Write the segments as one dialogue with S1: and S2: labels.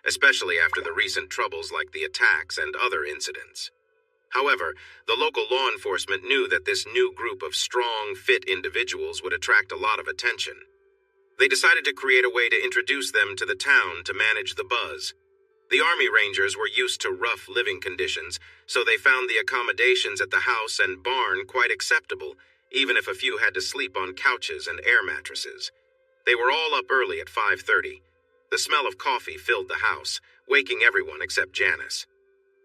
S1: especially after the recent troubles like the attacks and other incidents. However, the local law enforcement knew that this new group of strong, fit individuals would attract a lot of attention. They decided to create a way to introduce them to the town to manage the buzz. The Army Rangers were used to rough living conditions, so they found the accommodations at the house and barn quite acceptable, even if a few had to sleep on couches and air mattresses. They were all up early at 5:30. The smell of coffee filled the house, waking everyone except Janice.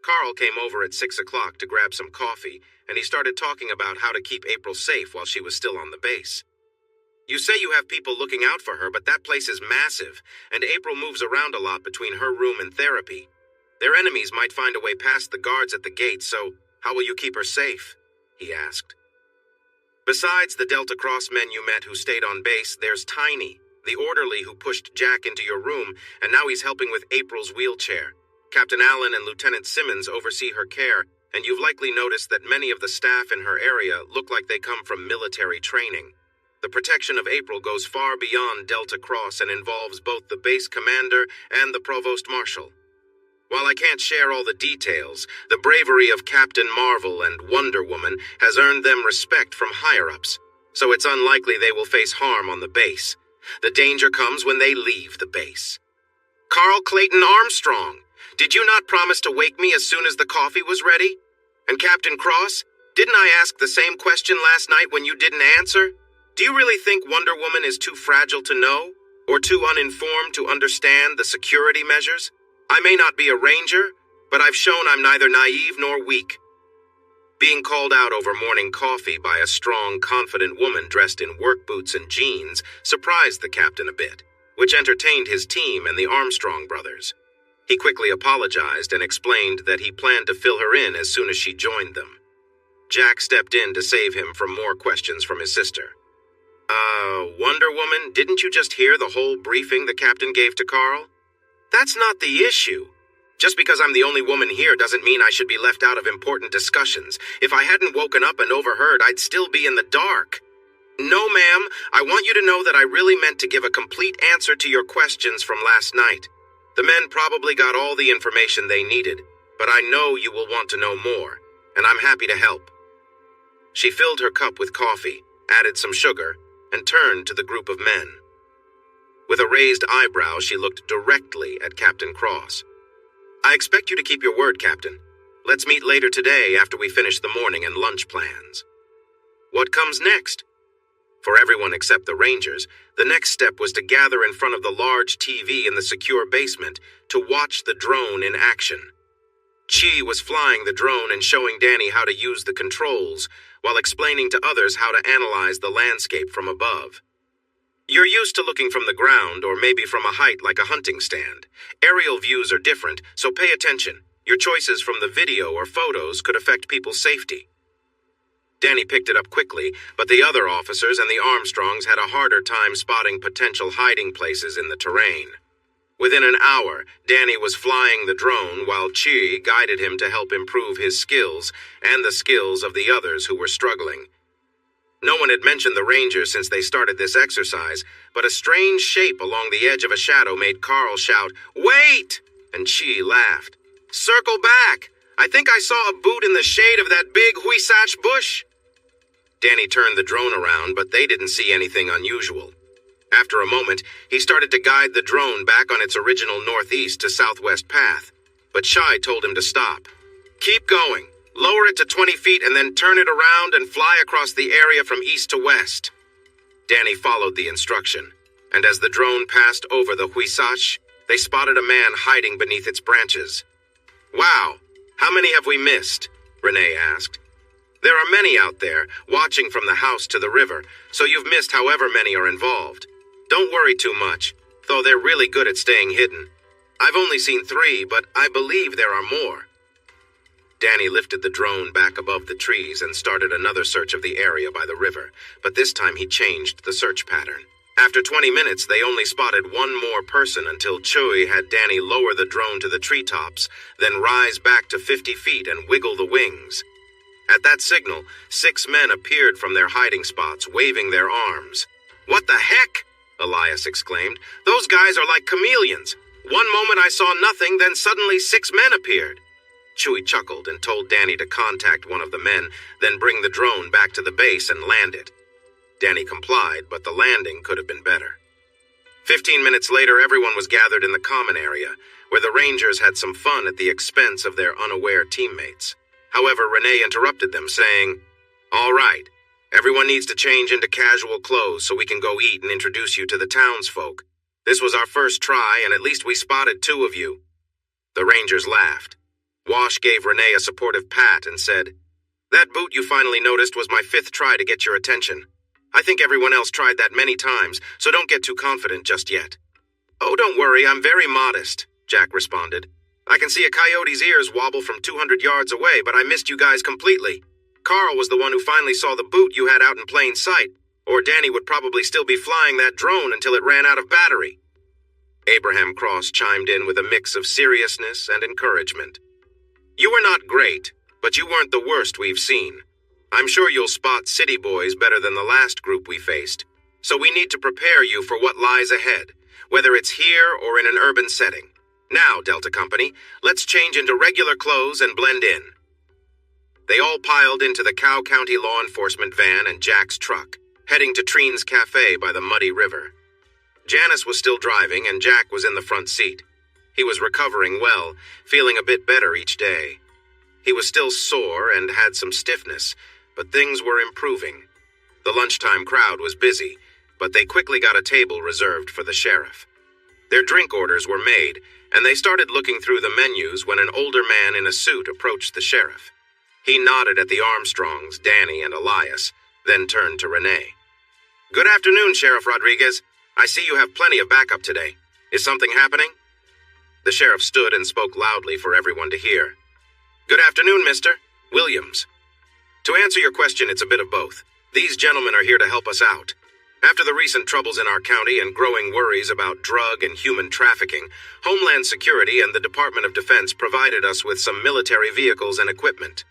S1: Carl came over at 6 o'clock to grab some coffee, and he started talking about how to keep April safe while she was still on the base. "You say you have people looking out for her, but that place is massive, and April moves around a lot between her room and therapy. Their enemies might find a way past the guards at the gate, so how will you keep her safe?" he asked. "Besides the Delta Cross men you met who stayed on base, there's Tiny, the orderly who pushed Jack into your room, and now he's helping with April's wheelchair. Captain Allen and Lieutenant Simmons oversee her care, and you've likely noticed that many of the staff in her area look like they come from military training. The protection of April goes far beyond Delta Cross and involves both the base commander and the provost marshal. While I can't share all the details, the bravery of Captain Marvel and Wonder Woman has earned them respect from higher-ups, so it's unlikely they will face harm on the base. The danger comes when they leave the base." "Carl Clayton Armstrong, did you not promise to wake me as soon as the coffee was ready? And Captain Cross, didn't I ask the same question last night when you didn't answer? Do you really think Wonder Woman is too fragile to know, or too uninformed to understand the security measures? I may not be a ranger, but I've shown I'm neither naive nor weak." Being called out over morning coffee by a strong, confident woman dressed in work boots and jeans surprised the captain a bit, which entertained his team and the Armstrong brothers. He quickly apologized and explained that he planned to fill her in as soon as she joined them. Jack stepped in to save him from more questions from his sister. Wonder Woman, didn't you just hear the whole briefing the captain gave to Carl? That's not the issue. Just because I'm the only woman here doesn't mean I should be left out of important discussions. If I hadn't woken up and overheard, I'd still be in the dark. No, ma'am, I want you to know that I really meant to give a complete answer to your questions from last night. The men probably got all the information they needed, but I know you will want to know more, and I'm happy to help." She filled her cup with coffee, added some sugar, and turned to the group of men. With a raised eyebrow, she looked directly at Captain Cross. "I expect you to keep your word, Captain. Let's meet later today after we finish the morning and lunch plans." "What comes next?" For everyone except the Rangers, the next step was to gather in front of the large TV in the secure basement to watch the drone in action. Chi was flying the drone and showing Danny how to use the controls, while explaining to others how to analyze the landscape from above. You're used to looking from the ground, or maybe from a height like a hunting stand. Aerial views are different, so pay attention. Your choices from the video or photos could affect people's safety. Danny picked it up quickly, but the other officers and the Armstrongs had a harder time spotting potential hiding places in the terrain. Within an hour, Danny was flying the drone while Chi guided him to help improve his skills and the skills of the others who were struggling. No one had mentioned the Rangers since they started this exercise, but a strange shape along the edge of a shadow made Carl shout, "Wait!" and Chi laughed. "Circle back! I think I saw a boot in the shade of that big huisach bush." Danny turned the drone around, but they didn't see anything unusual. After a moment, he started to guide the drone back on its original northeast to southwest path, but Shai told him to stop. "Keep going. Lower it to 20 feet and then turn it around and fly across the area from east to west." Danny followed the instruction, and as the drone passed over the huisach, they spotted a man hiding beneath its branches. "Wow, how many have we missed?" Renee asked. "There are many out there, watching from the house to the river, so you've missed however many are involved. Don't worry too much, though they're really good at staying hidden. I've only seen 3, but I believe there are more." Danny lifted the drone back above the trees and started another search of the area by the river, but this time he changed the search pattern. After 20 minutes, they only spotted one more person until Chui had Danny lower the drone to the treetops, then rise back to 50 feet and wiggle the wings. At that signal, 6 men appeared from their hiding spots, waving their arms. "What the heck?" Elias exclaimed. "Those guys are like chameleons. One moment I saw nothing, then suddenly 6 men appeared. Chewie chuckled and told Danny to contact one of the men, then bring the drone back to the base and land it. Danny complied, but the landing could have been better. 15 minutes later, everyone was gathered in the common area, where the Rangers had some fun at the expense of their unaware teammates. However, Renee interrupted them, saying, "All right, everyone needs to change into casual clothes so we can go eat and introduce you to the townsfolk. This was our first try, and at least we spotted 2 of you." The Rangers laughed. Wash gave Renee a supportive pat and said, "That boot you finally noticed was my 5th try to get your attention. I think everyone else tried that many times, so don't get too confident just yet." "Oh, don't worry, I'm very modest," Jack responded. "I can see a coyote's ears wobble from 200 yards away, but I missed you guys completely. Carl was the one who finally saw the boot you had out in plain sight, or Danny would probably still be flying that drone until it ran out of battery." Abraham Cross chimed in with a mix of seriousness and encouragement. "You were not great, but you weren't the worst we've seen. I'm sure you'll spot city boys better than the last group we faced, so we need to prepare you for what lies ahead, whether it's here or in an urban setting. Now, Delta Company, let's change into regular clothes and blend in." They all piled into the Cow County law enforcement van and Jack's truck, heading to Treen's Cafe by the muddy river. Janice was still driving and Jack was in the front seat. He was recovering well, feeling a bit better each day. He was still sore and had some stiffness, but things were improving. The lunchtime crowd was busy, but they quickly got a table reserved for the sheriff. Their drink orders were made, and they started looking through the menus when an older man in a suit approached the sheriff. He nodded at the Armstrongs, Danny, and Elias, then turned to Renee. "Good afternoon, Sheriff Rodriguez. I see you have plenty of backup today. Is something happening?" The sheriff stood and spoke loudly for everyone to hear. "Good afternoon, Mr. Williams. To answer your question, it's a bit of both. These gentlemen are here to help us out. After the recent troubles in our county and growing worries about drug and human trafficking, Homeland Security and the Department of Defense provided us with some military vehicles and equipment.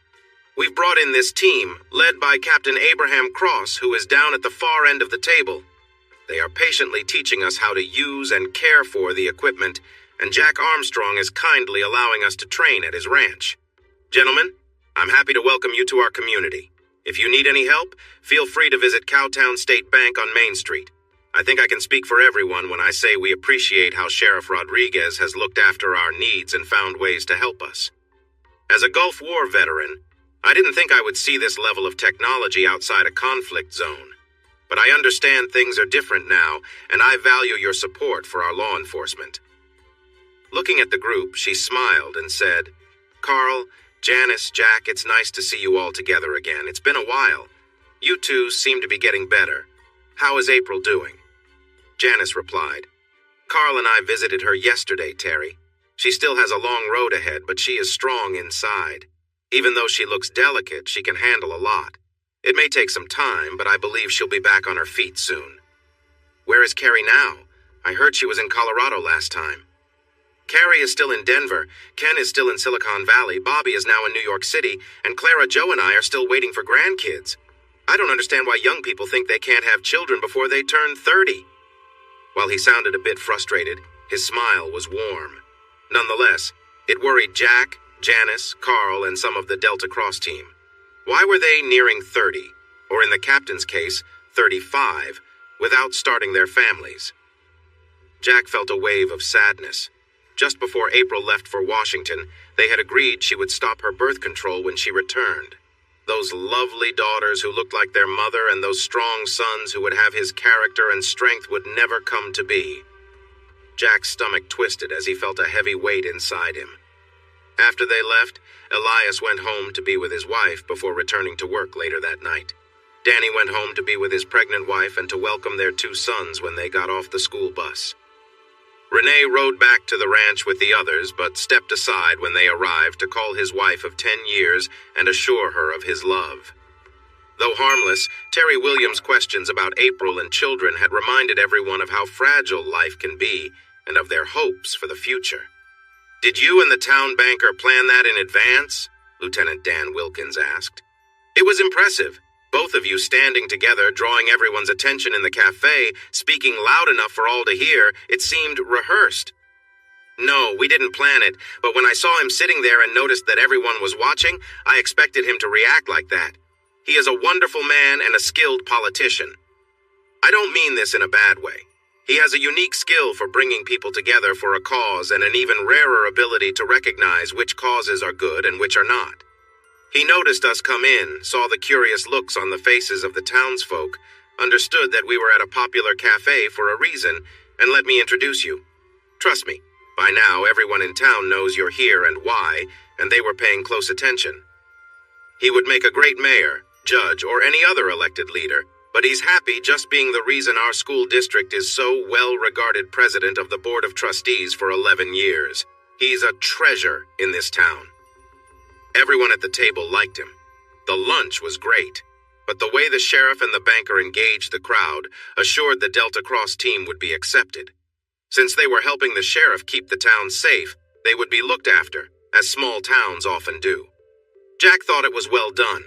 S1: We've brought in this team, led by Captain Abraham Cross, who is down at the far end of the table. They are patiently teaching us how to use and care for the equipment, and Jack Armstrong is kindly allowing us to train at his ranch. Gentlemen, I'm happy to welcome you to our community. If you need any help, feel free to visit Cowtown State Bank on Main Street. I think I can speak for everyone when I say we appreciate how Sheriff Rodriguez has looked after our needs and found ways to help us. As a Gulf War veteran, I didn't think I would see this level of technology outside a conflict zone. But I understand things are different now, and I value your support for our law enforcement." Looking at the group, she smiled and said, "Carl, Janice, Jack, it's nice to see you all together again. It's been a while. You two seem to be getting better. How is April doing?" Janice replied, "Carl and I visited her yesterday, Terry. She still has a long road ahead, but she is strong inside. Even though she looks delicate, she can handle a lot. It may take some time, but I believe she'll be back on her feet soon." "Where is Carrie now? I heard she was in Colorado last time." "Carrie is still in Denver, Ken is still in Silicon Valley, Bobby is now in New York City, and Clara, Joe, and I are still waiting for grandkids. I don't understand why young people think they can't have children before they turn 30. While he sounded a bit frustrated, his smile was warm. Nonetheless, it worried Jack, Janice, Carl, and some of the Delta Cross team. Why were they nearing 30, or in the captain's case, 35, without starting their families? Jack felt a wave of sadness. Just before April left for Washington, they had agreed she would stop her birth control when she returned. Those lovely daughters who looked like their mother and those strong sons who would have his character and strength would never come to be. Jack's stomach twisted as he felt a heavy weight inside him. After they left, Elias went home to be with his wife before returning to work later that night. Danny went home to be with his pregnant wife and to welcome their 2 sons when they got off the school bus. Renee rode back to the ranch with the others, but stepped aside when they arrived to call his wife of 10 years and assure her of his love. Though harmless, Terry Williams' questions about April and children had reminded everyone of how fragile life can be and of their hopes for the future. "Did you and the town banker plan that in advance?" Lieutenant Dan Wilkins asked. "It was impressive. Both of you standing together, drawing everyone's attention in the cafe, speaking loud enough for all to hear, it seemed rehearsed." No, we didn't plan it, but when I saw him sitting there and noticed that everyone was watching, I expected him to react like that. He is a wonderful man and a skilled politician. I don't mean this in a bad way. He has a unique skill for bringing people together for a cause and an even rarer ability to recognize which causes are good and which are not. He noticed us come in, saw the curious looks on the faces of the townsfolk, understood that we were at a popular cafe for a reason, and let me introduce you. Trust me, by now everyone in town knows you're here and why, and they were paying close attention. He would make a great mayor, judge, or any other elected leader, but he's happy just being the reason our school district is so well-regarded president of the Board of Trustees for 11 years. He's a treasure in this town. Everyone at the table liked him. The lunch was great, but the way the sheriff and the banker engaged the crowd assured the Delta Cross team would be accepted. Since they were helping the sheriff keep the town safe, they would be looked after, as small towns often do. Jack thought it was well done.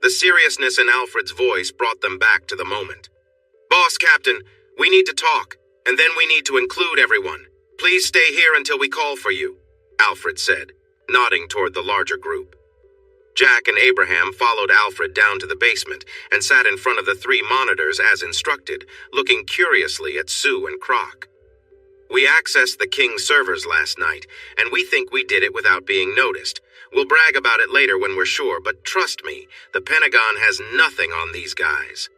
S1: The seriousness in Alfred's voice brought them back to the moment. "Boss Captain, we need to talk, and then we need to include everyone. Please stay here until we call for you," Alfred said, nodding toward the larger group. Jack and Abraham followed Alfred down to the basement and sat in front of the 3 monitors as instructed, looking curiously at Sue and Croc. "We accessed the King's servers last night, and we think we did it without being noticed. We'll brag about it later when we're sure, but trust me, the Pentagon has nothing on these guys.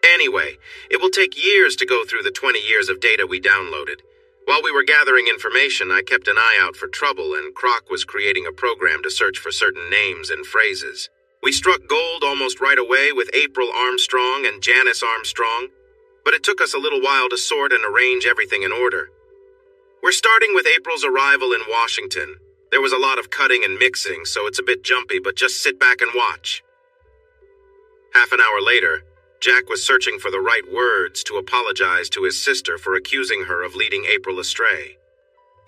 S1: Anyway, it will take years to go through the 20 years of data we downloaded. While we were gathering information, I kept an eye out for trouble, and Croc was creating a program to search for certain names and phrases. We struck gold almost right away with April Armstrong and Janice Armstrong, but it took us a little while to sort and arrange everything in order. We're starting with April's arrival in Washington. There was a lot of cutting and mixing, so it's a bit jumpy, but just sit back and watch." Half an hour later, Jack was searching for the right words to apologize to his sister for accusing her of leading April astray.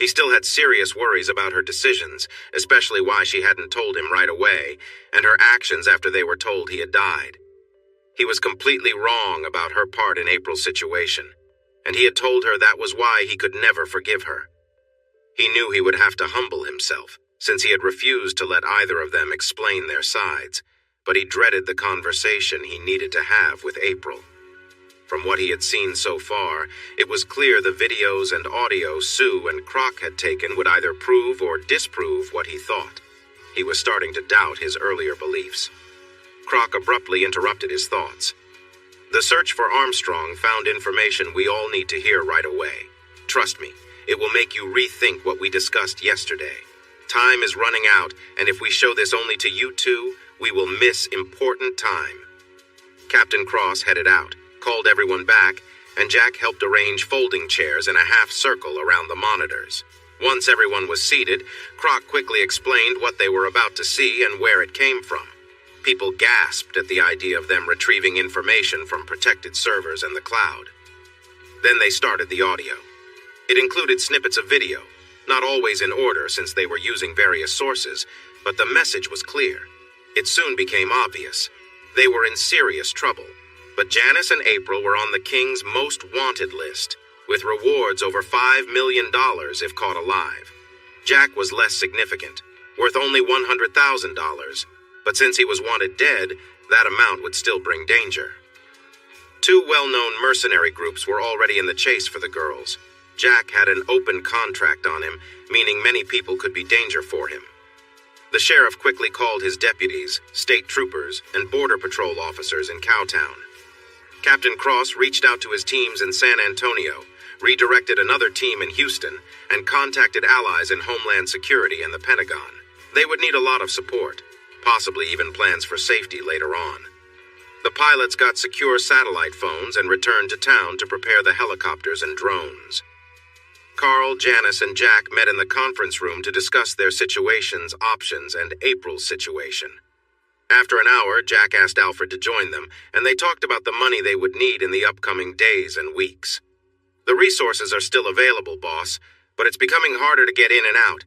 S1: He still had serious worries about her decisions, especially why she hadn't told him right away, and her actions after they were told he had died. He was completely wrong about her part in April's situation, and he had told her that was why he could never forgive her. He knew he would have to humble himself, since he had refused to let either of them explain their sides, but he dreaded the conversation he needed to have with April. From what he had seen so far, it was clear the videos and audio Sue and Croc had taken would either prove or disprove what he thought. He was starting to doubt his earlier beliefs. Croc abruptly interrupted his thoughts. "The search for Armstrong found information we all need to hear right away. Trust me, it will make you rethink what we discussed yesterday. Time is running out, and if we show this only to you two, we will miss important time." Captain Cross headed out, called everyone back, and Jack helped arrange folding chairs in a half circle around the monitors. Once everyone was seated, Croc quickly explained what they were about to see and where it came from. People gasped at the idea of them retrieving information from protected servers in the cloud. Then they started the audio. It included snippets of video, not always in order since they were using various sources, but the message was clear. It soon became obvious. They were in serious trouble, but Janice and April were on the King's most wanted list, with rewards over $5 million if caught alive. Jack was less significant, worth only $100,000, but since he was wanted dead, that amount would still bring danger. 2 well-known mercenary groups were already in the chase for the girls. Jack had an open contract on him, meaning many people could be danger for him. The sheriff quickly called his deputies, state troopers, and border patrol officers in Cowtown. Captain Cross reached out to his teams in San Antonio, redirected another team in Houston, and contacted allies in Homeland Security and the Pentagon. They would need a lot of support, possibly even plans for safety later on. The pilots got secure satellite phones and returned to town to prepare the helicopters and drones. Carl, Janice, and Jack met in the conference room to discuss their situations, options, and April's situation. After an hour, Jack asked Alfred to join them, and they talked about the money they would need in the upcoming days and weeks. "The resources are still available, boss, but it's becoming harder to get in and out.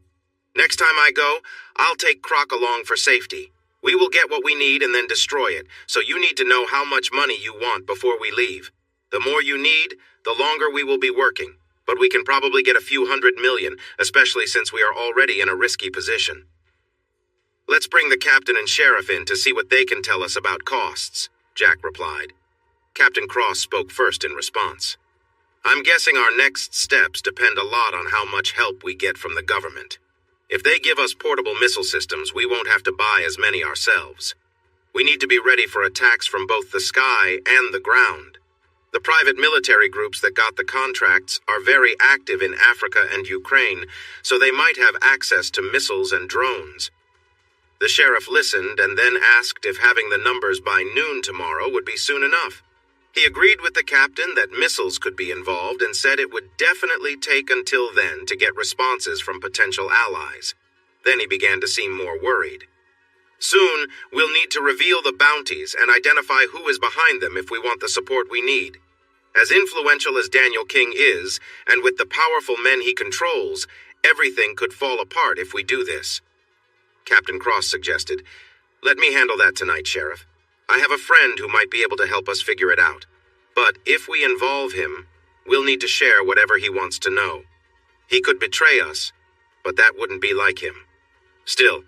S1: Next time I go, I'll take Croc along for safety. We will get what we need and then destroy it, so you need to know how much money you want before we leave. The more you need, the longer we will be working. but we can probably get a few $100 million, especially since we are already in a risky position. Let's bring the captain and sheriff in to see what they can tell us about costs, Jack replied. Captain Cross spoke first in response. I'm guessing our next steps depend a lot on how much help we get from the government. If they give us portable missile systems, we won't have to buy as many ourselves. We need to be ready for attacks from both the sky and the ground. The private military groups that got the contracts are very active in Africa and Ukraine, so they might have access to missiles and drones. The sheriff listened and then asked if having the numbers by noon tomorrow would be soon enough. He agreed with the captain that missiles could be involved and said it would definitely take until then to get responses from potential allies. Then he began to seem more worried. Soon, we'll need to reveal the bounties and identify who is behind them if we want the support we need. As influential as Daniel King is, and with the powerful men he controls, everything could fall apart if we do this. Captain Cross suggested, Let me handle that tonight, Sheriff. I have a friend who might be able to help us figure it out. But if we involve him, we'll need to share whatever he wants to know. He could betray us, but that wouldn't be like him. Still,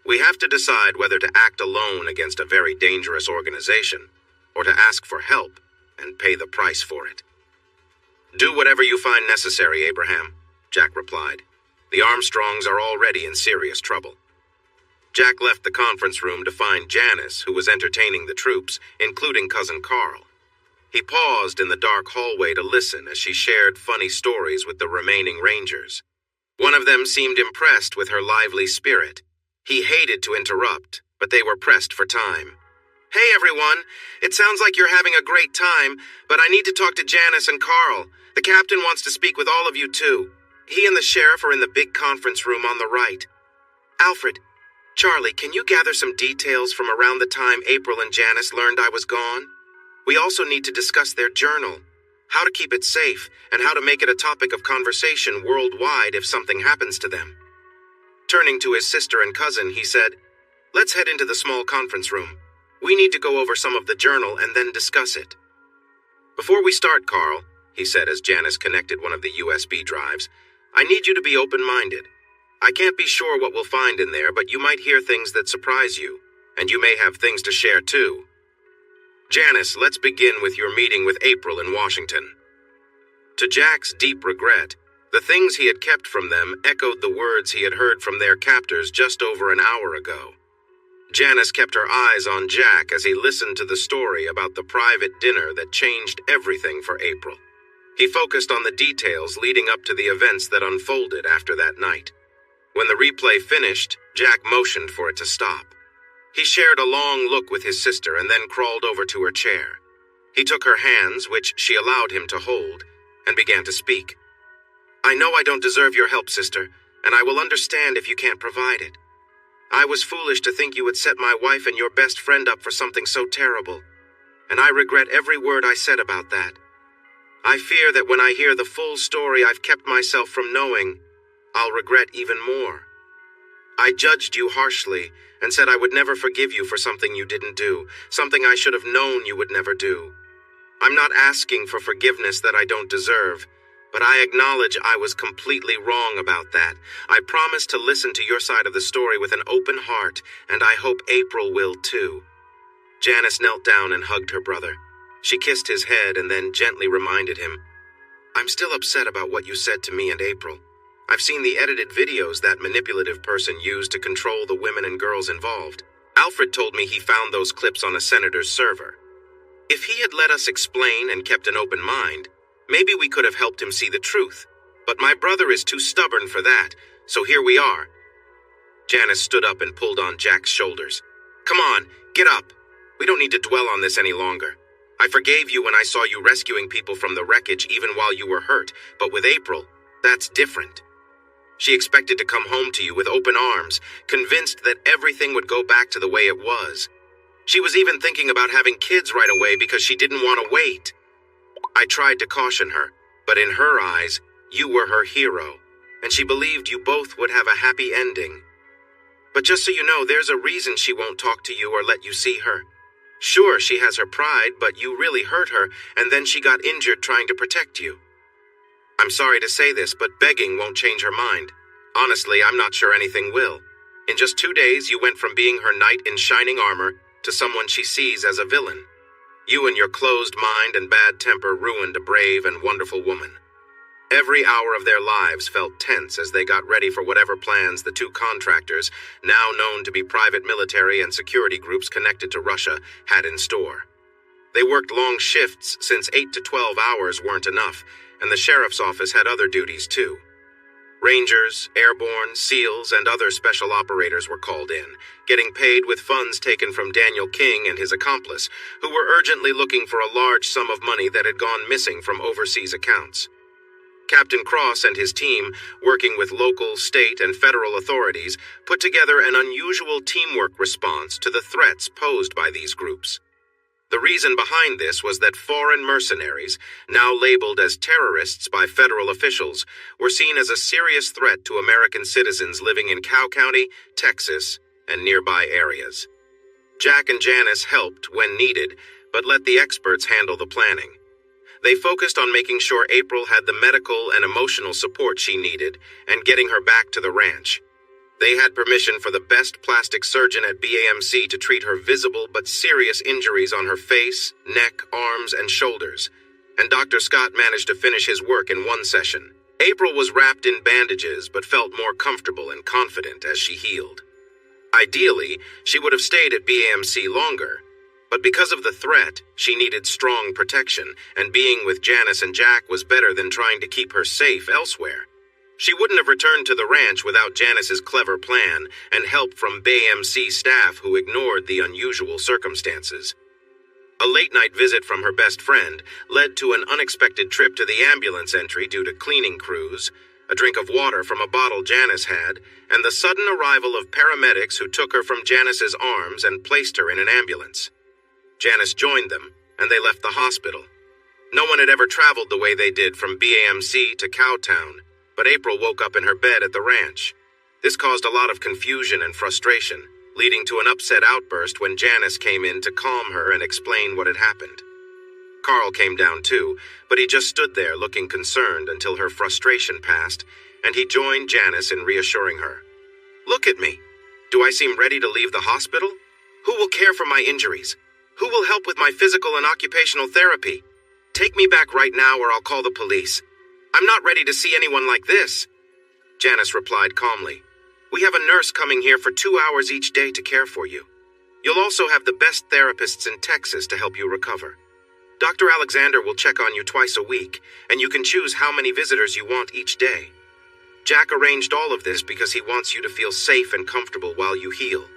S1: we have to decide whether to act alone against a very dangerous organization, or to ask for help and pay the price for it. Do whatever you find necessary, Abraham, Jack replied. The Armstrongs are already in serious trouble. Jack left the conference room to find Janice, who was entertaining the troops, including Cousin Carl. He paused in the dark hallway to listen as she shared funny stories with the remaining Rangers. One of them seemed impressed with her lively spirit. He hated to interrupt, but they were pressed for time. Hey everyone, it sounds like you're having a great time, but I need to talk to Janice and Carl. The captain wants to speak with all of you too. He and the sheriff are in the big conference room on the right. Alfred, Charlie, can you gather some details from around the time April and Janice learned I was gone? We also need to discuss their journal, how to keep it safe, and how to make it a topic of conversation worldwide if something happens to them. Turning to his sister and cousin, he said, Let's head into the small conference room. We need to go over some of the journal and then discuss it. Before we start, Carl, he said as Janice connected one of the USB drives, I need you to be open-minded. I can't be sure what we'll find in there, but you might hear things that surprise you, and you may have things to share too. Janice, let's begin with your meeting with April in Washington. To Jack's deep regret, the things he had kept from them echoed the words he had heard from their captors just over an hour ago. Janice kept her eyes on Jack as he listened to the story about the private dinner that changed everything for April. He focused on the details leading up to the events that unfolded after that night. When the replay finished, Jack motioned for it to stop. He shared a long look with his sister and then crawled over to her chair. He took her hands, which she allowed him to hold, and began to speak. I know I don't deserve your help, sister, and I will understand if you can't provide it. I was foolish to think you would set my wife and your best friend up for something so terrible, and I regret every word I said about that. I fear that when I hear the full story I've kept myself from knowing, I'll regret even more. I judged you harshly and said I would never forgive you for something you didn't do, something I should have known you would never do. I'm not asking for forgiveness that I don't deserve, but I acknowledge I was completely wrong about that. I promise to listen to your side of the story with an open heart, and I hope April will too. Janice knelt down and hugged her brother. She kissed his head and then gently reminded him, I'm still upset about what you said to me and April. I've seen the edited videos that manipulative person used to control the women and girls involved. Alfred told me he found those clips on a senator's server. If he had let us explain and kept an open mind, maybe we could have helped him see the truth. But my brother is too stubborn for that, so here we are. Janice stood up and pulled on Jack's shoulders. Come on, get up. We don't need to dwell on this any longer. I forgave you when I saw you rescuing people from the wreckage even while you were hurt, but with April, that's different. She expected to come home to you with open arms, convinced that everything would go back to the way it was. She was even thinking about having kids right away because she didn't want to wait. I tried to caution her, but in her eyes, you were her hero, and she believed you both would have a happy ending. But just so you know, there's a reason she won't talk to you or let you see her. Sure, she has her pride, but you really hurt her, and then she got injured trying to protect you. I'm sorry to say this, but begging won't change her mind. Honestly, I'm not sure anything will. In just 2 days, you went from being her knight in shining armor to someone she sees as a villain. You and your closed mind and bad temper ruined a brave and wonderful woman. Every hour of their lives felt tense as they got ready for whatever plans the two contractors, now known to be private military and security groups connected to Russia, had in store. They worked long shifts since 8 to 12 hours weren't enough, and the sheriff's office had other duties too. Rangers, airborne, SEALs, and other special operators were called in, getting paid with funds taken from Daniel King and his accomplice, who were urgently looking for a large sum of money that had gone missing from overseas accounts. Captain Cross and his team, working with local, state, and federal authorities, put together an unusual teamwork response to the threats posed by these groups. The reason behind this was that foreign mercenaries, now labeled as terrorists by federal officials, were seen as a serious threat to American citizens living in Cow County, Texas, and nearby areas. Jack and Janice helped when needed, but let the experts handle the planning. They focused on making sure April had the medical and emotional support she needed and getting her back to the ranch. They had permission for the best plastic surgeon at BAMC to treat her visible but serious injuries on her face, neck, arms, and shoulders, and Dr. Scott managed to finish his work in one session. April was wrapped in bandages but felt more comfortable and confident as she healed. Ideally, she would have stayed at BAMC longer, but because of the threat, she needed strong protection, and being with Janice and Jack was better than trying to keep her safe elsewhere. She wouldn't have returned to the ranch without Janice's clever plan and help from BAMC staff who ignored the unusual circumstances. A late-night visit from her best friend led to an unexpected trip to the ambulance entry due to cleaning crews, a drink of water from a bottle Janice had, and the sudden arrival of paramedics who took her from Janice's arms and placed her in an ambulance. Janice joined them, and they left the hospital. No one had ever traveled the way they did from BAMC to Cowtown, but April woke up in her bed at the ranch. This caused a lot of confusion and frustration, leading to an upset outburst when Janice came in to calm her and explain what had happened. Carl came down too, but he just stood there looking concerned until her frustration passed, and he joined Janice in reassuring her. "Look at me. Do I seem ready to leave the hospital? Who will care for my injuries? Who will help with my physical and occupational therapy? Take me back right now or I'll call the police. I'm not ready to see anyone like this." Janice replied calmly, "We have a nurse coming here for 2 hours each day to care for you. You'll also have the best therapists in Texas to help you recover. Dr. Alexander will check on you twice a week, and you can choose how many visitors you want each day. Jack arranged all of this because he wants you to feel safe and comfortable while you heal."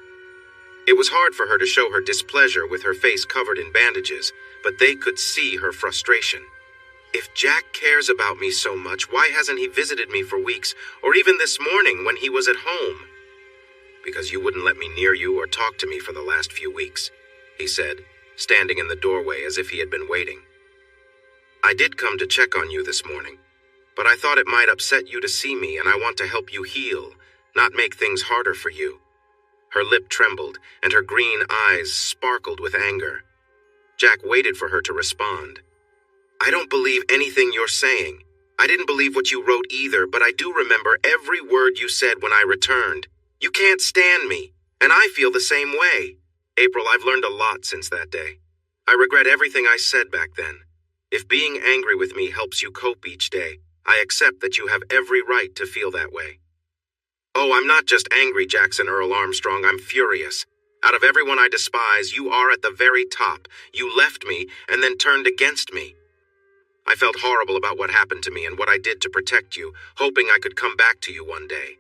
S1: It was hard for her to show her displeasure with her face covered in bandages, but they could see her frustration. If Jack cares about me so much, why hasn't he visited me for weeks, or even this morning when he was at home? "Because you wouldn't let me near you or talk to me for the last few weeks," he said, standing in the doorway as if he had been waiting. "I did come to check on you this morning, but I thought it might upset you to see me, and I want to help you heal, not make things harder for you." Her lip trembled, and her green eyes sparkled with anger. Jack waited for her to respond. "I don't believe anything you're saying. I didn't believe what you wrote either, but I do remember every word you said when I returned. You can't stand me, and I feel the same way. April, I've learned a lot since that day. I regret everything I said back then. If being angry with me helps you cope each day, I accept that you have every right to feel that way." "Oh, I'm not just angry, Jackson Earl Armstrong, I'm furious. Out of everyone I despise, you are at the very top. You left me and then turned against me. I felt horrible about what happened to me and what I did to protect you, hoping I could come back to you one day.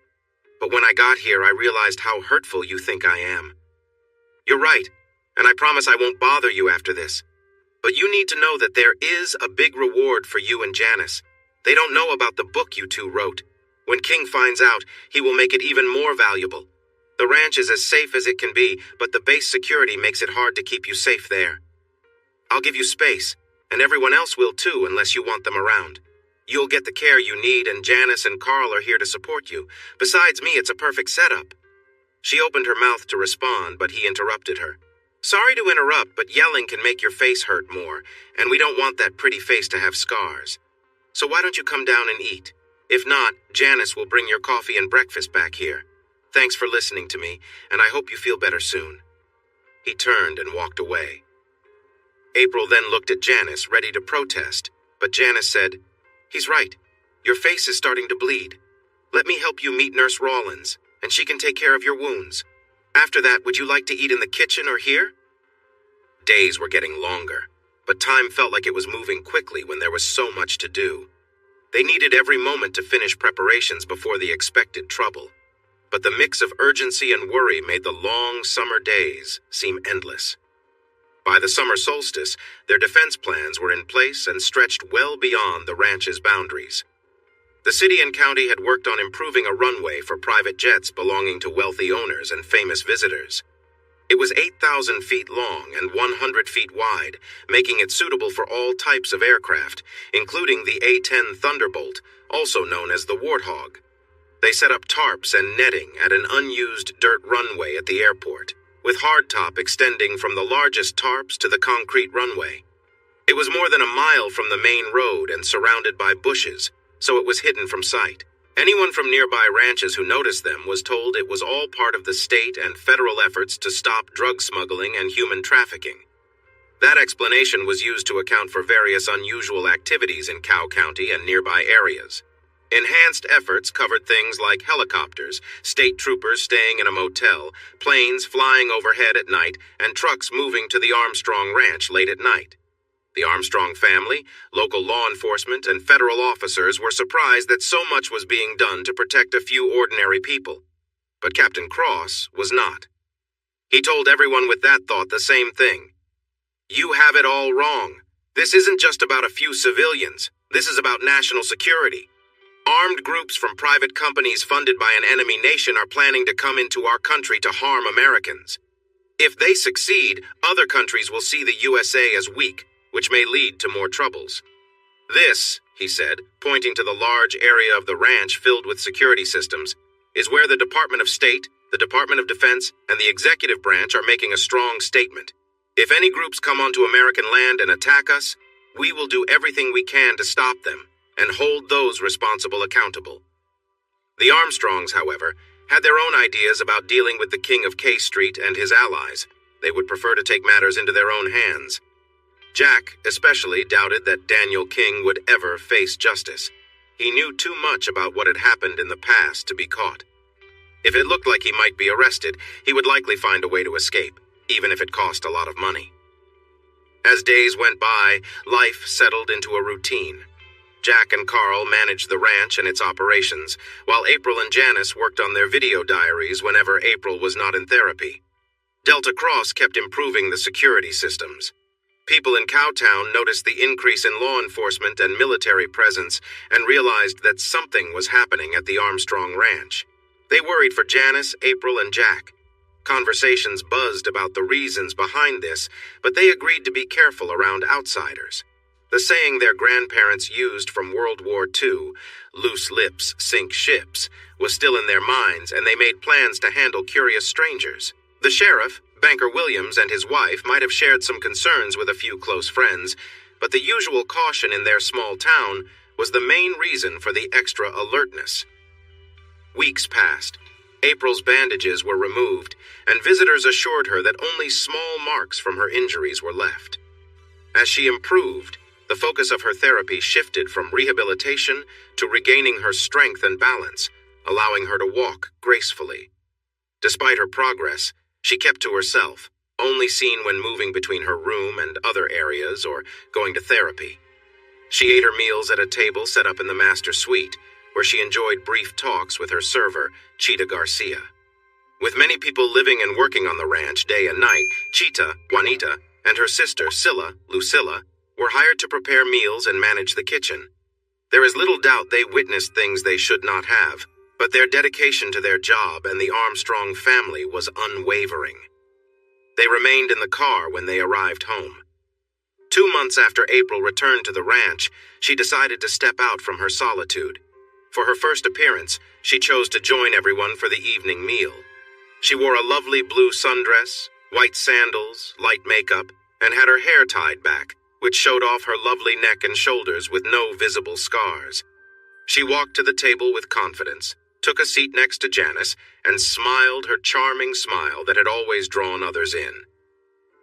S1: But when I got here, I realized how hurtful you think I am. You're right, and I promise I won't bother you after this. But you need to know that there is a big reward for you and Janice. They don't know about the book you two wrote. When King finds out, he will make it even more valuable. The ranch is as safe as it can be, but the base security makes it hard to keep you safe there. I'll give you space, and everyone else will too unless you want them around. You'll get the care you need, and Janice and Carl are here to support you. Besides me, it's a perfect setup." She opened her mouth to respond, but he interrupted her. "Sorry to interrupt, but yelling can make your face hurt more, and we don't want that pretty face to have scars. So why don't you come down and eat? If not, Janice will bring your coffee and breakfast back here. Thanks for listening to me, and I hope you feel better soon." He turned and walked away. April then looked at Janice, ready to protest, but Janice said, "He's right. Your face is starting to bleed. Let me help you meet Nurse Rawlins, and she can take care of your wounds. After that, would you like to eat in the kitchen or here?" Days were getting longer, but time felt like it was moving quickly when there was so much to do. They needed every moment to finish preparations before the expected trouble, but the mix of urgency and worry made the long summer days seem endless. By the summer solstice, their defense plans were in place and stretched well beyond the ranch's boundaries. The city and county had worked on improving a runway for private jets belonging to wealthy owners and famous visitors. It was 8,000 feet long and 100 feet wide, making it suitable for all types of aircraft, including the A-10 Thunderbolt, also known as the Warthog. They set up tarps and netting at an unused dirt runway at the airport, with hardtop extending from the largest tarps to the concrete runway. It was more than a mile from the main road and surrounded by bushes, so it was hidden from sight. Anyone from nearby ranches who noticed them was told it was all part of the state and federal efforts to stop drug smuggling and human trafficking. That explanation was used to account for various unusual activities in Cow County and nearby areas. Enhanced efforts covered things like helicopters, state troopers staying in a motel, planes flying overhead at night, and trucks moving to the Armstrong Ranch late at night. The Armstrong family, local law enforcement, and federal officers were surprised that so much was being done to protect a few ordinary people. But Captain Cross was not. He told everyone with that thought the same thing. "You have it all wrong. This isn't just about a few civilians. This is about national security. Armed groups from private companies funded by an enemy nation are planning to come into our country to harm Americans. If they succeed, other countries will see the USA as weak, which may lead to more troubles. This," he said, pointing to the large area of the ranch filled with security systems, "is where the Department of State, the Department of Defense, and the executive branch are making a strong statement. If any groups come onto American land and attack us, we will do everything we can to stop them and hold those responsible accountable." The Armstrongs, however, had their own ideas about dealing with the King of K Street and his allies. They would prefer to take matters into their own hands. Jack especially doubted that Daniel King would ever face justice. He knew too much about what had happened in the past to be caught. If it looked like he might be arrested, he would likely find a way to escape, even if it cost a lot of money. As days went by, life settled into a routine. Jack and Carl managed the ranch and its operations, while April and Janice worked on their video diaries whenever April was not in therapy. Delta Cross kept improving the security systems. People in Cowtown noticed the increase in law enforcement and military presence and realized that something was happening at the Armstrong Ranch. They worried for Janice, April, and Jack. Conversations buzzed about the reasons behind this, but they agreed to be careful around outsiders. The saying their grandparents used from World War II, "Loose lips sink ships," was still in their minds, and they made plans to handle curious strangers. The sheriff, Banker Williams, and his wife might have shared some concerns with a few close friends, but the usual caution in their small town was the main reason for the extra alertness. Weeks passed. April's bandages were removed, and visitors assured her that only small marks from her injuries were left. As she improved, the focus of her therapy shifted from rehabilitation to regaining her strength and balance, allowing her to walk gracefully. Despite her progress, she kept to herself, only seen when moving between her room and other areas or going to therapy. She ate her meals at a table set up in the master suite, where she enjoyed brief talks with her server, Chita Garcia. With many people living and working on the ranch day and night, Chita, Juanita, and her sister, Scylla, Lucilla, were hired to prepare meals and manage the kitchen. There is little doubt they witnessed things they should not have, but their dedication to their job and the Armstrong family was unwavering. They remained in the car when they arrived home. 2 months after April returned to the ranch, she decided to step out from her solitude. For her first appearance, she chose to join everyone for the evening meal. She wore a lovely blue sundress, white sandals, light makeup, and had her hair tied back, which showed off her lovely neck and shoulders with no visible scars. She walked to the table with confidence, took a seat next to Janice, and smiled her charming smile that had always drawn others in.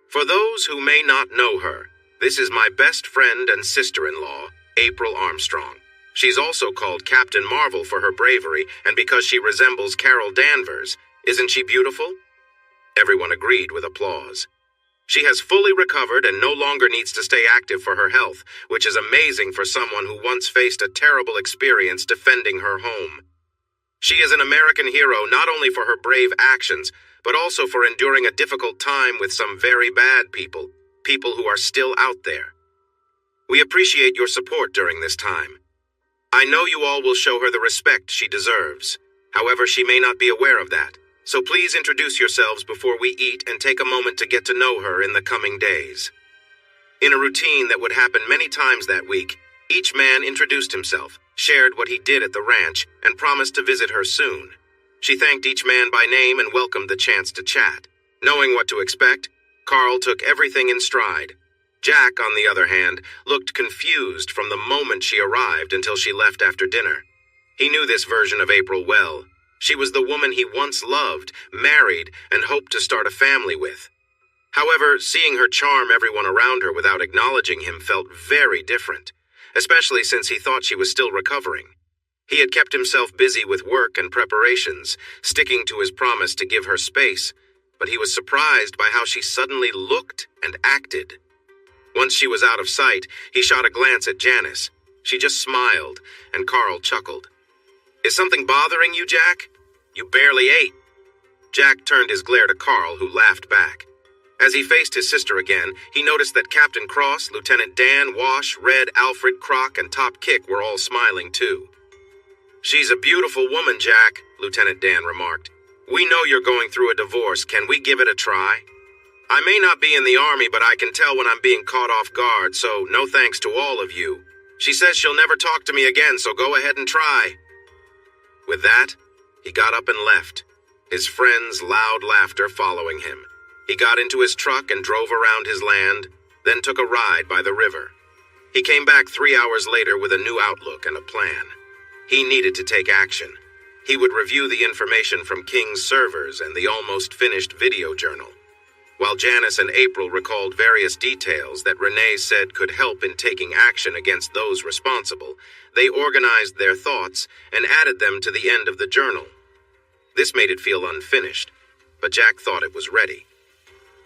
S1: For those who may not know her, this is my best friend and sister-in-law, April Armstrong. She's also called Captain Marvel for her bravery and because she resembles Carol Danvers. Isn't she beautiful? Everyone agreed with applause. She has fully recovered and no longer needs to stay active for her health, which is amazing for someone who once faced a terrible experience defending her home. She is an American hero not only for her brave actions, but also for enduring a difficult time with some very bad people who are still out there. We appreciate your support during this time. I know you all will show her the respect she deserves. However, she may not be aware of that. So please introduce yourselves before we eat and take a moment to get to know her in the coming days. In a routine that would happen many times that week, each man introduced himself, shared what he did at the ranch, and promised to visit her soon. She thanked each man by name and welcomed the chance to chat. Knowing what to expect, Carl took everything in stride. Jack, on the other hand, looked confused from the moment she arrived until she left after dinner. He knew this version of April well. She was the woman he once loved, married, and hoped to start a family with. However, seeing her charm everyone around her without acknowledging him felt very different, especially since he thought she was still recovering. He had kept himself busy with work and preparations, sticking to his promise to give her space, but he was surprised by how she suddenly looked and acted. Once she was out of sight, he shot a glance at Janice. She just smiled, and Carl chuckled. "Is something bothering you, Jack? You barely ate." Jack turned his glare to Carl, who laughed back. As he faced his sister again, he noticed that Captain Cross, Lieutenant Dan, Wash, Red, Alfred, Croc, and Top Kick were all smiling too. "She's a beautiful woman, Jack," Lieutenant Dan remarked. "We know you're going through a divorce. Can we give it a try? I may not be in the Army, but I can tell when I'm being caught off guard, so no thanks to all of you. She says she'll never talk to me again, so go ahead and try." With that, he got up and left, his friends' loud laughter following him. He got into his truck and drove around his land, then took a ride by the river. He came back 3 hours later with a new outlook and a plan. He needed to take action. He would review the information from King's servers and the almost finished video journal. While Janice and April recalled various details that Renee said could help in taking action against those responsible, they organized their thoughts and added them to the end of the journal. This made it feel unfinished, but Jack thought it was ready.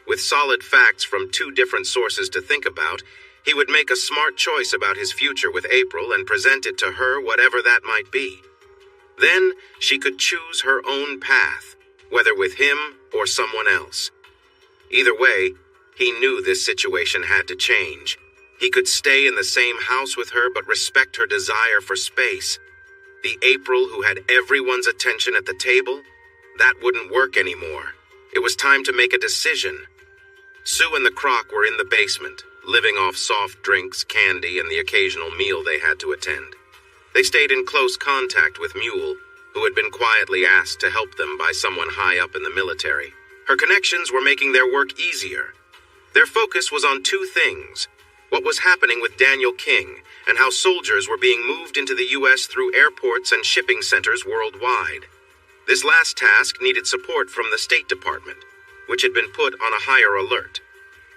S1: With solid facts from 2 different sources to think about, he would make a smart choice about his future with April and present it to her, whatever that might be. Then she could choose her own path, whether with him or someone else. Either way, he knew this situation had to change. He could stay in the same house with her but respect her desire for space. The April who had everyone's attention at the table? That wouldn't work anymore. It was time to make a decision. Sue and the Croc were in the basement, living off soft drinks, candy, and the occasional meal they had to attend. They stayed in close contact with Mule, who had been quietly asked to help them by someone high up in the military. Her connections were making their work easier. Their focus was on 2 things: what was happening with Daniel King, and how soldiers were being moved into the U.S. through airports and shipping centers worldwide. This last task needed support from the State Department, which had been put on a higher alert.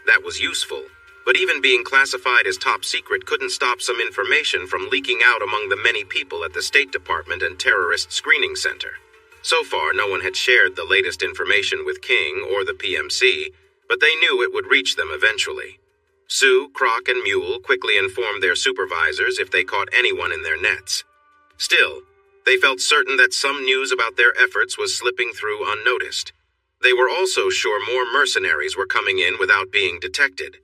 S1: That was useful, but even being classified as top secret couldn't stop some information from leaking out among the many people at the State Department and Terrorist Screening Center. So far, no one had shared the latest information with King or the PMC, but they knew it would reach them eventually. Sue, Croc, and Mule quickly informed their supervisors if they caught anyone in their nets. Still, they felt certain that some news about their efforts was slipping through unnoticed. They were also sure more mercenaries were coming in without being detected.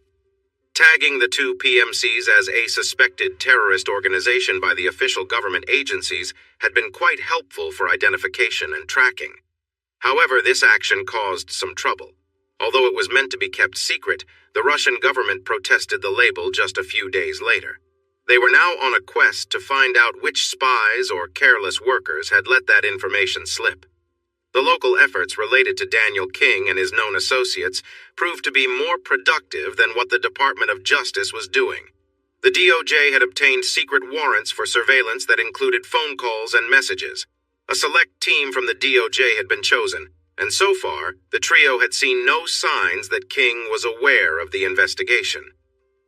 S1: Tagging the 2 PMCs as a suspected terrorist organization by the official government agencies had been quite helpful for identification and tracking. However, this action caused some trouble. Although it was meant to be kept secret, the Russian government protested the label just a few days later. They were now on a quest to find out which spies or careless workers had let that information slip. The local efforts related to Daniel King and his known associates proved to be more productive than what the Department of Justice was doing. The DOJ had obtained secret warrants for surveillance that included phone calls and messages. A select team from the DOJ had been chosen, and so far, the trio had seen no signs that King was aware of the investigation.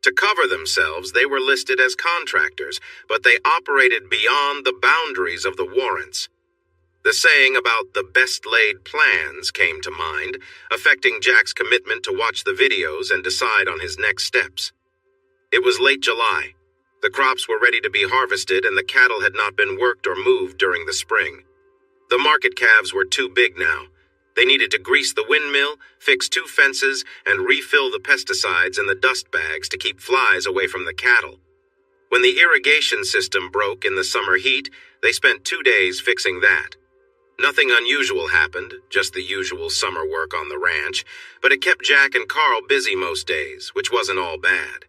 S1: To cover themselves, they were listed as contractors, but they operated beyond the boundaries of the warrants. The saying about the best-laid plans came to mind, affecting Jack's commitment to watch the videos and decide on his next steps. It was late July. The crops were ready to be harvested and the cattle had not been worked or moved during the spring. The market calves were too big now. They needed to grease the windmill, fix 2 fences, and refill the pesticides in the dust bags to keep flies away from the cattle. When the irrigation system broke in the summer heat, they spent 2 days fixing that. Nothing unusual happened, just the usual summer work on the ranch, but it kept Jack and Carl busy most days, which wasn't all bad.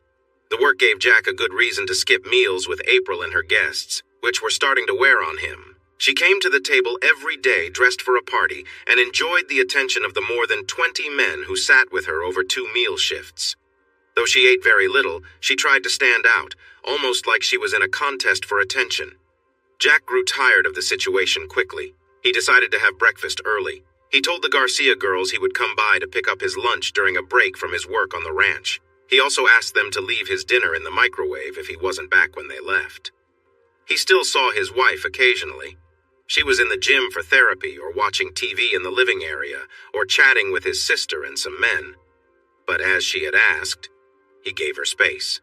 S1: The work gave Jack a good reason to skip meals with April and her guests, which were starting to wear on him. She came to the table every day dressed for a party and enjoyed the attention of the more than 20 men who sat with her over 2 meal shifts. Though she ate very little, she tried to stand out, almost like she was in a contest for attention. Jack grew tired of the situation quickly. He decided to have breakfast early. He told the Garcia girls he would come by to pick up his lunch during a break from his work on the ranch. He also asked them to leave his dinner in the microwave if he wasn't back when they left. He still saw his wife occasionally. She was in the gym for therapy or watching TV in the living area or chatting with his sister and some men. But as she had asked, he gave her space.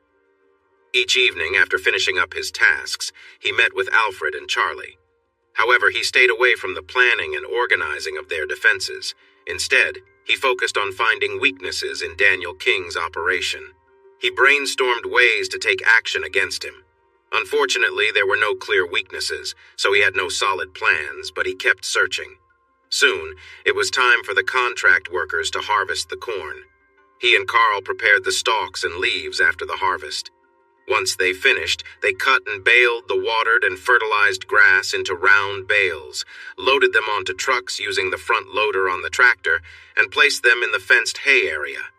S1: Each evening, after finishing up his tasks, he met with Alfred and Charlie. However, he stayed away from the planning and organizing of their defenses. Instead, he focused on finding weaknesses in Daniel King's operation. He brainstormed ways to take action against him. Unfortunately, there were no clear weaknesses, so he had no solid plans, but he kept searching. Soon, it was time for the contract workers to harvest the corn. He and Carl prepared the stalks and leaves after the harvest. Once they finished, they cut and baled the watered and fertilized grass into round bales, loaded them onto trucks using the front loader on the tractor, and placed them in the fenced hay area.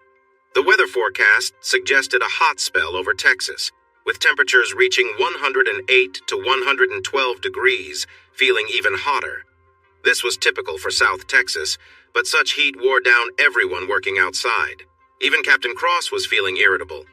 S1: The weather forecast suggested a hot spell over Texas, with temperatures reaching 108 to 112 degrees, feeling even hotter. This was typical for South Texas, but such heat wore down everyone working outside. Even Captain Cross was feeling irritable.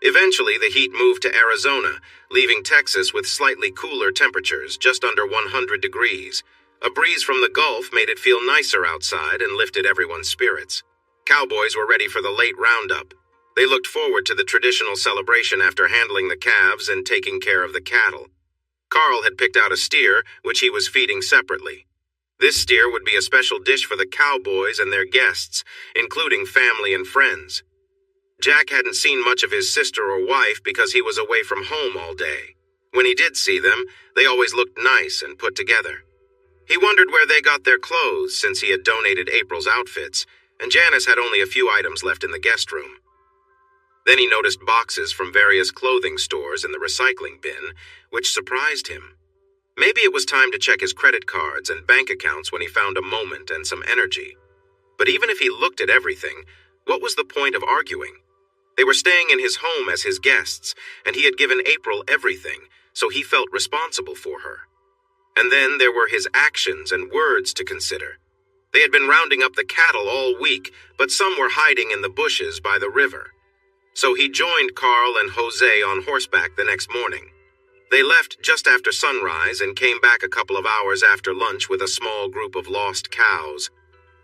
S1: Eventually, the heat moved to Arizona, leaving Texas with slightly cooler temperatures, just under 100 degrees. A breeze from the Gulf made it feel nicer outside and lifted everyone's spirits. Cowboys were ready for the late roundup. They looked forward to the traditional celebration after handling the calves and taking care of the cattle. Carl had picked out a steer, which he was feeding separately. This steer would be a special dish for the cowboys and their guests, including family and friends. Jack hadn't seen much of his sister or wife because he was away from home all day. When he did see them, they always looked nice and put together. He wondered where they got their clothes since he had donated April's outfits, and Janice had only a few items left in the guest room. Then he noticed boxes from various clothing stores in the recycling bin, which surprised him. Maybe it was time to check his credit cards and bank accounts when he found a moment and some energy. But even if he looked at everything, what was the point of arguing? They were staying in his home as his guests, and he had given April everything, so he felt responsible for her. And then there were his actions and words to consider. They had been rounding up the cattle all week, but some were hiding in the bushes by the river. So he joined Carl and Jose on horseback the next morning. They left just after sunrise and came back a couple of hours after lunch with a small group of lost cows.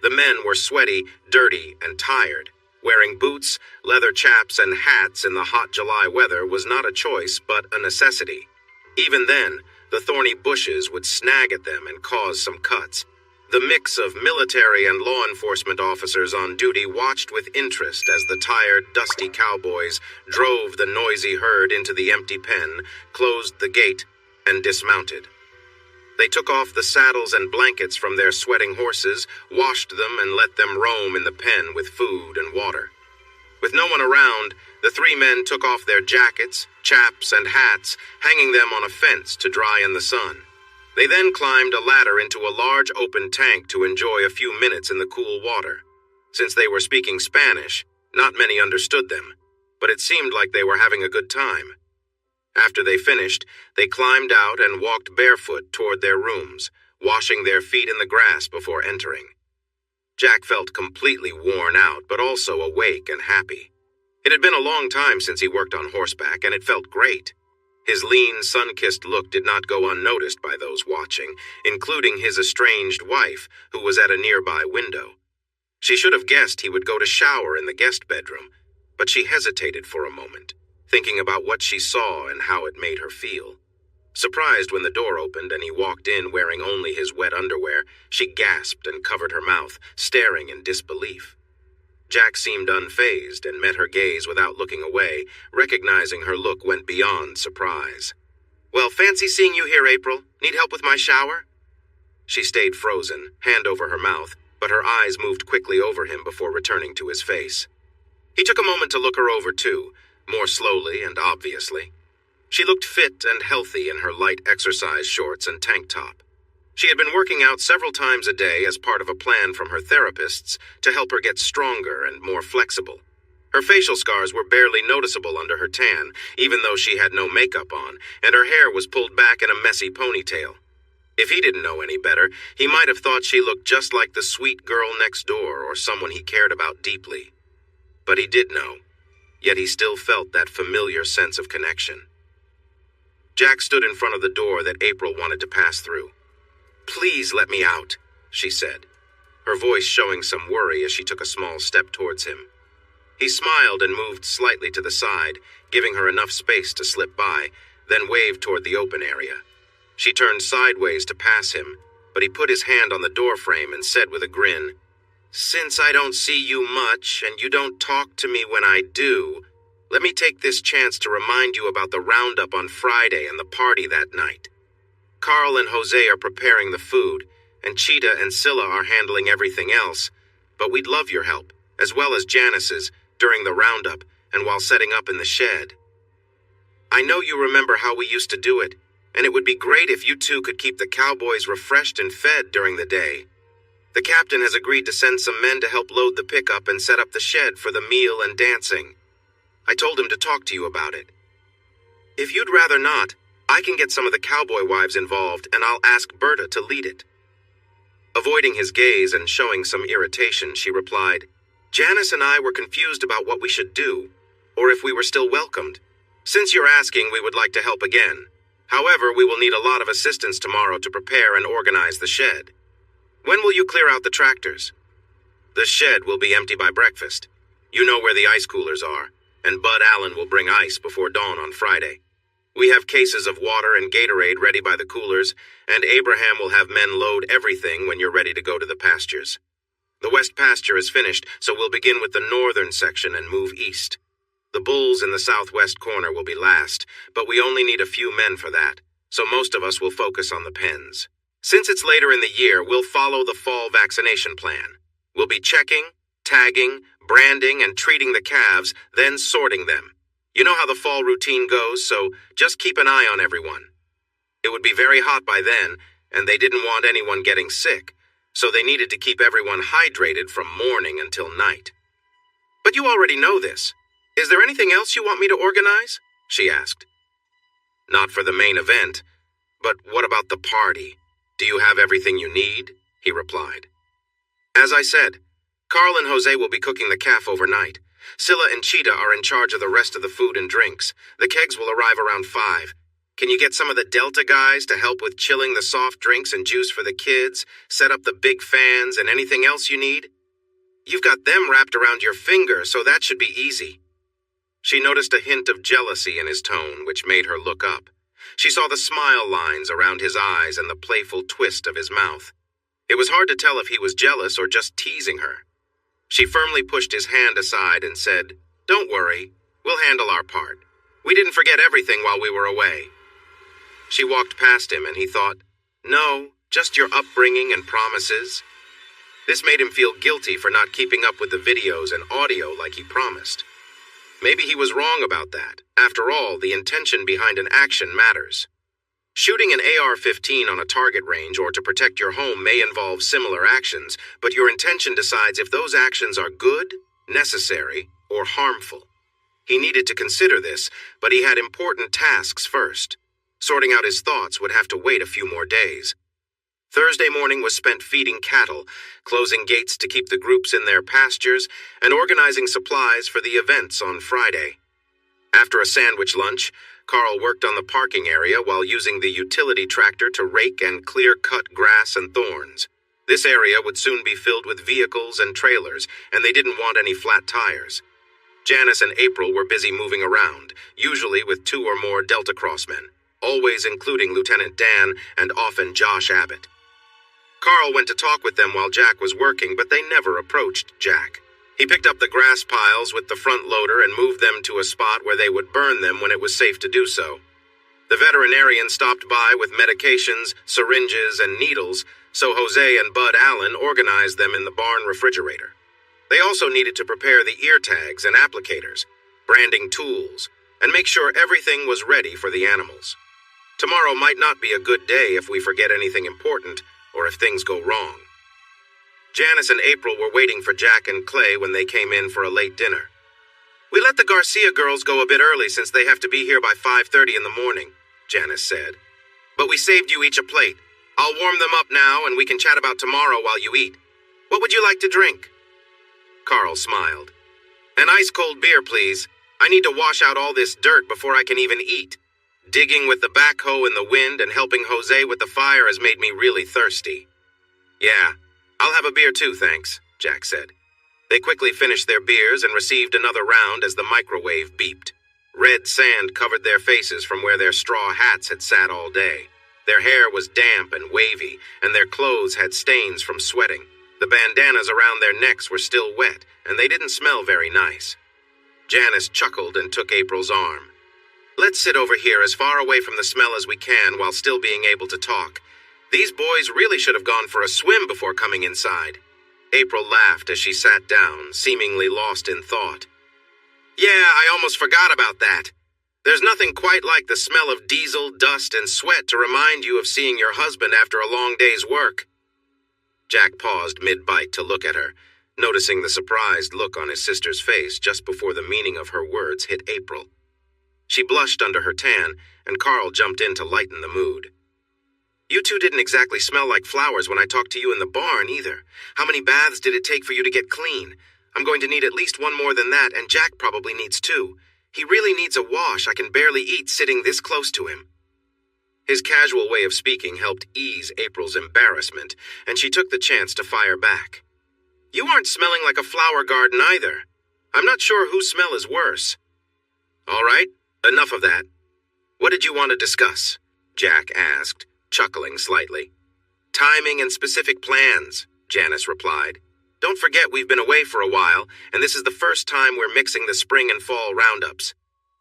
S1: The men were sweaty, dirty, and tired. Wearing boots, leather chaps, and hats in the hot July weather was not a choice, but a necessity. Even then, the thorny bushes would snag at them and cause some cuts. The mix of military and law enforcement officers on duty watched with interest as the tired, dusty cowboys drove the noisy herd into the empty pen, closed the gate, and dismounted. They took off the saddles and blankets from their sweating horses, washed them, and let them roam in the pen with food and water. With no one around, the 3 men took off their jackets, chaps, and hats, hanging them on a fence to dry in the sun. They then climbed a ladder into a large open tank to enjoy a few minutes in the cool water. Since they were speaking Spanish, not many understood them, but it seemed like they were having a good time. After they finished, they climbed out and walked barefoot toward their rooms, washing their feet in the grass before entering. Jack felt completely worn out, but also awake and happy. It had been a long time since he worked on horseback, and it felt great. His lean, sun-kissed look did not go unnoticed by those watching, including his estranged wife, who was at a nearby window. She should have guessed he would go to shower in the guest bedroom, but she hesitated for a moment, thinking about what she saw and how it made her feel. Surprised when the door opened and he walked in wearing only his wet underwear, she gasped and covered her mouth, staring in disbelief. Jack seemed unfazed and met her gaze without looking away, recognizing her look went beyond surprise. "Well, fancy seeing you here, April. Need help with my shower?" She stayed frozen, hand over her mouth, but her eyes moved quickly over him before returning to his face. He took a moment to look her over too, more slowly and obviously. She looked fit and healthy in her light exercise shorts and tank top. She had been working out several times a day as part of a plan from her therapists to help her get stronger and more flexible. Her facial scars were barely noticeable under her tan, even though she had no makeup on, and her hair was pulled back in a messy ponytail. If he didn't know any better, he might have thought she looked just like the sweet girl next door or someone he cared about deeply. But he did know, yet he still felt that familiar sense of connection. Jack stood in front of the door that April wanted to pass through. "Please let me out," she said, her voice showing some worry as she took a small step towards him. He smiled and moved slightly to the side, giving her enough space to slip by, then waved toward the open area. She turned sideways to pass him, but he put his hand on the doorframe and said with a grin, "Since I don't see you much and you don't talk to me when I do, let me take this chance to remind you about the roundup on Friday and the party that night. Carl and Jose are preparing the food, and Cheetah and Scylla are handling everything else, but we'd love your help, as well as Janice's, during the roundup and while setting up in the shed. I know you remember how we used to do it, and it would be great if you two could keep the cowboys refreshed and fed during the day. The captain has agreed to send some men to help load the pickup and set up the shed for the meal and dancing. I told him to talk to you about it. If you'd rather not, I can get some of the cowboy wives involved, and I'll ask Berta to lead it." Avoiding his gaze and showing some irritation, she replied, "Janice and I were confused about what we should do, or if we were still welcomed. Since you're asking, we would like to help again. However, we will need a lot of assistance tomorrow to prepare and organize the shed. When will you clear out the tractors? The shed will be empty by breakfast. You know where the ice coolers are, and Bud Allen will bring ice before dawn on Friday. We have cases of water and Gatorade ready by the coolers, and Abraham will have men load everything when you're ready to go to the pastures. The west pasture is finished, so we'll begin with the northern section and move east. The bulls in the southwest corner will be last, but we only need a few men for that, so most of us will focus on the pens. Since it's later in the year, we'll follow the fall vaccination plan. We'll be checking, tagging, branding, and treating the calves, then sorting them. You know how the fall routine goes, so just keep an eye on everyone. It would be very hot by then, and they didn't want anyone getting sick, so they needed to keep everyone hydrated from morning until night. But you already know this. Is there anything else you want me to organize? She asked. Not for the main event, but what about the party? Do you have everything you need? He replied. As I said, Carl and Jose will be cooking the calf overnight. Scylla and Cheetah are in charge of the rest of the food and drinks. The kegs will arrive around 5. Can you get some of the Delta guys to help with chilling the soft drinks and juice for the kids, set up the big fans, and anything else you need? You've got them wrapped around your finger, so that should be easy. She noticed a hint of jealousy in his tone, which made her look up. She saw the smile lines around his eyes and the playful twist of his mouth. It was hard to tell if he was jealous or just teasing her. She firmly pushed his hand aside and said, "Don't worry, we'll handle our part. We didn't forget everything while we were away." She walked past him and he thought, "No, just your upbringing and promises." This made him feel guilty for not keeping up with the videos and audio like he promised. Maybe he was wrong about that. After all, the intention behind an action matters. Shooting an AR-15 on a target range or to protect your home may involve similar actions, but your intention decides if those actions are good, necessary, or harmful. He needed to consider this, but he had important tasks first. Sorting out his thoughts would have to wait a few more days. Thursday morning was spent feeding cattle, closing gates to keep the groups in their pastures, and organizing supplies for the events on Friday. After a sandwich lunch, Carl worked on the parking area while using the utility tractor to rake and clear-cut grass and thorns. This area would soon be filled with vehicles and trailers, and they didn't want any flat tires. Janice and April were busy moving around, usually with 2 or more Delta Crossmen, always including Lieutenant Dan and often Josh Abbott. Carl went to talk with them while Jack was working, but they never approached Jack. He picked up the grass piles with the front loader and moved them to a spot where they would burn them when it was safe to do so. The veterinarian stopped by with medications, syringes, and needles, so Jose and Bud Allen organized them in the barn refrigerator. They also needed to prepare the ear tags and applicators, branding tools, and make sure everything was ready for the animals. Tomorrow might not be a good day if we forget anything important or if things go wrong. Janice and April were waiting for Jack and Clay when they came in for a late dinner. "We let the Garcia girls go a bit early since they have to be here by 5:30 in the morning," Janice said. "But we saved you each a plate. I'll warm them up now and we can chat about tomorrow while you eat. What would you like to drink?" Carl smiled. "An ice-cold beer, please. I need to wash out all this dirt before I can even eat. Digging with the backhoe in the wind and helping Jose with the fire has made me really thirsty." "Yeah, I'll have a beer too, thanks," Jack said. They quickly finished their beers and received another round as the microwave beeped. Red sand covered their faces from where their straw hats had sat all day. Their hair was damp and wavy, and their clothes had stains from sweating. The bandanas around their necks were still wet, and they didn't smell very nice. Janice chuckled and took April's arm. "Let's sit over here as far away from the smell as we can while still being able to talk. These boys really should have gone for a swim before coming inside." April laughed as she sat down, seemingly lost in thought. "Yeah, I almost forgot about that. There's nothing quite like the smell of diesel, dust, and sweat to remind you of seeing your husband after a long day's work." Jack paused mid-bite to look at her, noticing the surprised look on his sister's face just before the meaning of her words hit April. She blushed under her tan, and Carl jumped in to lighten the mood. "You two didn't exactly smell like flowers when I talked to you in the barn, either. How many baths did it take for you to get clean? I'm going to need at least one more than that, and Jack probably needs 2. He really needs a wash. I can barely eat sitting this close to him." His casual way of speaking helped ease April's embarrassment, and she took the chance to fire back. "You aren't smelling like a flower garden either. I'm not sure whose smell is worse." "All right, enough of that. What did you want to discuss?" Jack asked, chuckling slightly. "Timing and specific plans," Janice replied. "Don't forget we've been away for a while, and this is the first time we're mixing the spring and fall roundups.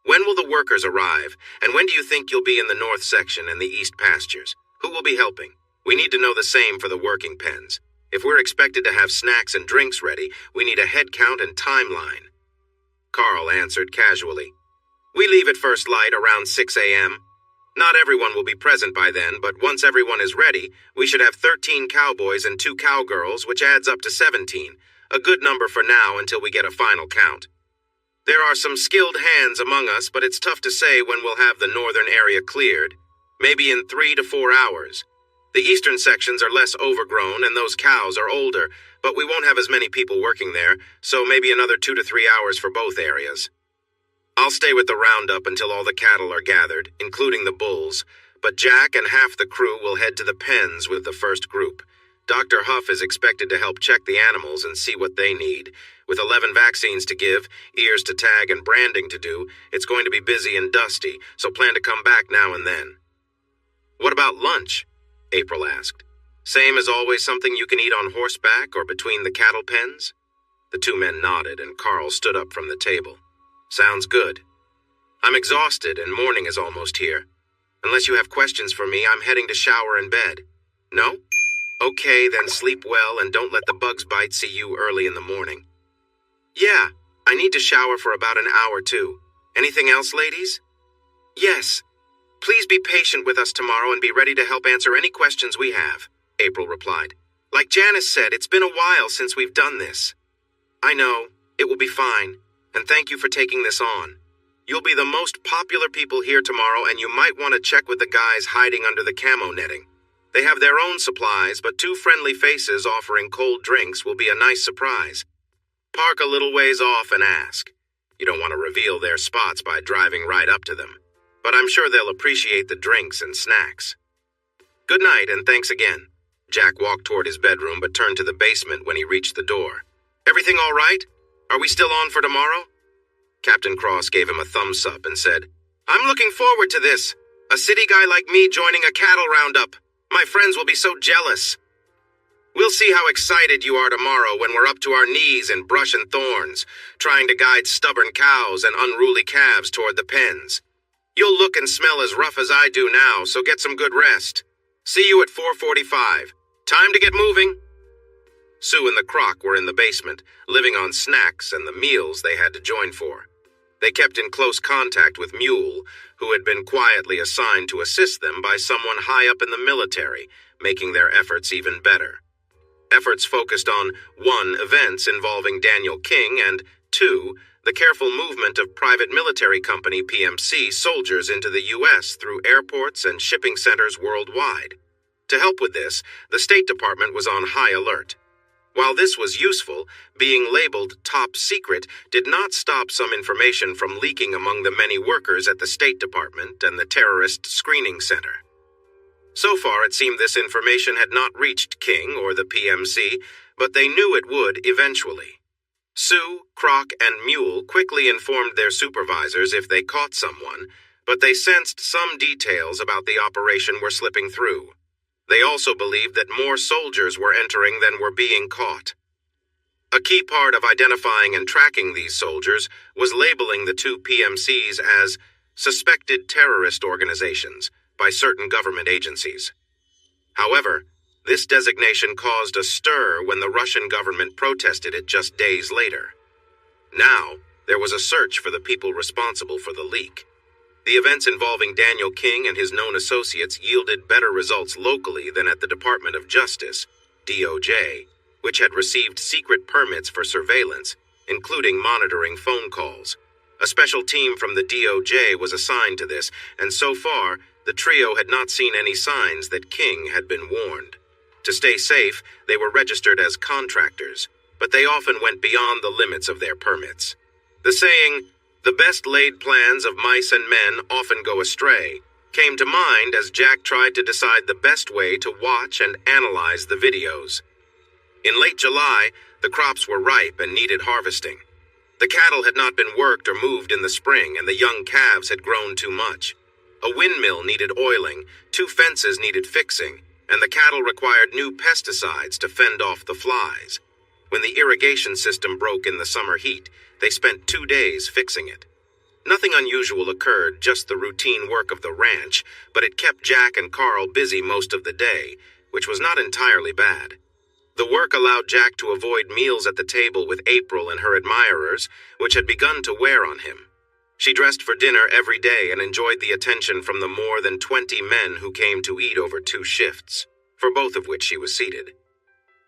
S1: When will the workers arrive, and when do you think you'll be in the north section and the east pastures? Who will be helping? We need to know the same for the working pens. If we're expected to have snacks and drinks ready, we need a head count and timeline." Carl answered casually. "We leave at first light around 6 a.m. Not everyone will be present by then, but once everyone is ready, we should have 13 cowboys and 2 cowgirls, which adds up to 17, a good number for now until we get a final count. There are some skilled hands among us, but it's tough to say when we'll have the northern area cleared. Maybe in 3 to 4 hours. The eastern sections are less overgrown and those cows are older, but we won't have as many people working there, so maybe another 2 to 3 hours for both areas. I'll stay with the roundup until all the cattle are gathered, including the bulls, but Jack and half the crew will head to the pens with the first group. Dr. Huff is expected to help check the animals and see what they need. With 11 vaccines to give, ears to tag, and branding to do, it's going to be busy and dusty, so plan to come back now and then." "What about lunch?" April asked. "Same as always, something you can eat on horseback or between the cattle pens?" The 2 men nodded, and Carl stood up from the table. "Sounds good. I'm exhausted, and morning is almost here. Unless you have questions for me, I'm heading to shower and bed. No? Okay, then sleep well and don't let the bugs bite see you early in the morning." "Yeah, I need to shower for about an hour too. Anything else, ladies?" "Yes. Please be patient with us tomorrow and be ready to help answer any questions we have, April replied. Like Janice said, it's been a while since we've done this. I know, it will be fine, and thank you for taking this on. You'll be the most popular people here tomorrow, and you might want to check with the guys hiding under the camo netting. They have their own supplies, but two friendly faces offering cold drinks will be a nice surprise. Park a little ways off and ask. You don't want to reveal their spots by driving right up to them, but I'm sure they'll appreciate the drinks and snacks. Good night, and thanks again. Jack walked toward his bedroom but turned to the basement when he reached the door. Everything all right? Are we still on for tomorrow? Captain Cross gave him a thumbs up and said, I'm looking forward to this. A city guy like me joining a cattle roundup. My friends will be so jealous. We'll see how excited you are tomorrow when we're up to our knees in brush and thorns, trying to guide stubborn cows and unruly calves toward the pens. You'll look and smell as rough as I do now, so get some good rest. See you at 4:45. Time to get moving. Sue and the Croc were in the basement, living on snacks and the meals they had to join for. They kept in close contact with Mule, who had been quietly assigned to assist them by someone high up in the military, making their efforts even better. Efforts focused on 1. Events involving Daniel King, and 2. The careful movement of private military company PMC soldiers into the U.S. through airports and shipping centers worldwide. To help with this, the State Department was on high alert. While this was useful, being labeled top secret did not stop some information from leaking among the many workers at the State Department and the Terrorist Screening Center. So far, it seemed this information had not reached King or the PMC, but they knew it would eventually. Sue, Croc, and Mule quickly informed their supervisors if they caught someone, but they sensed some details about the operation were slipping through. They also believed that more soldiers were entering than were being caught. A key part of identifying and tracking these soldiers was labeling the two PMCs as suspected terrorist organizations by certain government agencies. However, this designation caused a stir when the Russian government protested it just days later. Now, there was a search for the people responsible for the leak. The events involving Daniel King and his known associates yielded better results locally than at the Department of Justice, DOJ, which had received secret permits for surveillance, including monitoring phone calls. A special team from the DOJ was assigned to this, and so far, the trio had not seen any signs that King had been warned. To stay safe, they were registered as contractors, but they often went beyond the limits of their permits. The saying, "The best laid plans of mice and men often go astray," came to mind as Jack tried to decide the best way to watch and analyze the videos. In late July, the crops were ripe and needed harvesting. The cattle had not been worked or moved in the spring, and the young calves had grown too much. A windmill needed oiling, 2 fences needed fixing, and the cattle required new pesticides to fend off the flies. When the irrigation system broke in the summer heat, they spent 2 days fixing it. Nothing unusual occurred, just the routine work of the ranch, but it kept Jack and Carl busy most of the day, which was not entirely bad. The work allowed Jack to avoid meals at the table with April and her admirers, which had begun to wear on him. She dressed for dinner every day and enjoyed the attention from the more than 20 men who came to eat over 2 shifts, for both of which she was seated.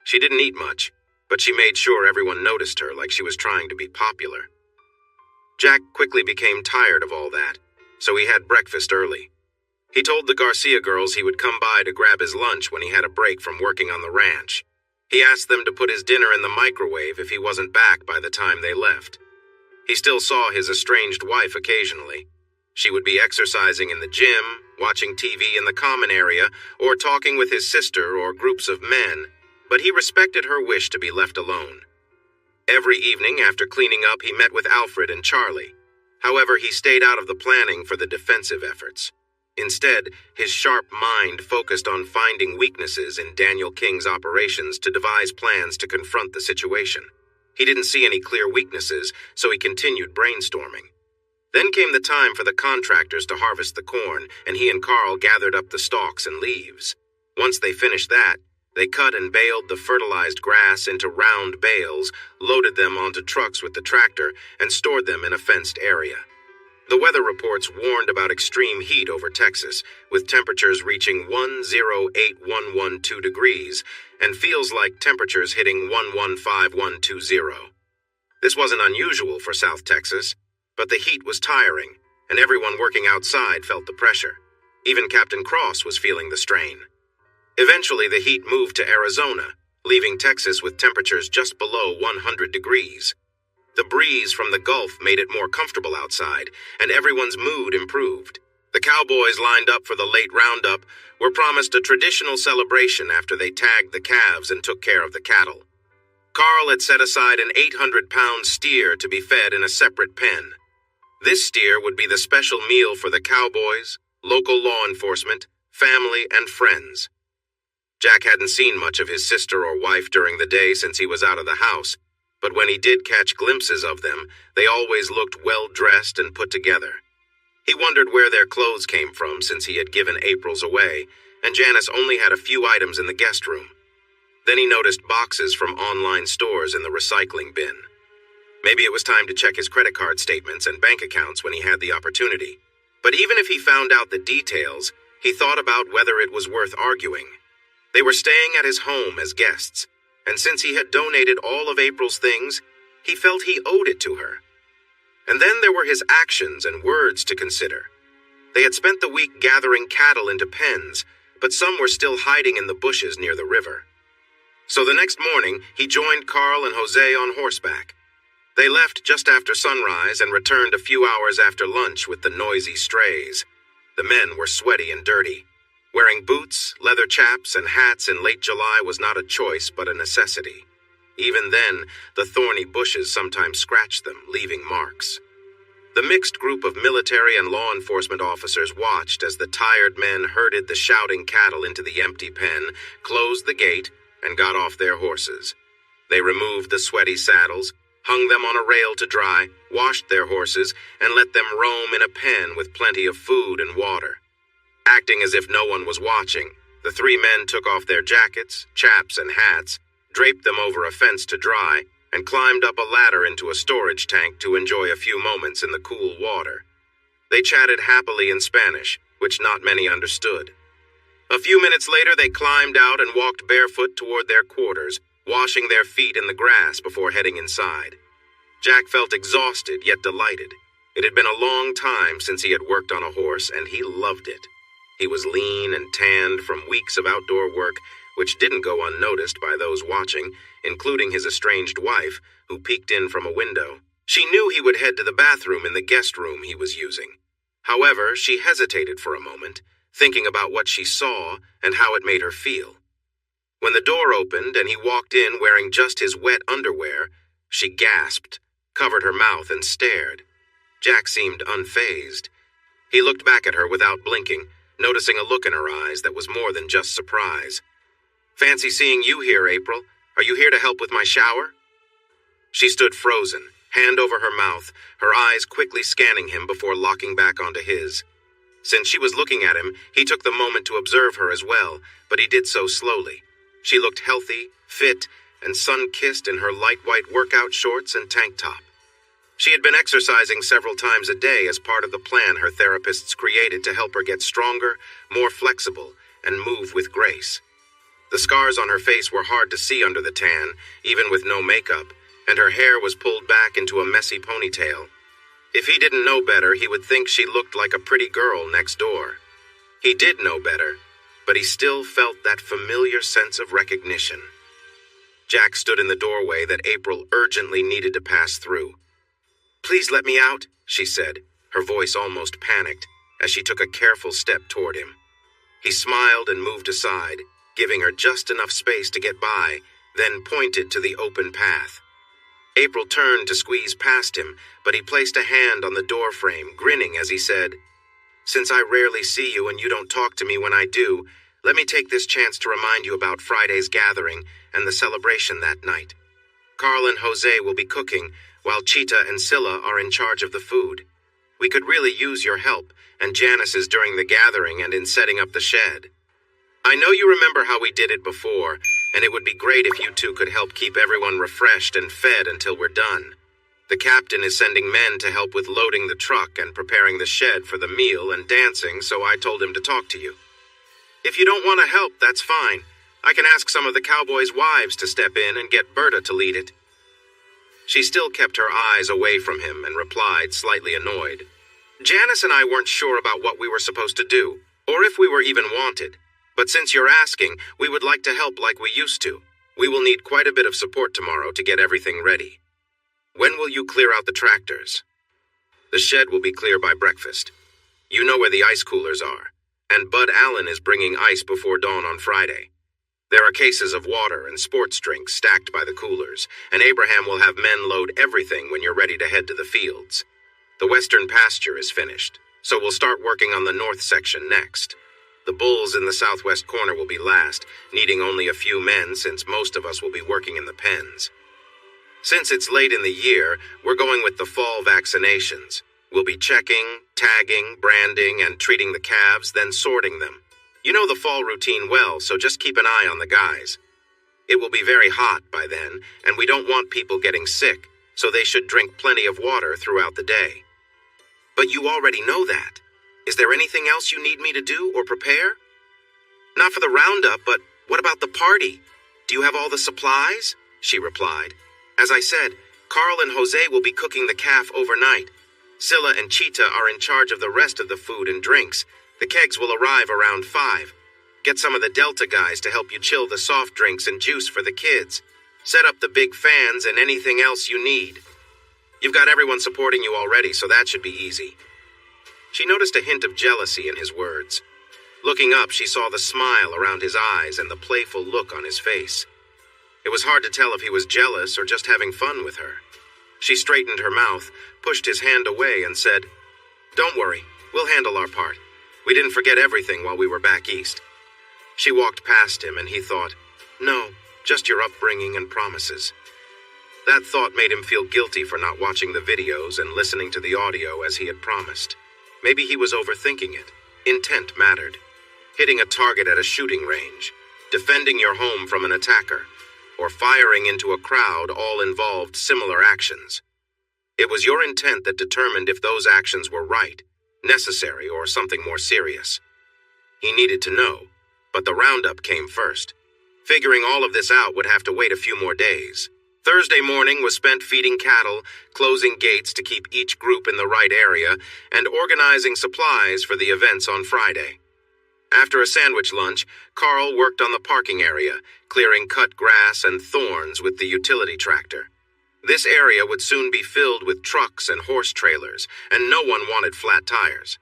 S1: She didn't eat much, but she made sure everyone noticed her like she was trying to be popular. Jack quickly became tired of all that, so he had breakfast early. He told the Garcia girls he would come by to grab his lunch when he had a break from working on the ranch. He asked them to put his dinner in the microwave if he wasn't back by the time they left. He still saw his estranged wife occasionally. She would be exercising in the gym, watching TV in the common area, or talking with his sister or groups of men, but he respected her wish to be left alone. Every evening after cleaning up, he met with Alfred and Charlie. However, he stayed out of the planning for the defensive efforts. Instead, his sharp mind focused on finding weaknesses in Daniel King's operations to devise plans to confront the situation. He didn't see any clear weaknesses, so he continued brainstorming. Then came the time for the contractors to harvest the corn, and he and Carl gathered up the stalks and leaves. Once they finished that, they cut and baled the fertilized grass into round bales, loaded them onto trucks with the tractor, and stored them in a fenced area. The weather reports warned about extreme heat over Texas, with temperatures reaching 108,112 degrees, and feels like temperatures hitting 115,120. This wasn't unusual for South Texas, but the heat was tiring, and everyone working outside felt the pressure. Even Captain Cross was feeling the strain. Eventually, the heat moved to Arizona, leaving Texas with temperatures just below 100 degrees. The breeze from the Gulf made it more comfortable outside, and everyone's mood improved. The cowboys lined up for the late roundup were promised a traditional celebration after they tagged the calves and took care of the cattle. Carl had set aside an 800-pound steer to be fed in a separate pen. This steer would be the special meal for the cowboys, local law enforcement, family, and friends. Jack hadn't seen much of his sister or wife during the day since he was out of the house, but when he did catch glimpses of them, they always looked well-dressed and put together. He wondered where their clothes came from since he had given April's away, and Janice only had a few items in the guest room. Then he noticed boxes from online stores in the recycling bin. Maybe it was time to check his credit card statements and bank accounts when he had the opportunity. But even if he found out the details, he thought about whether it was worth arguing. They were staying at his home as guests, and since he had donated all of April's things, he felt he owed it to her. And then there were his actions and words to consider. They had spent the week gathering cattle into pens, but some were still hiding in the bushes near the river. So the next morning, he joined Carl and Jose on horseback. They left just after sunrise and returned a few hours after lunch with the noisy strays. The men were sweaty and dirty. Wearing boots, leather chaps, and hats in late July was not a choice but a necessity. Even then, the thorny bushes sometimes scratched them, leaving marks. The mixed group of military and law enforcement officers watched as the tired men herded the shouting cattle into the empty pen, closed the gate, and got off their horses. They removed the sweaty saddles, hung them on a rail to dry, washed their horses, and let them roam in a pen with plenty of food and water. Acting as if no one was watching, the three men took off their jackets, chaps, and hats, draped them over a fence to dry, and climbed up a ladder into a storage tank to enjoy a few moments in the cool water. They chatted happily in Spanish, which not many understood. A few minutes later, they climbed out and walked barefoot toward their quarters, washing their feet in the grass before heading inside. Jack felt exhausted yet delighted. It had been a long time since he had worked on a horse, and he loved it. He was lean and tanned from weeks of outdoor work, which didn't go unnoticed by those watching, including his estranged wife, who peeked in from a window. She knew he would head to the bathroom in the guest room he was using. However, she hesitated for a moment, thinking about what she saw and how it made her feel. When the door opened and he walked in wearing just his wet underwear, she gasped, covered her mouth, and stared. Jack seemed unfazed. He looked back at her without blinking, noticing a look in her eyes that was more than just surprise. "Fancy seeing you here, April. Are you here to help with my shower?" She stood frozen, hand over her mouth, her eyes quickly scanning him before locking back onto his. Since she was looking at him, he took the moment to observe her as well, but he did so slowly. She looked healthy, fit, and sun-kissed in her light white workout shorts and tank top. She had been exercising several times a day as part of the plan her therapists created to help her get stronger, more flexible, and move with grace. The scars on her face were hard to see under the tan, even with no makeup, and her hair was pulled back into a messy ponytail. If he didn't know better, he would think she looked like a pretty girl next door. He did know better, but he still felt that familiar sense of recognition. Jack stood in the doorway that April urgently needed to pass through. "Please let me out," she said, her voice almost panicked, as she took a careful step toward him. He smiled and moved aside, giving her just enough space to get by, then pointed to the open path. April turned to squeeze past him, but he placed a hand on the door frame, grinning as he said, "Since I rarely see you and you don't talk to me when I do, let me take this chance to remind you about Friday's gathering and the celebration that night. Carl and Jose will be cooking, while Cheetah and Scylla are in charge of the food. We could really use your help, and Janice's during the gathering and in setting up the shed. I know you remember how we did it before, and it would be great if you two could help keep everyone refreshed and fed until we're done. The captain is sending men to help with loading the truck and preparing the shed for the meal and dancing, so I told him to talk to you. If you don't want to help, that's fine. I can ask some of the cowboys' wives to step in and get Berta to lead it." She still kept her eyes away from him and replied, slightly annoyed, "Janice and I weren't sure about what we were supposed to do, or if we were even wanted. But since you're asking, we would like to help like we used to. We will need quite a bit of support tomorrow to get everything ready. When will you clear out the tractors?" "The shed will be clear by breakfast. You know where the ice coolers are, and Bud Allen is bringing ice before dawn on Friday. There are cases of water and sports drinks stacked by the coolers, and Abraham will have men load everything when you're ready to head to the fields. The western pasture is finished, so we'll start working on the north section next. The bulls in the southwest corner will be last, needing only a few men since most of us will be working in the pens. Since it's late in the year, we're going with the fall vaccinations. We'll be checking, tagging, branding, and treating the calves, then sorting them. You know the fall routine well, so just keep an eye on the guys. It will be very hot by then, and we don't want people getting sick, so they should drink plenty of water throughout the day." "But you already know that. Is there anything else you need me to do or prepare?" "Not for the roundup, but what about the party? Do you have all the supplies?" she replied. "As I said, Carl and Jose will be cooking the calf overnight. Scylla and Cheetah are in charge of the rest of the food and drinks. The kegs will arrive around 5. Get some of the Delta guys to help you chill the soft drinks and juice for the kids. Set up the big fans and anything else you need. You've got everyone supporting you already, so that should be easy." She noticed a hint of jealousy in his words. Looking up, she saw the smile around his eyes and the playful look on his face. It was hard to tell if he was jealous or just having fun with her. She straightened her mouth, pushed his hand away, and said, "Don't worry, we'll handle our part. We didn't forget everything while we were back east." She walked past him, and he thought, "No, just your upbringing and promises." That thought made him feel guilty for not watching the videos and listening to the audio as he had promised. Maybe he was overthinking it. Intent mattered. Hitting a target at a shooting range, defending your home from an attacker, or firing into a crowd all involved similar actions. It was your intent that determined if those actions were right, necessary, or something more serious. He needed to know, but the roundup came first. Figuring all of this out would have to wait a few more days. Thursday morning was spent feeding cattle, closing gates to keep each group in the right area, and organizing supplies for the events on Friday. After a sandwich lunch, Carl worked on the parking area, clearing cut grass and thorns with the utility tractor. This area would soon be filled with trucks and horse trailers, and no one wanted flat tires.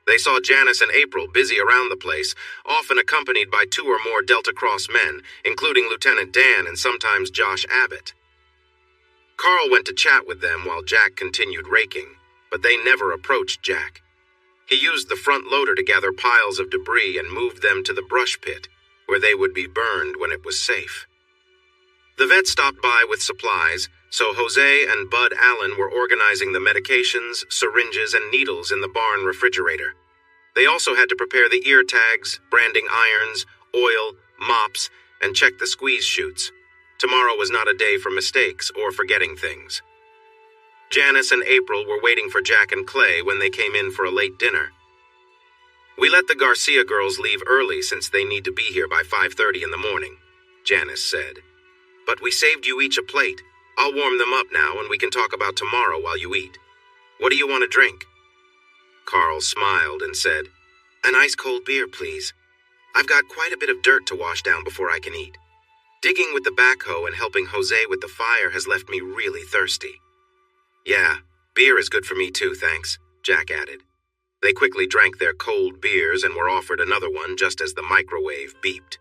S1: They saw Janice and April busy around the place, often accompanied by 2 or more Delta Cross men, including Lieutenant Dan and sometimes Josh Abbott. Carl went to chat with them while Jack continued raking, but they never approached Jack. He used the front loader to gather piles of debris and moved them to the brush pit, where they would be burned when it was safe. The vet stopped by with supplies, so Jose and Bud Allen were organizing the medications, syringes, and needles in the barn refrigerator. They also had to prepare the ear tags, branding irons, oil, mops, and check the squeeze chutes. Tomorrow was not a day for mistakes or forgetting things. Janice and April were waiting for Jack and Clay when they came in for a late dinner. "We let the Garcia girls leave early since they need to be here by 5:30 in the morning," Janice said. "But we saved you each a plate. I'll warm them up now and we can talk about tomorrow while you eat. What do you want to drink?" Carl smiled and said, "An ice-cold beer, please. I've got quite a bit of dirt to wash down before I can eat. Digging with the backhoe and helping Jose with the fire has left me really thirsty." "Yeah, beer is good for me too, thanks," Jack added. They quickly drank their cold beers and were offered another one just as the microwave beeped.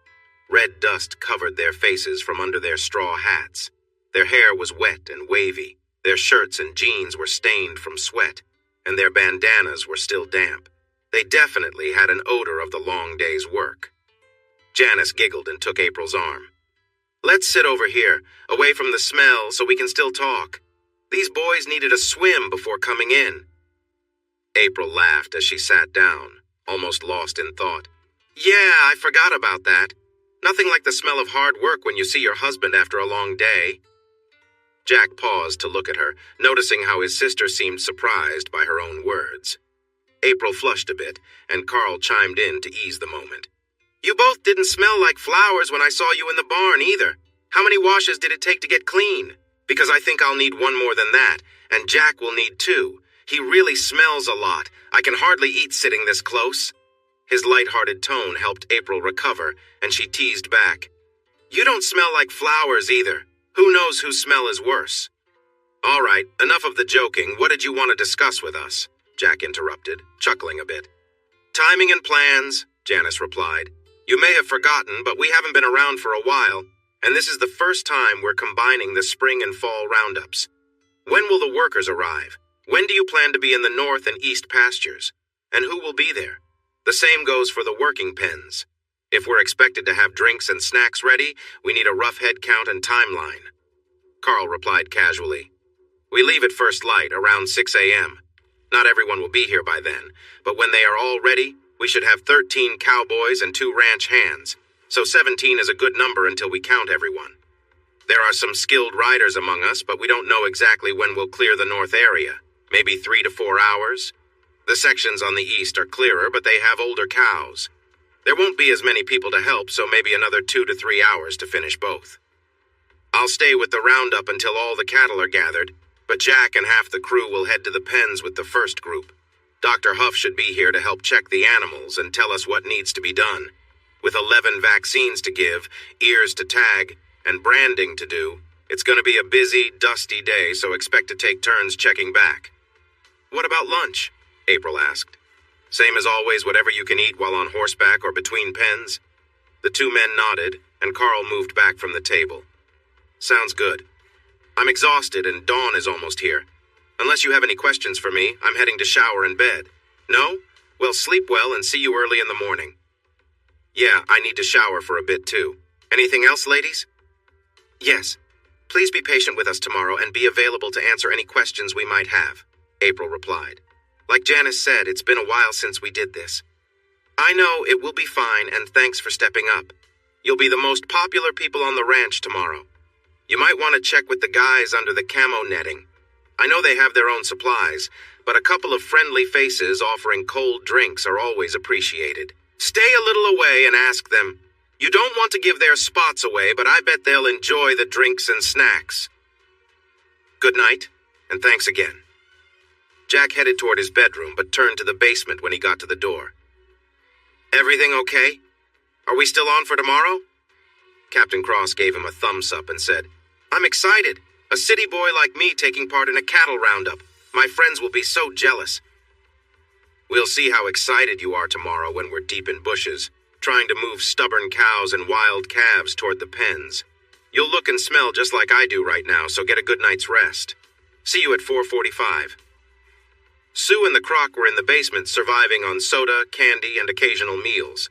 S1: Red dust covered their faces from under their straw hats. Their hair was wet and wavy, their shirts and jeans were stained from sweat, and their bandanas were still damp. They definitely had an odor of the long day's work. Janice giggled and took April's arm. "Let's sit over here, away from the smell, so we can still talk. These boys needed a swim before coming in." April laughed as she sat down, almost lost in thought. "Yeah, I forgot about that. Nothing like the smell of hard work when you see your husband after a long day." Jack paused to look at her, noticing how his sister seemed surprised by her own words. April flushed a bit, and Carl chimed in to ease the moment. You both didn't smell like flowers when I saw you in the barn either. How many washes did it take to get clean? Because I think I'll need one more than that, and Jack will need two. He really smells a lot. I can hardly eat sitting this close. His light-hearted tone helped April recover, and she teased back. You don't smell like flowers either. Who knows whose smell is worse? All right, enough of the joking. What did you want to discuss with us? Jack interrupted, chuckling a bit. Timing and plans, Janice replied. You may have forgotten, but we haven't been around for a while, and this is the first time we're combining the spring and fall roundups. When will the workers arrive? When do you plan to be in the north and east pastures? And who will be there? The same goes for the working pens. If we're expected to have drinks and snacks ready, we need a rough head count and timeline. Carl replied casually. We leave at first light, around 6 a.m. Not everyone will be here by then, but when they are all ready, we should have 13 cowboys and 2 ranch hands, so 17 is a good number until we count everyone. There are some skilled riders among us, but we don't know exactly when we'll clear the north area, maybe 3 to 4 hours. The sections on the east are clearer, but they have older cows. There won't be as many people to help, so maybe another 2 to 3 hours to finish both. I'll stay with the roundup until all the cattle are gathered, but Jack and half the crew will head to the pens with the first group. Dr. Huff should be here to help check the animals and tell us what needs to be done. With 11 vaccines to give, ears to tag, and branding to do, it's going to be a busy, dusty day, so expect to take turns checking back. What about lunch? April asked. Same as always, whatever you can eat while on horseback or between pens? The 2 men nodded, and Carl moved back from the table. Sounds good. I'm exhausted, and dawn is almost here. Unless you have any questions for me, I'm heading to shower and bed. No? Well, sleep well and see you early in the morning. Yeah, I need to shower for a bit too. Anything else, ladies? Yes. Please be patient with us tomorrow and be available to answer any questions we might have, April replied. Like Janice said, it's been a while since we did this. I know, it will be fine, and thanks for stepping up. You'll be the most popular people on the ranch tomorrow. You might want to check with the guys under the camo netting. I know they have their own supplies, but a couple of friendly faces offering cold drinks are always appreciated. Stay a little away and ask them. You don't want to give their spots away, but I bet they'll enjoy the drinks and snacks. Good night, and thanks again. Jack headed toward his bedroom, but turned to the basement when he got to the door. Everything okay? Are we still on for tomorrow? Captain Cross gave him a thumbs up and said, I'm excited. A city boy like me taking part in a cattle roundup. My friends will be so jealous. We'll see how excited you are tomorrow when we're deep in bushes, trying to move stubborn cows and wild calves toward the pens. You'll look and smell just like I do right now, so get a good night's rest. See you at 4:45. Sue and the Croc were in the basement surviving on soda, candy, and occasional meals.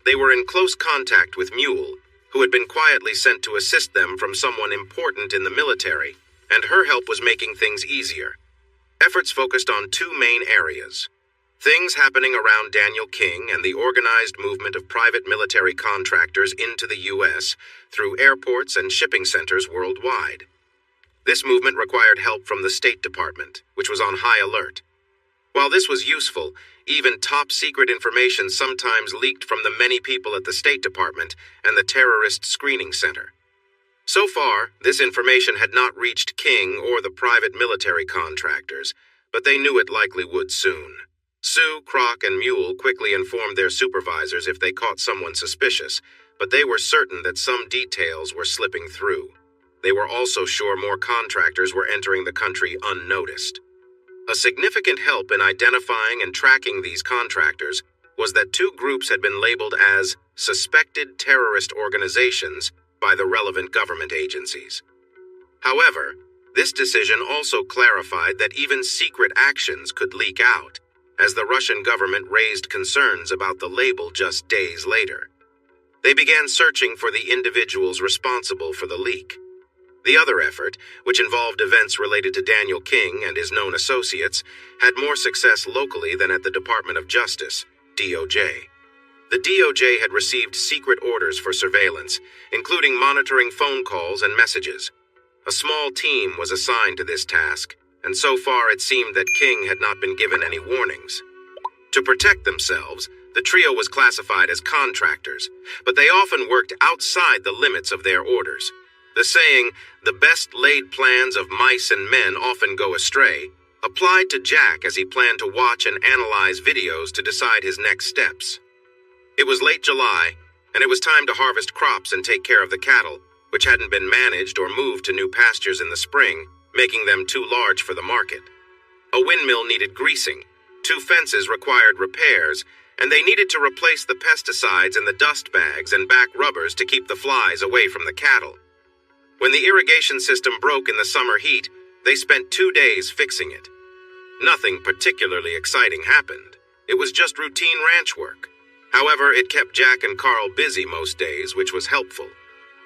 S1: They were in close contact with Mule, who had been quietly sent to assist them from someone important in the military, and her help was making things easier. Efforts focused on 2 main areas. Things happening around Daniel King and the organized movement of private military contractors into the U.S. through airports and shipping centers worldwide. This movement required help from the State Department, which was on high alert. While this was useful, even top-secret information sometimes leaked from the many people at the State Department and the Terrorist Screening Center. So far, this information had not reached King or the private military contractors, but they knew it likely would soon. Sue, Croc, and Mule quickly informed their supervisors if they caught someone suspicious, but they were certain that some details were slipping through. They were also sure more contractors were entering the country unnoticed. A significant help in identifying and tracking these contractors was that 2 groups had been labeled as suspected terrorist organizations by the relevant government agencies. However, this decision also clarified that even secret actions could leak out, as the Russian government raised concerns about the label just days later. They began searching for the individuals responsible for the leak. The other effort, which involved events related to Daniel King and his known associates, had more success locally than at the Department of Justice, DOJ. The DOJ had received secret orders for surveillance, including monitoring phone calls and messages. A small team was assigned to this task, and so far it seemed that King had not been given any warnings. To protect themselves, the trio was classified as contractors, but they often worked outside the limits of their orders. The saying, "the best laid plans of mice and men often go astray," applied to Jack as he planned to watch and analyze videos to decide his next steps. It was late July, and it was time to harvest crops and take care of the cattle, which hadn't been managed or moved to new pastures in the spring, making them too large for the market. A windmill needed greasing, 2 fences required repairs, and they needed to replace the pesticides in the dust bags and back rubbers to keep the flies away from the cattle. When the irrigation system broke in the summer heat, they spent 2 days fixing it. Nothing particularly exciting happened. It was just routine ranch work. However, it kept Jack and Carl busy most days, which was helpful.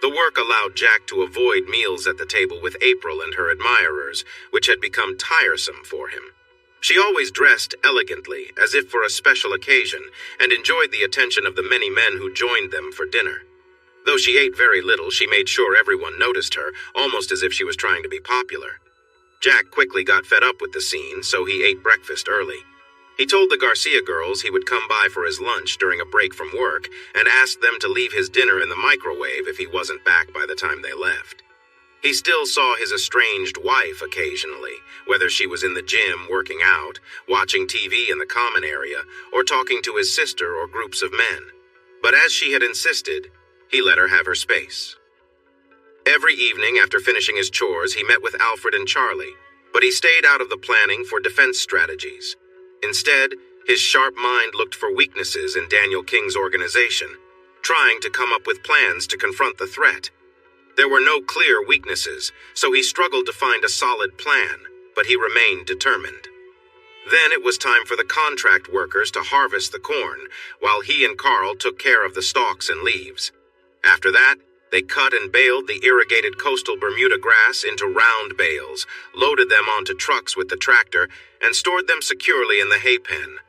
S1: The work allowed Jack to avoid meals at the table with April and her admirers, which had become tiresome for him. She always dressed elegantly, as if for a special occasion, and enjoyed the attention of the many men who joined them for dinner. Though she ate very little, she made sure everyone noticed her, almost as if she was trying to be popular. Jack quickly got fed up with the scene, so he ate breakfast early. He told the Garcia girls he would come by for his lunch during a break from work and asked them to leave his dinner in the microwave if he wasn't back by the time they left. He still saw his estranged wife occasionally, whether she was in the gym working out, watching TV in the common area, or talking to his sister or groups of men. But as she had insisted, he let her have her space. Every evening after finishing his chores, he met with Alfred and Charlie, but he stayed out of the planning for defense strategies. Instead, his sharp mind looked for weaknesses in Daniel King's organization, trying to come up with plans to confront the threat. There were no clear weaknesses, so he struggled to find a solid plan, but he remained determined. Then it was time for the contract workers to harvest the corn, while he and Carl took care of the stalks and leaves. After that, they cut and baled the irrigated coastal Bermuda grass into round bales, loaded them onto trucks with the tractor, and stored them securely in the hay pen.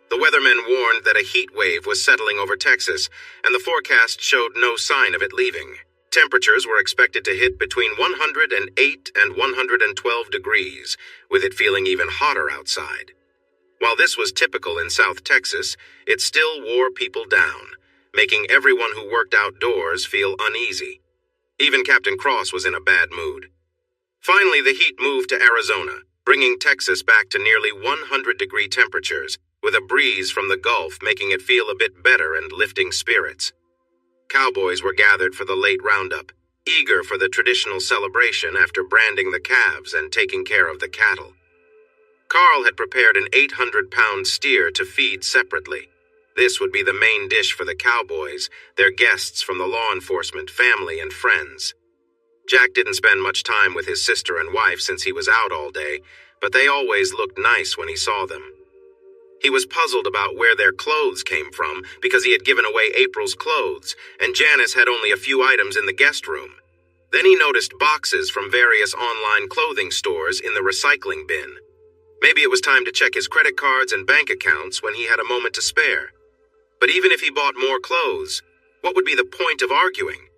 S1: The weathermen warned that a heat wave was settling over Texas, and the forecast showed no sign of it leaving. Temperatures were expected to hit between 108 and 112 degrees, with it feeling even hotter outside. While this was typical in South Texas, it still wore people down, making everyone who worked outdoors feel uneasy. Even Captain Cross was in a bad mood. Finally, the heat moved to Arizona, bringing Texas back to nearly 100-degree temperatures, with a breeze from the Gulf making it feel a bit better and lifting spirits. Cowboys were gathered for the late roundup, eager for the traditional celebration after branding the calves and taking care of the cattle. Carl had prepared an 800-pound steer to feed separately. This would be the main dish for the cowboys, their guests from the law enforcement, family, and friends. Jack didn't spend much time with his sister and wife since he was out all day, but they always looked nice when he saw them. He was puzzled about where their clothes came from because he had given away April's clothes, and Janice had only a few items in the guest room. Then he noticed boxes from various online clothing stores in the recycling bin. Maybe it was time to check his credit cards and bank accounts when he had a moment to spare. But even if he bought more clothes, what would be the point of arguing?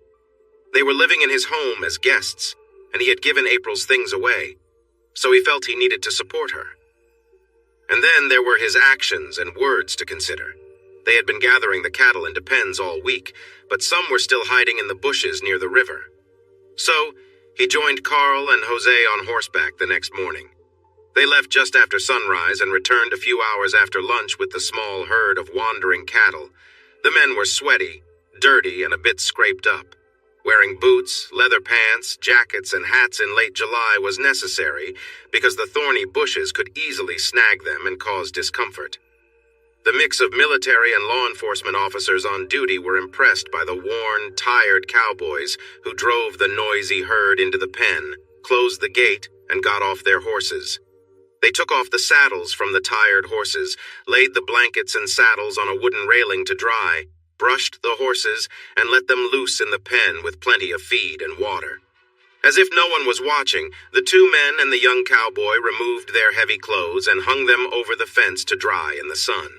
S1: They were living in his home as guests, and he had given April's things away, so he felt he needed to support her. And then there were his actions and words to consider. They had been gathering the cattle into pens all week, but some were still hiding in the bushes near the river. So, he joined Carl and Jose on horseback the next morning. They left just after sunrise and returned a few hours after lunch with the small herd of wandering cattle. The men were sweaty, dirty, and a bit scraped up. Wearing boots, leather pants, jackets, and hats in late July was necessary because the thorny bushes could easily snag them and cause discomfort. The mix of military and law enforcement officers on duty were impressed by the worn, tired cowboys who drove the noisy herd into the pen, closed the gate, and got off their horses. They took off the saddles from the tired horses, laid the blankets and saddles on a wooden railing to dry, brushed the horses, and let them loose in the pen with plenty of feed and water. As if no one was watching, the 2 men and the young cowboy removed their heavy clothes and hung them over the fence to dry in the sun.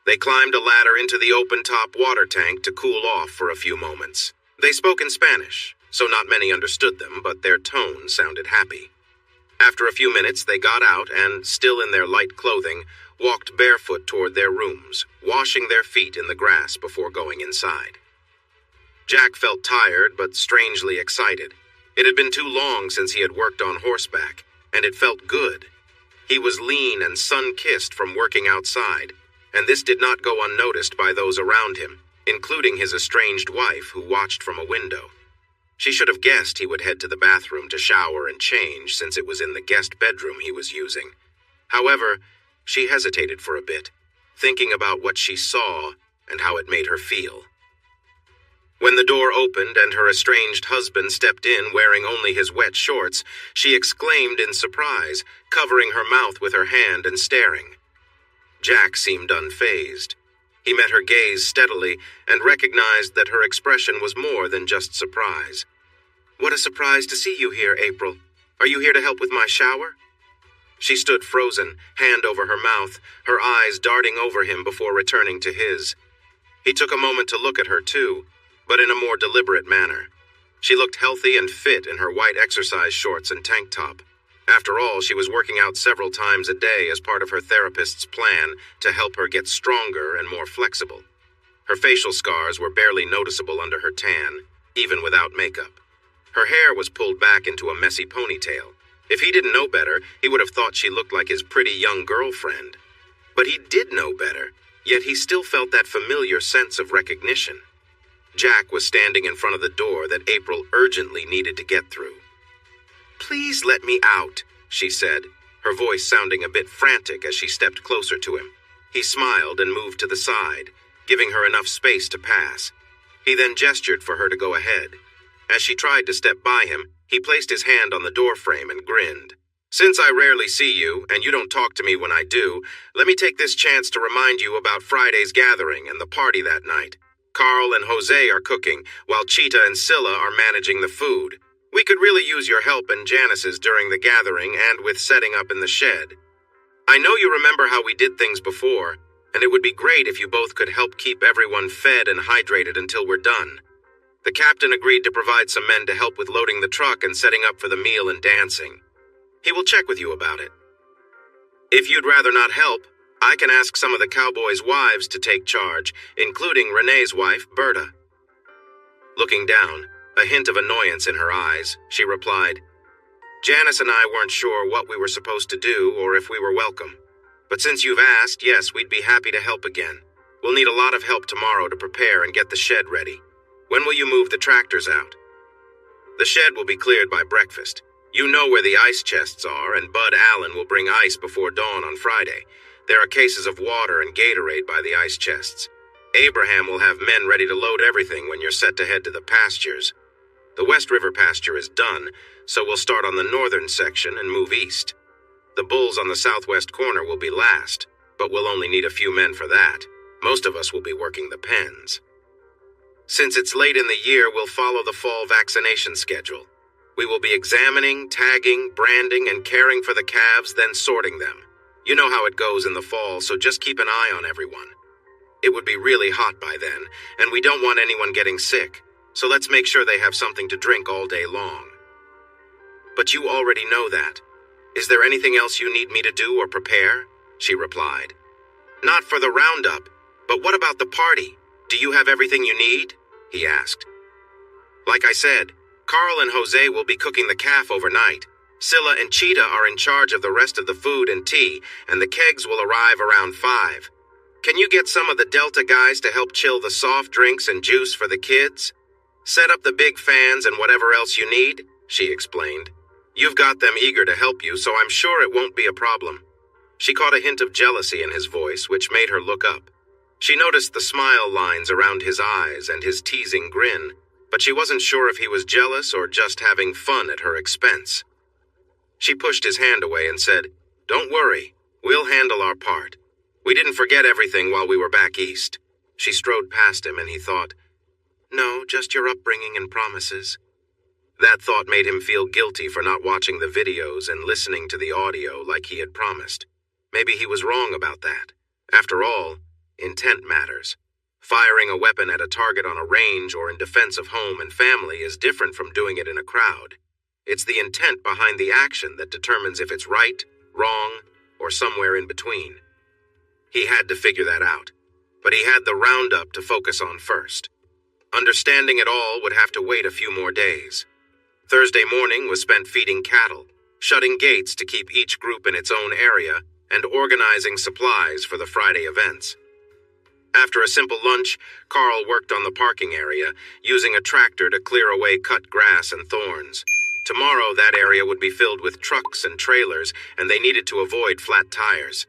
S1: They climbed a ladder into the open-top water tank to cool off for a few moments. They spoke in Spanish, so not many understood them, but their tone sounded happy. After a few minutes, they got out and, still in their light clothing, walked barefoot toward their rooms, washing their feet in the grass before going inside. Jack felt tired but strangely excited. It had been too long since he had worked on horseback, and it felt good. He was lean and sun-kissed from working outside, and this did not go unnoticed by those around him, including his estranged wife, who watched from a window. She should have guessed he would head to the bathroom to shower and change, since it was in the guest bedroom he was using. However, she hesitated for a bit, thinking about what she saw and how it made her feel. When the door opened and her estranged husband stepped in wearing only his wet shorts, she exclaimed in surprise, covering her mouth with her hand and staring. Jack seemed unfazed. He met her gaze steadily and recognized that her expression was more than just surprise. "What a surprise to see you here, April. Are you here to help with my shower?" She stood frozen, hand over her mouth, her eyes darting over him before returning to his. He took a moment to look at her, too, but in a more deliberate manner. She looked healthy and fit in her white exercise shorts and tank top. After all, she was working out several times a day as part of her therapist's plan to help her get stronger and more flexible. Her facial scars were barely noticeable under her tan, even without makeup. Her hair was pulled back into a messy ponytail. If he didn't know better, he would have thought she looked like his pretty young girlfriend. But he did know better, yet he still felt that familiar sense of recognition. Jack was standing in front of the door that April urgently needed to get through. "Please let me out," she said, her voice sounding a bit frantic as she stepped closer to him. He smiled and moved to the side, giving her enough space to pass. He then gestured for her to go ahead. As she tried to step by him, he placed his hand on the doorframe and grinned. "Since I rarely see you, and you don't talk to me when I do, let me take this chance to remind you about Friday's gathering and the party that night. Carl and Jose are cooking, while Cheetah and Scylla are managing the food. We could really use your help and Janice's during the gathering and with setting up in the shed. I know you remember how we did things before, and it would be great if you both could help keep everyone fed and hydrated until we're done." The captain agreed to provide some men to help with loading the truck and setting up for the meal and dancing. He will check with you about it. If you'd rather not help, I can ask some of the cowboys' wives to take charge, including Renee's wife, Berta. Looking down, a hint of annoyance in her eyes, she replied, "Janice and I weren't sure what we were supposed to do or if we were welcome. But since you've asked, yes, we'd be happy to help again. We'll need a lot of help tomorrow to prepare and get the shed ready. When will you move the tractors out?" "The shed will be cleared by breakfast. You know where the ice chests are, and Bud Allen will bring ice before dawn on Friday. There are cases of water and Gatorade by the ice chests. Abraham will have men ready to load everything when you're set to head to the pastures. The West River pasture is done, so we'll start on the northern section and move east. The bulls on the southwest corner will be last, but we'll only need a few men for that. Most of us will be working the pens. Since it's late in the year, we'll follow the fall vaccination schedule. We will be examining, tagging, branding, and caring for the calves, then sorting them. You know how it goes in the fall, so just keep an eye on everyone. It would be really hot by then, and we don't want anyone getting sick, so let's make sure they have something to drink all day long." "But you already know that. Is there anything else you need me to do or prepare?" she replied. "Not for the roundup, but what about the party? Do you have everything you need?" he asked. "Like I said, Carl and Jose will be cooking the calf overnight. Scylla and Cheetah are in charge of the rest of the food and tea, and the kegs will arrive around 5. Can you get some of the Delta guys to help chill the soft drinks and juice for the kids? Set up the big fans and whatever else you need," she explained. "You've got them eager to help you, so I'm sure it won't be a problem." She caught a hint of jealousy in his voice, which made her look up. She noticed the smile lines around his eyes and his teasing grin, but she wasn't sure if he was jealous or just having fun at her expense. She pushed his hand away and said, "Don't worry, we'll handle our part. We didn't forget everything while we were back east." She strode past him and he thought, "No, just your upbringing and promises." That thought made him feel guilty for not watching the videos and listening to the audio like he had promised. Maybe he was wrong about that. After all, intent matters. Firing a weapon at a target on a range or in defense of home and family is different from doing it in a crowd. It's the intent behind the action that determines if it's right, wrong, or somewhere in between. He had to figure that out, but he had the roundup to focus on first. Understanding it all would have to wait a few more days. Thursday morning was spent feeding cattle, shutting gates to keep each group in its own area, and organizing supplies for the Friday events. After a simple lunch, Carl worked on the parking area, using a tractor to clear away cut grass and thorns. Tomorrow, that area would be filled with trucks and trailers, and they needed to avoid flat tires.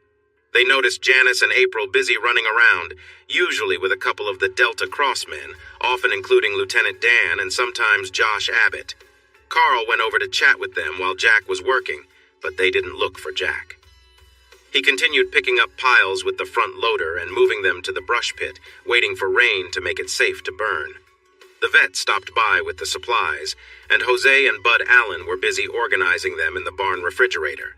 S1: They noticed Janice and April busy running around, usually with a couple of the Delta Crossmen, often including Lieutenant Dan and sometimes Josh Abbott. Carl went over to chat with them while Jack was working, but they didn't look for Jack. He continued picking up piles with the front loader and moving them to the brush pit, waiting for rain to make it safe to burn. The vet stopped by with the supplies, and Jose and Bud Allen were busy organizing them in the barn refrigerator.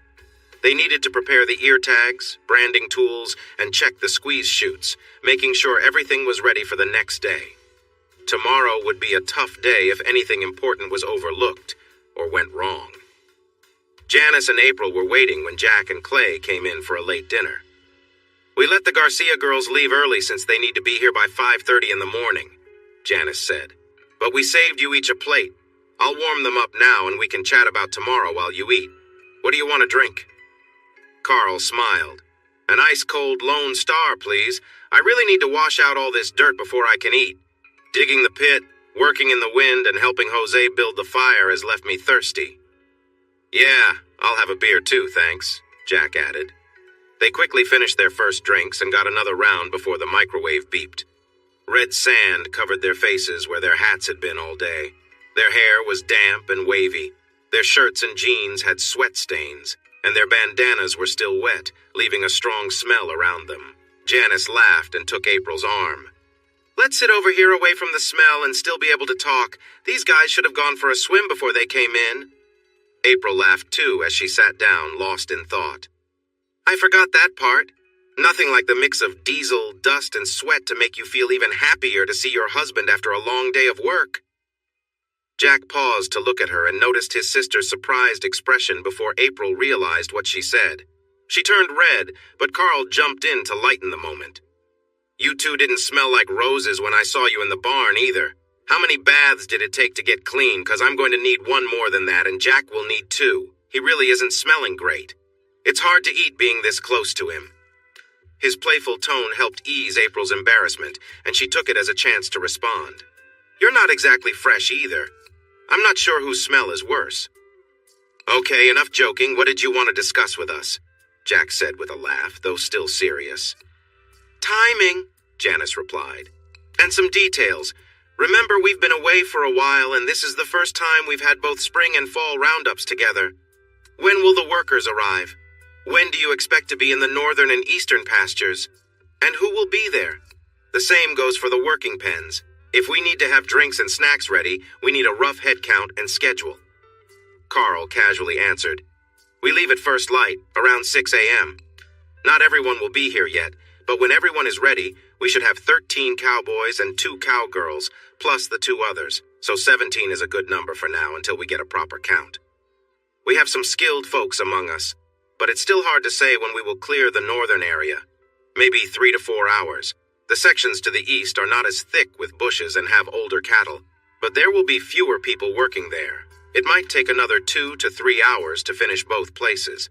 S1: They needed to prepare the ear tags, branding tools, and check the squeeze chutes, making sure everything was ready for the next day. Tomorrow would be a tough day if anything important was overlooked or went wrong. Janice and April were waiting when Jack and Clay came in for a late dinner. "We let the Garcia girls leave early since they need to be here by 5:30 in the morning," Janice said. "But we saved you each a plate. I'll warm them up now and we can chat about tomorrow while you eat. What do you want to drink?" Carl smiled. "An ice-cold Lone Star, please. I really need to wash out all this dirt before I can eat. Digging the pit, working in the wind, and helping Jose build the fire has left me thirsty." "Yeah, I'll have a beer too, thanks," Jack added. They quickly finished their first drinks and got another round before the microwave beeped. Red sand covered their faces where their hats had been all day. Their hair was damp and wavy. Their shirts and jeans had sweat stains, and their bandanas were still wet, leaving a strong smell around them. Janice laughed and took April's arm. "Let's sit over here away from the smell and still be able to talk. These guys should have gone for a swim before they came in." April laughed too as she sat down, lost in thought. "I forgot that part. Nothing like the mix of diesel, dust, and sweat to make you feel even happier to see your husband after a long day of work." Jack paused to look at her and noticed his sister's surprised expression before April realized what she said. She turned red, but Carl jumped in to lighten the moment. "You two didn't smell like roses when I saw you in the barn either. How many baths did it take to get clean? 'Cause I'm going to need one more than that, and Jack will need two. He really isn't smelling great. It's hard to eat being this close to him." His playful tone helped ease April's embarrassment, and she took it as a chance to respond. "You're not exactly fresh either. I'm not sure whose smell is worse." "Okay, enough joking. What did you want to discuss with us?" Jack said with a laugh, though still serious. "Timing," Janice replied. "And some details. Remember, we've been away for a while, and this is the first time we've had both spring and fall roundups together. When will the workers arrive? When do you expect to be in the northern and eastern pastures? And who will be there? The same goes for the working pens. If we need to have drinks and snacks ready, we need a rough head count and schedule." Carl casually answered, "We leave at first light, around 6 a.m. Not everyone will be here yet, but when everyone is ready, we should have 13 cowboys and 2 cowgirls, plus the 2 others, so 17 is a good number for now until we get a proper count. We have some skilled folks among us, but it's still hard to say when we will clear the northern area. Maybe 3 to 4 hours. The sections to the east are not as thick with bushes and have older cattle, but there will be fewer people working there. It might take another 2 to 3 hours to finish both places.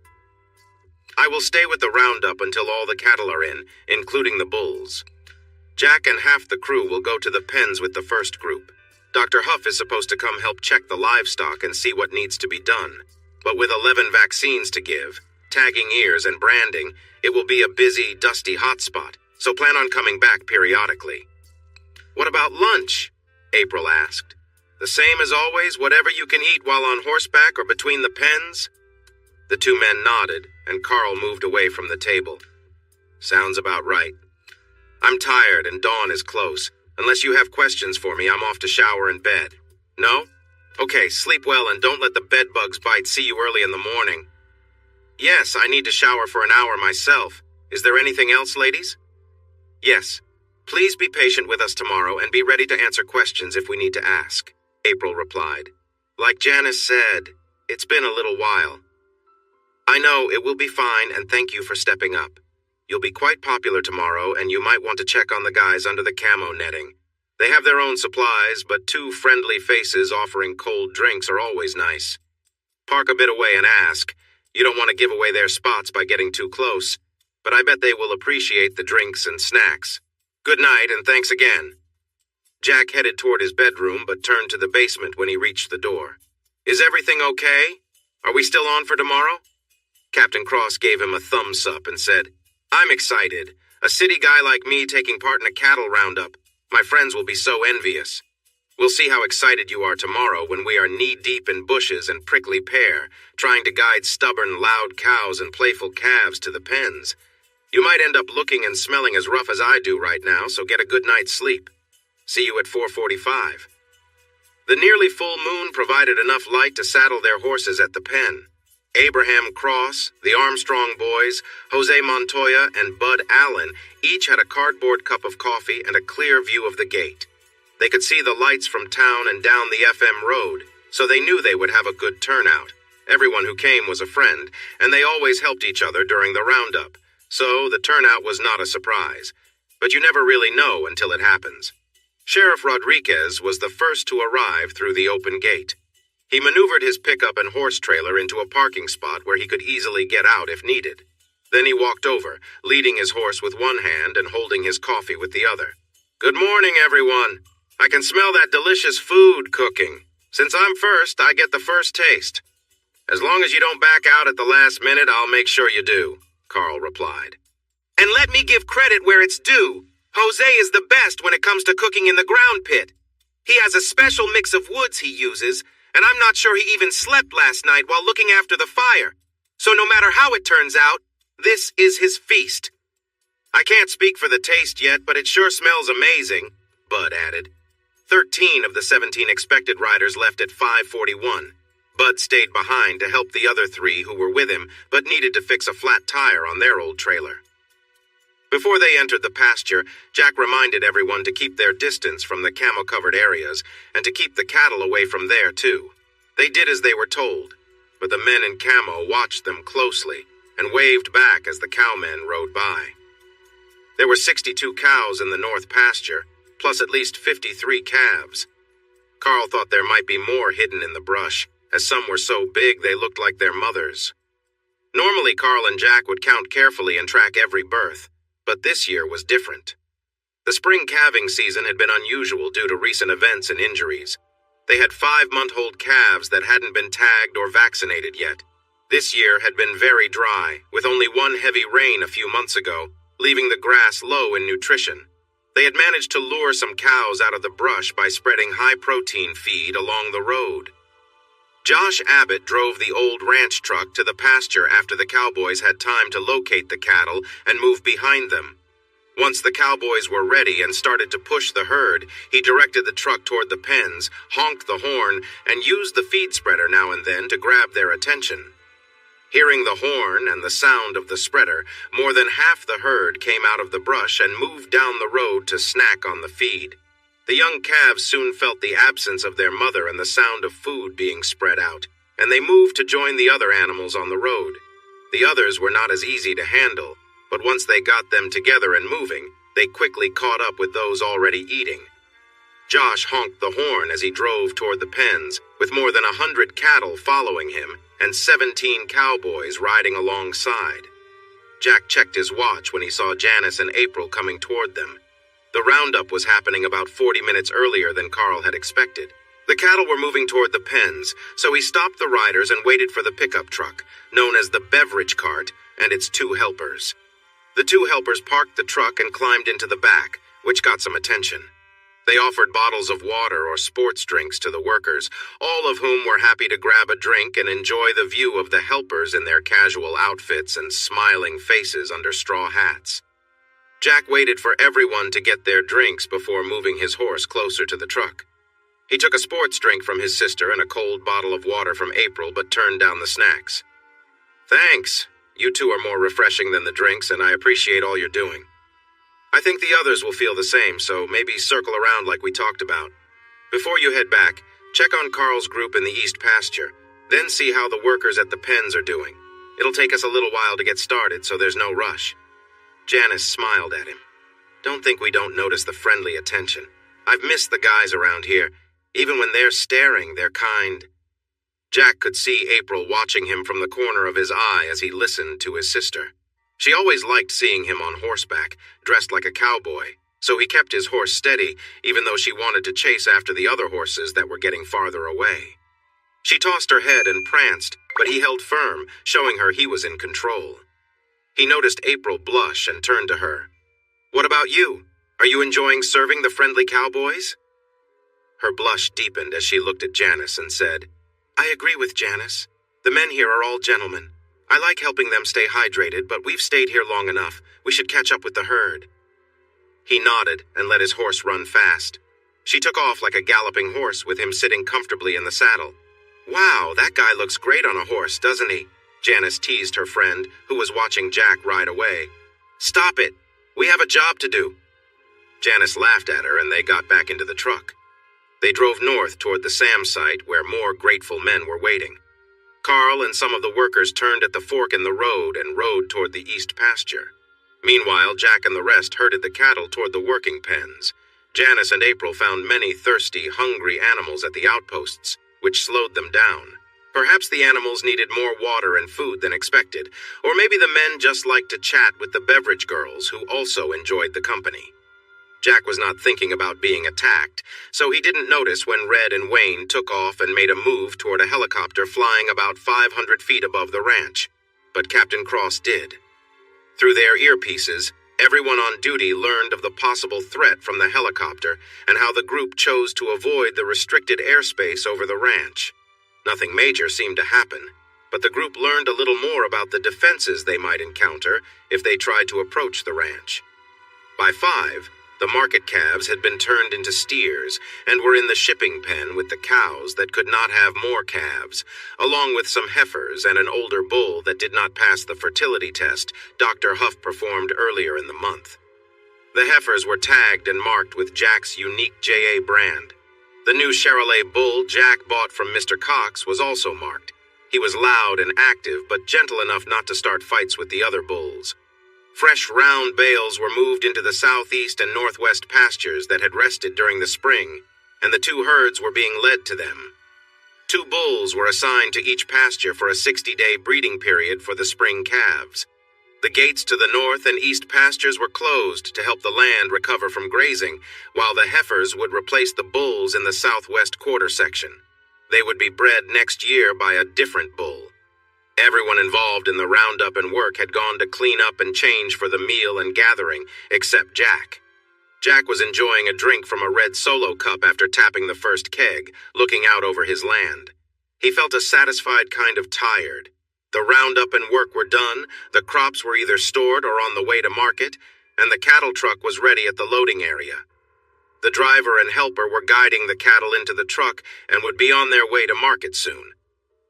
S1: I will stay with the roundup until all the cattle are in, including the bulls. Jack and half the crew will go to the pens with the first group. Dr. Huff is supposed to come help check the livestock and see what needs to be done. But with 11 vaccines to give, tagging ears and branding, it will be a busy, dusty hotspot, so plan on coming back periodically." "What about lunch?" April asked. "The same as always, whatever you can eat while on horseback or between the pens?" The 2 men nodded, and Carl moved away from the table. "Sounds about right. I'm tired and dawn is close. Unless you have questions for me, I'm off to shower and bed. No? Okay, sleep well and don't let the bed bugs bite. See you early in the morning." "Yes, I need to shower for an hour myself. Is there anything else, ladies?" "Yes. Please be patient with us tomorrow and be ready to answer questions if we need to ask, April replied. Like Janice said, it's been a little while. I know, it will be fine, and thank you for stepping up. You'll be quite popular tomorrow, and you might want to check on the guys under the camo netting. They have their own supplies, but two friendly faces offering cold drinks are always nice. Park a bit away and ask. You don't want to give away their spots by getting too close, but I bet they will appreciate the drinks and snacks. Good night, and thanks again. Jack headed toward his bedroom, but turned to the basement when he reached the door. Is everything okay? Are we still on for tomorrow? Captain Cross gave him a thumbs up and said, I'm excited. A city guy like me taking part in a cattle roundup. My friends will be so envious. We'll see how excited you are tomorrow when we are knee-deep in bushes and prickly pear, trying to guide stubborn, loud cows and playful calves to the pens. You might end up looking and smelling as rough as I do right now, so get a good night's sleep. See you at 4:45. The nearly full moon provided enough light to saddle their horses at the pen. Abraham Cross, the Armstrong boys, Jose Montoya, and Bud Allen each had a cardboard cup of coffee and a clear view of the gate. They could see the lights from town and down the FM road, so they knew they would have a good turnout. Everyone who came was a friend, and they always helped each other during the roundup, so the turnout was not a surprise. But you never really know until it happens. Sheriff Rodriguez was the first to arrive through the open gate. He maneuvered his pickup and horse trailer into a parking spot where he could easily get out if needed. Then he walked over, leading his horse with one hand and holding his coffee with the other. Good morning, everyone. I can smell that delicious food cooking. Since I'm first, I get the first taste. As long as you don't back out at the last minute, I'll make sure you do, Carl replied. And let me give credit where it's due. Jose is the best when it comes to cooking in the ground pit. He has a special mix of woods he uses, and I'm not sure he even slept last night while looking after the fire. So no matter how it turns out, this is his feast. I can't speak for the taste yet, but it sure smells amazing, Bud added. 13 of the 17 expected riders left at 5:41. Bud stayed behind to help the other 3 who were with him, but needed to fix a flat tire on their old trailer. Before they entered the pasture, Jack reminded everyone to keep their distance from the camo-covered areas and to keep the cattle away from there, too. They did as they were told, but the men in camo watched them closely and waved back as the cowmen rode by. There were 62 cows in the north pasture, plus at least 53 calves. Carl thought there might be more hidden in the brush, as some were so big they looked like their mothers. Normally, Carl and Jack would count carefully and track every birth, but this year was different. The spring calving season had been unusual due to recent events and injuries. They had 5-month-old calves that hadn't been tagged or vaccinated yet. This year had been very dry, with only one heavy rain a few months ago, leaving the grass low in nutrition. They had managed to lure some cows out of the brush by spreading high-protein feed along the road. Josh Abbott drove the old ranch truck to the pasture after the cowboys had time to locate the cattle and move behind them. Once the cowboys were ready and started to push the herd, he directed the truck toward the pens, honked the horn, and used the feed spreader now and then to grab their attention. Hearing the horn and the sound of the spreader, more than half the herd came out of the brush and moved down the road to snack on the feed. The young calves soon felt the absence of their mother and the sound of food being spread out, and they moved to join the other animals on the road. The others were not as easy to handle, but once they got them together and moving, they quickly caught up with those already eating. Josh honked the horn as he drove toward the pens, with more than 100 cattle following him and 17 cowboys riding alongside. Jack checked his watch when he saw Janice and April coming toward them. The roundup was happening about 40 minutes earlier than Carl had expected. The cattle were moving toward the pens, so he stopped the riders and waited for the pickup truck, known as the beverage cart, and its 2 helpers. The 2 helpers parked the truck and climbed into the back, which got some attention. They offered bottles of water or sports drinks to the workers, all of whom were happy to grab a drink and enjoy the view of the helpers in their casual outfits and smiling faces under straw hats. Jack waited for everyone to get their drinks before moving his horse closer to the truck. He took a sports drink from his sister and a cold bottle of water from April, but turned down the snacks. Thanks. You two are more refreshing than the drinks, and I appreciate all you're doing. I think the others will feel the same, so maybe circle around like we talked about. Before you head back, check on Carl's group in the East Pasture, then see how the workers at the pens are doing. It'll take us a little while to get started, so there's no rush. Janice smiled at him. Don't think we don't notice the friendly attention. I've missed the guys around here. Even when they're staring, they're kind. Jack could see April watching him from the corner of his eye as he listened to his sister. She always liked seeing him on horseback, dressed like a cowboy, so he kept his horse steady, even though she wanted to chase after the other horses that were getting farther away. She tossed her head and pranced, but he held firm, showing her he was in control. He noticed April blush and turned to her. What about you? Are you enjoying serving the friendly cowboys? Her blush deepened as she looked at Janice and said, I agree with Janice. The men here are all gentlemen. I like helping them stay hydrated, but we've stayed here long enough. We should catch up with the herd. He nodded and let his horse run fast. She took off like a galloping horse with him sitting comfortably in the saddle. Wow, that guy looks great on a horse, doesn't he? Janice teased her friend, who was watching Jack ride away. Stop it! We have a job to do. Janice laughed at her and they got back into the truck. They drove north toward the SAM site where more grateful men were waiting. Carl and some of the workers turned at the fork in the road and rode toward the East Pasture. Meanwhile, Jack and the rest herded the cattle toward the working pens. Janice and April found many thirsty, hungry animals at the outposts, which slowed them down. Perhaps the animals needed more water and food than expected, or maybe the men just liked to chat with the beverage girls who also enjoyed the company. Jack was not thinking about being attacked, so he didn't notice when Red and Wayne took off and made a move toward a helicopter flying about 500 feet above the ranch. But Captain Cross did. Through their earpieces, everyone on duty learned of the possible threat from the helicopter and how the group chose to avoid the restricted airspace over the ranch. Nothing major seemed to happen, but the group learned a little more about the defenses they might encounter if they tried to approach the ranch. By 5, the market calves had been turned into steers and were in the shipping pen with the cows that could not have more calves, along with some heifers and an older bull that did not pass the fertility test Dr. Huff performed earlier in the month. The heifers were tagged and marked with Jack's unique JA brand. The new Charolais bull Jack bought from Mr. Cox was also marked. He was loud and active, but gentle enough not to start fights with the other bulls. Fresh round bales were moved into the southeast and northwest pastures that had rested during the spring, and the 2 herds were being led to them. 2 bulls were assigned to each pasture for a 60-day breeding period for the spring calves. The gates to the north and east pastures were closed to help the land recover from grazing, while the heifers would replace the bulls in the southwest quarter section. They would be bred next year by a different bull. Everyone involved in the roundup and work had gone to clean up and change for the meal and gathering, except Jack. Jack was enjoying a drink from a red Solo cup after tapping the first keg, looking out over his land. He felt a satisfied kind of tired. The roundup and work were done, the crops were either stored or on the way to market, and the cattle truck was ready at the loading area. The driver and helper were guiding the cattle into the truck and would be on their way to market soon.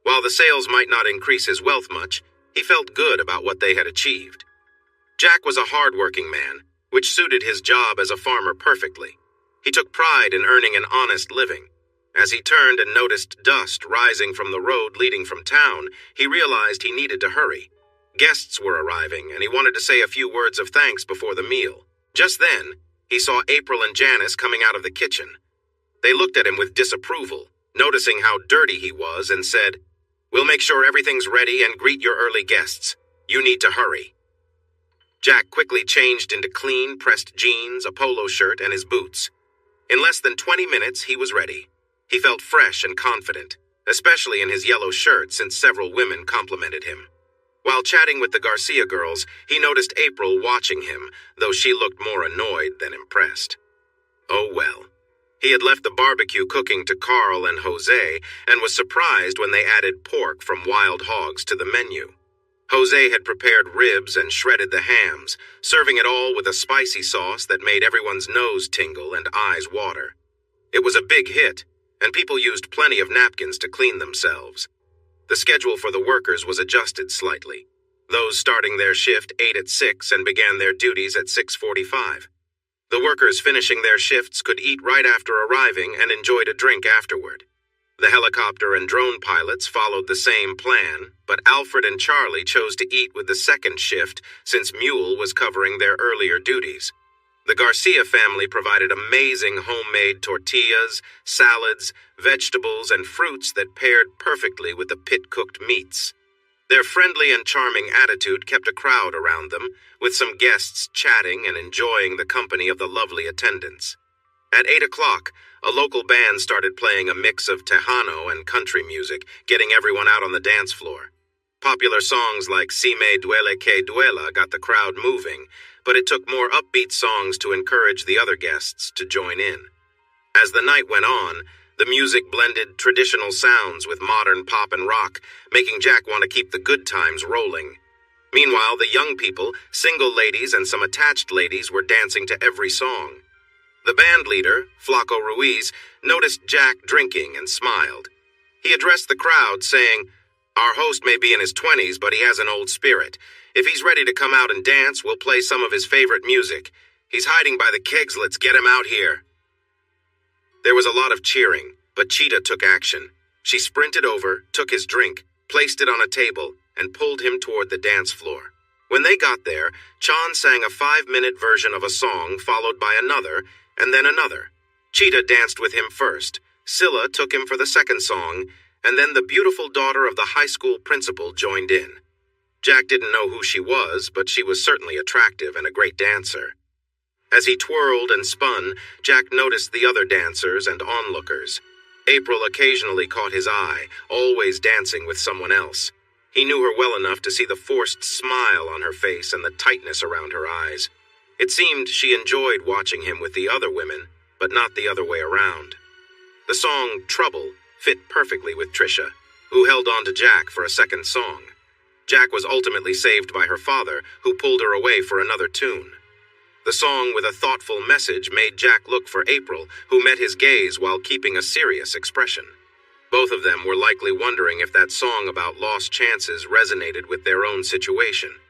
S1: While the sales might not increase his wealth much, he felt good about what they had achieved. Jack was a hard-working man, which suited his job as a farmer perfectly. He took pride in earning an honest living. As he turned and noticed dust rising from the road leading from town, he realized he needed to hurry. Guests were arriving, and he wanted to say a few words of thanks before the meal. Just then, he saw April and Janice coming out of the kitchen. They looked at him with disapproval, noticing how dirty he was, and said, "We'll make sure everything's ready and greet your early guests. You need to hurry." Jack quickly changed into clean, pressed jeans, a polo shirt, and his boots. In less than 20 minutes, he was ready. He felt fresh and confident, especially in his yellow shirt since several women complimented him. While chatting with the Garcia girls, he noticed April watching him, though she looked more annoyed than impressed. Oh well. He had left the barbecue cooking to Carl and Jose and was surprised when they added pork from wild hogs to the menu. Jose had prepared ribs and shredded the hams, serving it all with a spicy sauce that made everyone's nose tingle and eyes water. It was a big hit, and people used plenty of napkins to clean themselves. The schedule for the workers was adjusted slightly. Those starting their shift ate at 6 and began their duties at 6:45. The workers finishing their shifts could eat right after arriving and enjoyed a drink afterward. The helicopter and drone pilots followed the same plan, but Alfred and Charlie chose to eat with the second shift since Mule was covering their earlier duties. The Garcia family provided amazing homemade tortillas, salads, vegetables, and fruits that paired perfectly with the pit-cooked meats. Their friendly and charming attitude kept a crowd around them, with some guests chatting and enjoying the company of the lovely attendants. At 8 o'clock, a local band started playing a mix of Tejano and country music, getting everyone out on the dance floor. Popular songs like Si Me Duele Que Duela got the crowd moving, but it took more upbeat songs to encourage the other guests to join in. As the night went on, the music blended traditional sounds with modern pop and rock, making Jack want to keep the good times rolling. Meanwhile, the young people, single ladies and some attached ladies were dancing to every song. The band leader, Flaco Ruiz, noticed Jack drinking and smiled. He addressed the crowd, saying, "Our host may be in his 20s, but he has an old spirit. If he's ready to come out and dance, we'll play some of his favorite music. He's hiding by the kegs, let's get him out here." There was a lot of cheering, but Cheetah took action. She sprinted over, took his drink, placed it on a table, and pulled him toward the dance floor. When they got there, Chan sang a 5-minute version of a song, followed by another, and then another. Cheetah danced with him first, Scylla took him for the second song, and then the beautiful daughter of the high school principal joined in. Jack didn't know who she was, but she was certainly attractive and a great dancer. As he twirled and spun, Jack noticed the other dancers and onlookers. April occasionally caught his eye, always dancing with someone else. He knew her well enough to see the forced smile on her face and the tightness around her eyes. It seemed she enjoyed watching him with the other women, but not the other way around. The song Trouble fit perfectly with Trisha, who held on to Jack for a second song. Jack was ultimately saved by her father, who pulled her away for another tune. The song with a thoughtful message made Jack look for April, who met his gaze while keeping a serious expression. Both of them were likely wondering if that song about lost chances resonated with their own situation.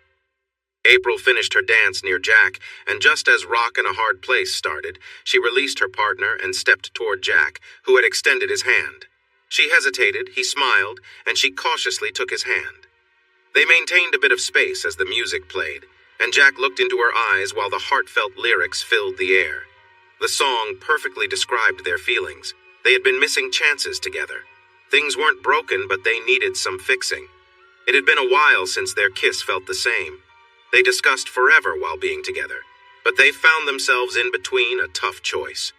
S1: April finished her dance near Jack, and just as Rock in a Hard Place started, she released her partner and stepped toward Jack, who had extended his hand. She hesitated, he smiled, and she cautiously took his hand. They maintained a bit of space as the music played, and Jack looked into her eyes while the heartfelt lyrics filled the air. The song perfectly described their feelings. They had been missing chances together. Things weren't broken, but they needed some fixing. It had been a while since their kiss felt the same. They discussed forever while being together, but they found themselves in between a tough choice.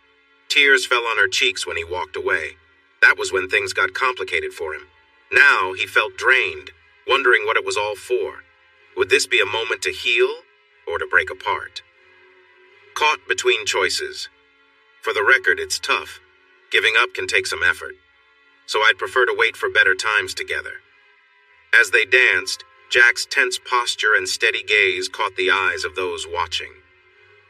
S1: Tears fell on her cheeks when he walked away. That was when things got complicated for him. Now he felt drained, wondering what it was all for. Would this be a moment to heal or to break apart? Caught between choices. For the record, it's tough. Giving up can take some effort. So I'd prefer to wait for better times together. As they danced, Jack's tense posture and steady gaze caught the eyes of those watching.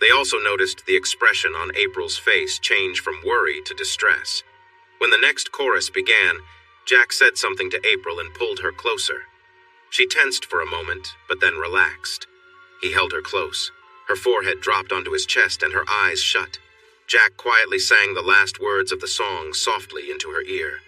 S1: They also noticed the expression on April's face change from worry to distress. When the next chorus began, Jack said something to April and pulled her closer. She tensed for a moment, but then relaxed. He held her close. Her forehead dropped onto his chest and her eyes shut. Jack quietly sang the last words of the song softly into her ear.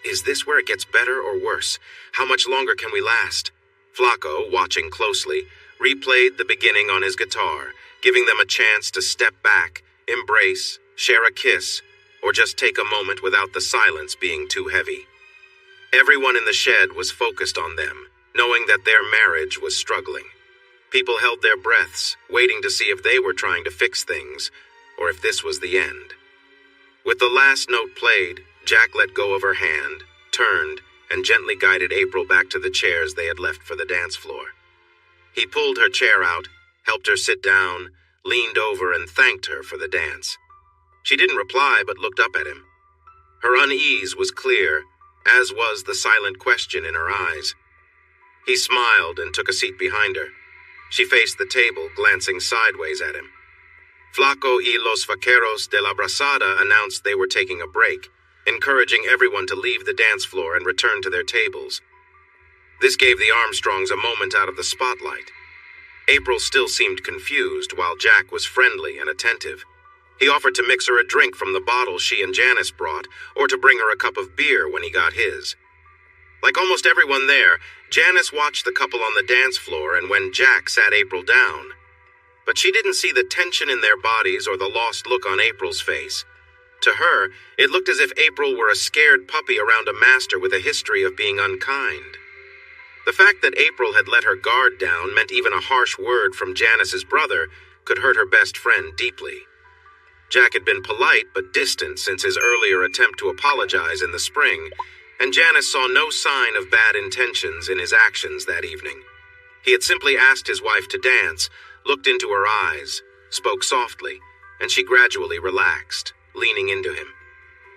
S1: "Is this where it gets better or worse? How much longer can we last?" Flaco, watching closely, replayed the beginning on his guitar, giving them a chance to step back, embrace, share a kiss, or just take a moment without the silence being too heavy. Everyone in the shed was focused on them, knowing that their marriage was struggling. People held their breaths, waiting to see if they were trying to fix things, or if this was the end. With the last note played, Jack let go of her hand, turned, and gently guided April back to the chairs they had left for the dance floor. He pulled her chair out, helped her sit down, leaned over and thanked her for the dance. She didn't reply but looked up at him. Her unease was clear, as was the silent question in her eyes. He smiled and took a seat behind her. She faced the table, glancing sideways at him. Flaco y los Vaqueros de la Brazada announced they were taking a break, encouraging everyone to leave the dance floor and return to their tables. This gave the Armstrongs a moment out of the spotlight. April still seemed confused, while Jack was friendly and attentive. He offered to mix her a drink from the bottle she and Janice brought, or to bring her a cup of beer when he got his. Like almost everyone there, Janice watched the couple on the dance floor, and when Jack sat April down. But she didn't see the tension in their bodies or the lost look on April's face. To her, it looked as if April were a scared puppy around a master with a history of being unkind. The fact that April had let her guard down meant even a harsh word from Janice's brother could hurt her best friend deeply. Jack had been polite but distant since his earlier attempt to apologize in the spring, and Janice saw no sign of bad intentions in his actions that evening. He had simply asked his wife to dance, looked into her eyes, spoke softly, and she gradually relaxed, leaning into him.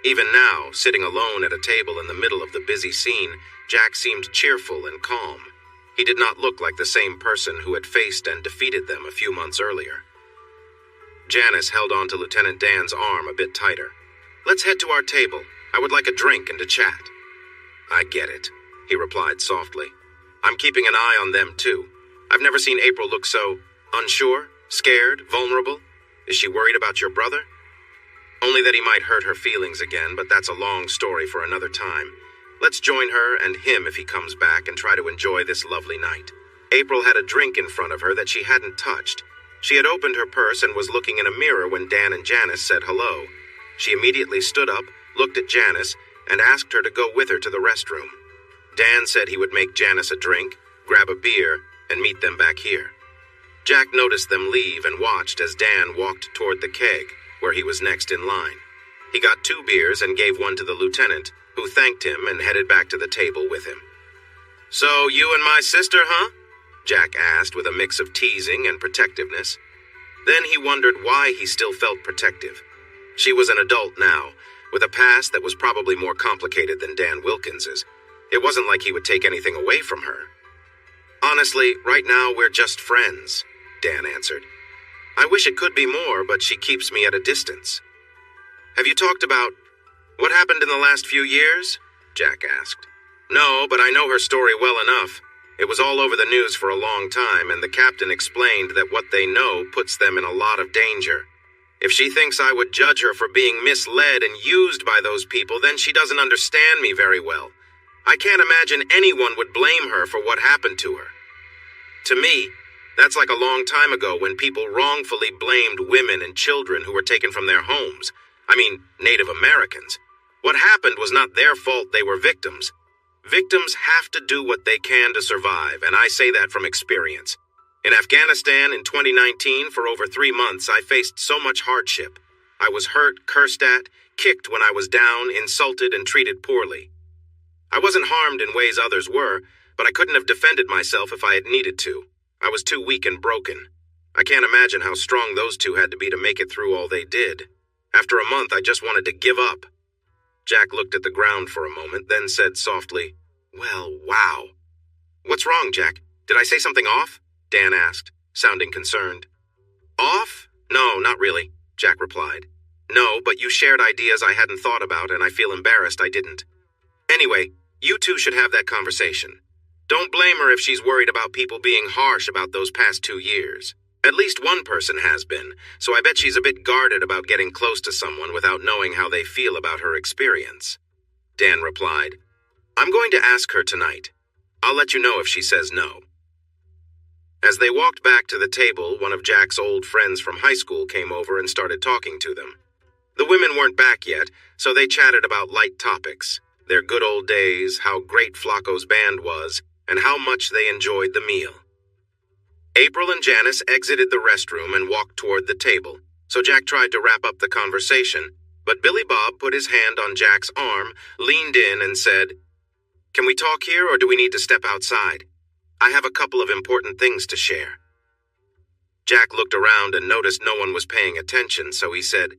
S1: Even now, sitting alone at a table in the middle of the busy scene, Jack seemed cheerful and calm. He did not look like the same person who had faced and defeated them a few months earlier. Janice held on to Lieutenant Dan's arm a bit tighter. "Let's head to our table. I would like a drink and to chat." "I get it," he replied softly. "I'm keeping an eye on them, too. I've never seen April look so unsure, scared, vulnerable. Is she worried about your brother?" "Only that he might hurt her feelings again, but that's a long story for another time. Let's join her and him if he comes back and try to enjoy this lovely night." April had a drink in front of her that she hadn't touched. She had opened her purse and was looking in a mirror when Dan and Janice said hello. She immediately stood up, looked at Janice, and asked her to go with her to the restroom. Dan said he would make Janice a drink, grab a beer, and meet them back here. Jack noticed them leave and watched as Dan walked toward the keg, where he was next in line. He got 2 beers and gave one to the lieutenant, who thanked him and headed back to the table with him. "So you and my sister, huh?" Jack asked with a mix of teasing and protectiveness. Then he wondered why he still felt protective. She was an adult now, with a past that was probably more complicated than Dan Wilkins's. It wasn't like he would take anything away from her. "Honestly, right now we're just friends," Dan answered. "I wish it could be more, but she keeps me at a distance." "Have you talked about what happened in the last few years?" Jack asked. "No, but I know her story well enough. It was all over the news for a long time, and the captain explained that what they know puts them in a lot of danger. If she thinks I would judge her for being misled and used by those people, then she doesn't understand me very well. I can't imagine anyone would blame her for what happened to her. To me, that's like a long time ago when people wrongfully blamed women and children who were taken from their homes. I mean, Native Americans. What happened was not their fault, they were victims. Victims have to do what they can to survive, and I say that from experience. In Afghanistan in 2019, for over 3 months, I faced so much hardship. I was hurt, cursed at, kicked when I was down, insulted, and treated poorly. I wasn't harmed in ways others were, but I couldn't have defended myself if I had needed to. I was too weak and broken. I can't imagine how strong those two had to be to make it through all they did. After a month, I just wanted to give up." Jack looked at the ground for a moment, then said softly, "Well, wow." "What's wrong, Jack? Did I say something off?" Dan asked, sounding concerned. "Off? No, not really," Jack replied. "No, but you shared ideas I hadn't thought about, and I feel embarrassed I didn't. Anyway, you two should have that conversation. Don't blame her if she's worried about people being harsh about those past 2 years. At least one person has been, so I bet she's a bit guarded about getting close to someone without knowing how they feel about her experience." Dan replied, "I'm going to ask her tonight. I'll let you know if she says no." As they walked back to the table, one of Jack's old friends from high school came over and started talking to them. The women weren't back yet, so they chatted about light topics, their good old days, how great Flacco's band was, and how much they enjoyed the meal. April and Janice exited the restroom and walked toward the table, so Jack tried to wrap up the conversation, but Billy Bob put his hand on Jack's arm, leaned in, and said, "Can we talk here, or do we need to step outside? I have a couple of important things to share." Jack looked around and noticed no one was paying attention, so he said,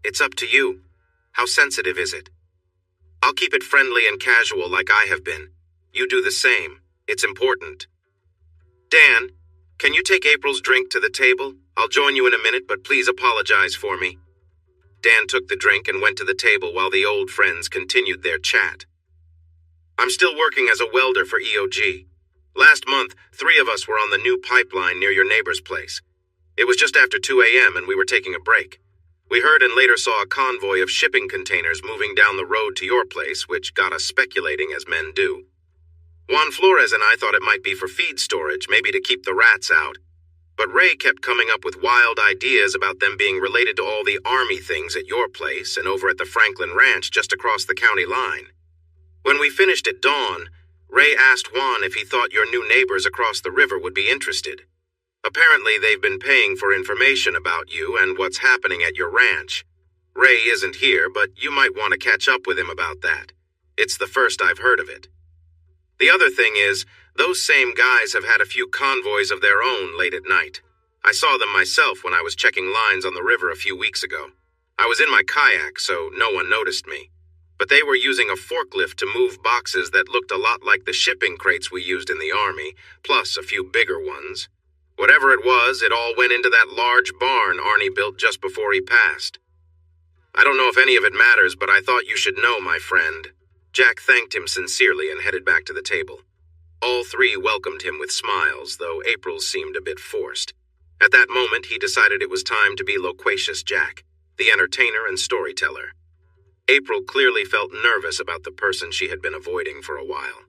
S1: "It's up to you. How sensitive is it?" "I'll keep it friendly and casual like I have been. You do the same. It's important. Dan, can you take April's drink to the table? I'll join you in a minute, but please apologize for me." Dan took the drink and went to the table while the old friends continued their chat. I'm still working as a welder for EOG. Last month, 3 of us were on the new pipeline near your neighbor's place. It was just after 2 a.m. and we were taking a break. We heard and later saw a convoy of shipping containers moving down the road to your place, which got us speculating as men do. Juan Flores and I thought it might be for feed storage, maybe to keep the rats out. But Ray kept coming up with wild ideas about them being related to all the army things at your place and over at the Franklin Ranch just across the county line. When we finished at dawn, Ray asked Juan if he thought your new neighbors across the river would be interested. Apparently, they've been paying for information about you and what's happening at your ranch. Ray isn't here, but you might want to catch up with him about that. It's the first I've heard of it. The other thing is, those same guys have had a few convoys of their own late at night. I saw them myself when I was checking lines on the river a few weeks ago. I was in my kayak, so no one noticed me. But they were using a forklift to move boxes that looked a lot like the shipping crates we used in the Army, plus a few bigger ones. Whatever it was, it all went into that large barn Arnie built just before he passed. I don't know if any of it matters, but I thought you should know, my friend. Jack thanked him sincerely and headed back to the table. All 3 welcomed him with smiles, though April's seemed a bit forced. At that moment, he decided it was time to be loquacious Jack, the entertainer and storyteller. April clearly felt nervous about the person she had been avoiding for a while.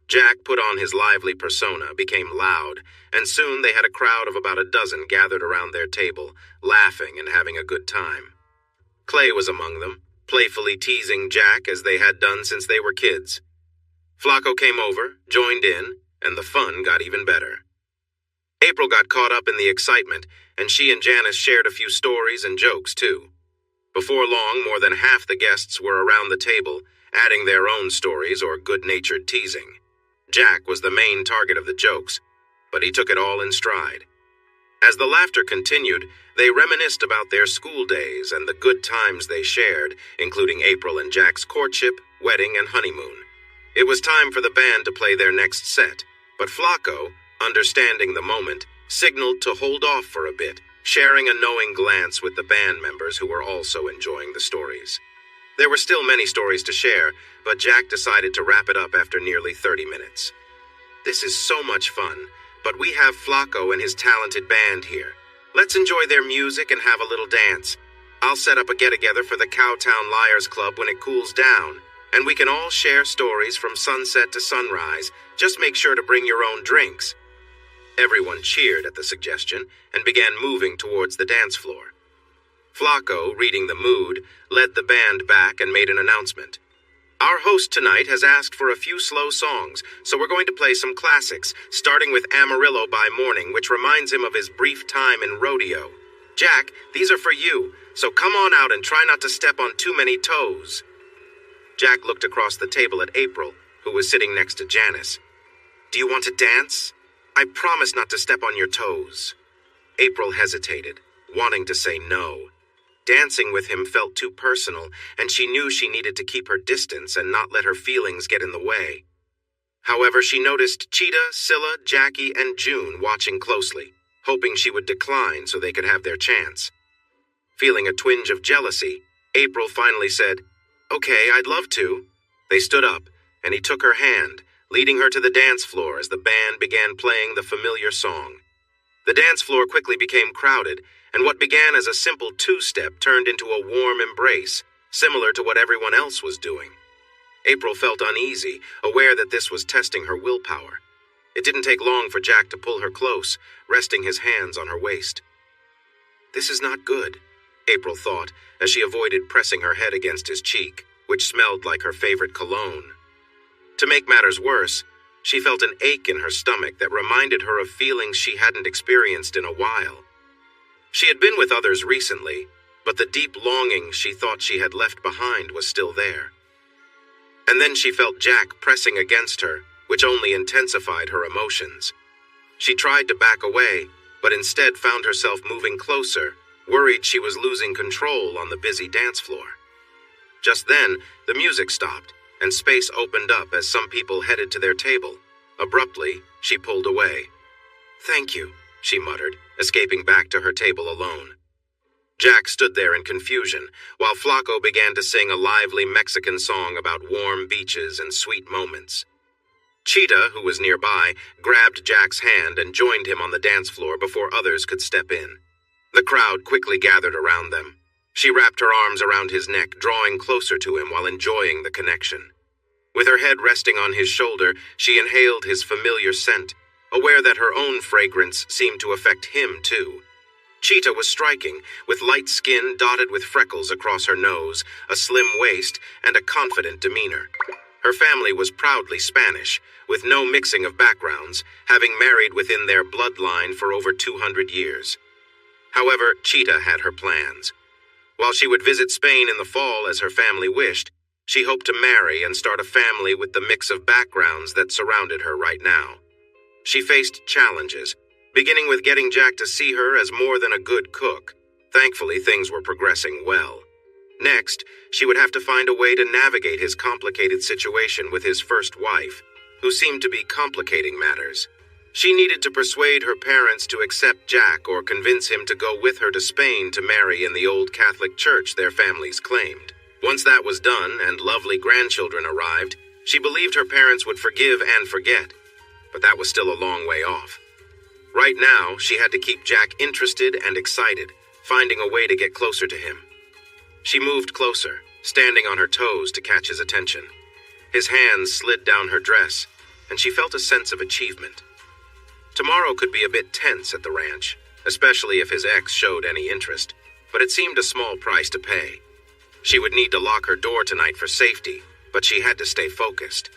S1: Jack put on his lively persona, became loud, and soon they had a crowd of about a dozen gathered around their table, laughing and having a good time. Clay was among them, playfully teasing Jack as they had done since they were kids. Flacco came over, joined in, and the fun got even better. April got caught up in the excitement, and she and Janice shared a few stories and jokes, too. Before long, more than half the guests were around the table, adding their own stories or good-natured teasing. Jack was the main target of the jokes, but he took it all in stride. As the laughter continued, they reminisced about their school days and the good times they shared, including April and Jack's courtship, wedding, and honeymoon. It was time for the band to play their next set, but Flacco, understanding the moment, signaled to hold off for a bit, sharing a knowing glance with the band members who were also enjoying the stories. There were still many stories to share, but Jack decided to wrap it up after nearly 30 minutes. This is so much fun, but we have Flacco and his talented band here. Let's enjoy their music and have a little dance. I'll set up a get-together for the Cowtown Liars Club when it cools down, and we can all share stories from sunset to sunrise. Just make sure to bring your own drinks. Everyone cheered at the suggestion and began moving towards the dance floor. Flacco, reading the mood, led the band back and made an announcement. Our host tonight has asked for a few slow songs, so we're going to play some classics, starting with Amarillo by Morning, which reminds him of his brief time in rodeo. Jack, these are for you, so come on out and try not to step on too many toes. Jack looked across the table at April, who was sitting next to Janice. Do you want to dance? I promise not to step on your toes. April hesitated, wanting to say no. Dancing with him felt too personal, and she knew she needed to keep her distance and not let her feelings get in the way. However, she noticed Cheetah, Scylla, Jackie, and June watching closely, hoping she would decline so they could have their chance. Feeling a twinge of jealousy, April finally said, Okay, I'd love to. They stood up, and he took her hand, leading her to the dance floor as the band began playing the familiar song. The dance floor quickly became crowded, and what began as a simple two-step turned into a warm embrace, similar to what everyone else was doing. April felt uneasy, aware that this was testing her willpower. It didn't take long for Jack to pull her close, resting his hands on her waist. This is not good, April thought, as she avoided pressing her head against his cheek, which smelled like her favorite cologne. To make matters worse, she felt an ache in her stomach that reminded her of feelings she hadn't experienced in a while. She had been with others recently, but the deep longing she thought she had left behind was still there. And then she felt Jack pressing against her, which only intensified her emotions. She tried to back away, but instead found herself moving closer, worried she was losing control on the busy dance floor. Just then, the music stopped, and space opened up as some people headed to their table. Abruptly, she pulled away. Thank you, she muttered, escaping back to her table alone. Jack stood there in confusion, while Flacco began to sing a lively Mexican song about warm beaches and sweet moments. Cheetah, who was nearby, grabbed Jack's hand and joined him on the dance floor before others could step in. The crowd quickly gathered around them. She wrapped her arms around his neck, drawing closer to him while enjoying the connection. With her head resting on his shoulder, she inhaled his familiar scent, aware that her own fragrance seemed to affect him too. Cheetah was striking, with light skin dotted with freckles across her nose, a slim waist, and a confident demeanor. Her family was proudly Spanish, with no mixing of backgrounds, having married within their bloodline for over 200 years. However, Cheetah had her plans. While she would visit Spain in the fall as her family wished, she hoped to marry and start a family with the mix of backgrounds that surrounded her right now. She faced challenges, beginning with getting Jack to see her as more than a good cook. Thankfully, things were progressing well. Next, she would have to find a way to navigate his complicated situation with his first wife, who seemed to be complicating matters. She needed to persuade her parents to accept Jack or convince him to go with her to Spain to marry in the old Catholic church their families claimed. Once that was done and lovely grandchildren arrived, she believed her parents would forgive and forget, but that was still a long way off. Right now, she had to keep Jack interested and excited, finding a way to get closer to him. She moved closer, standing on her toes to catch his attention. His hands slid down her dress, and she felt a sense of achievement. Tomorrow could be a bit tense at the ranch, especially if his ex showed any interest, but it seemed a small price to pay. She would need to lock her door tonight for safety, but she had to stay focused.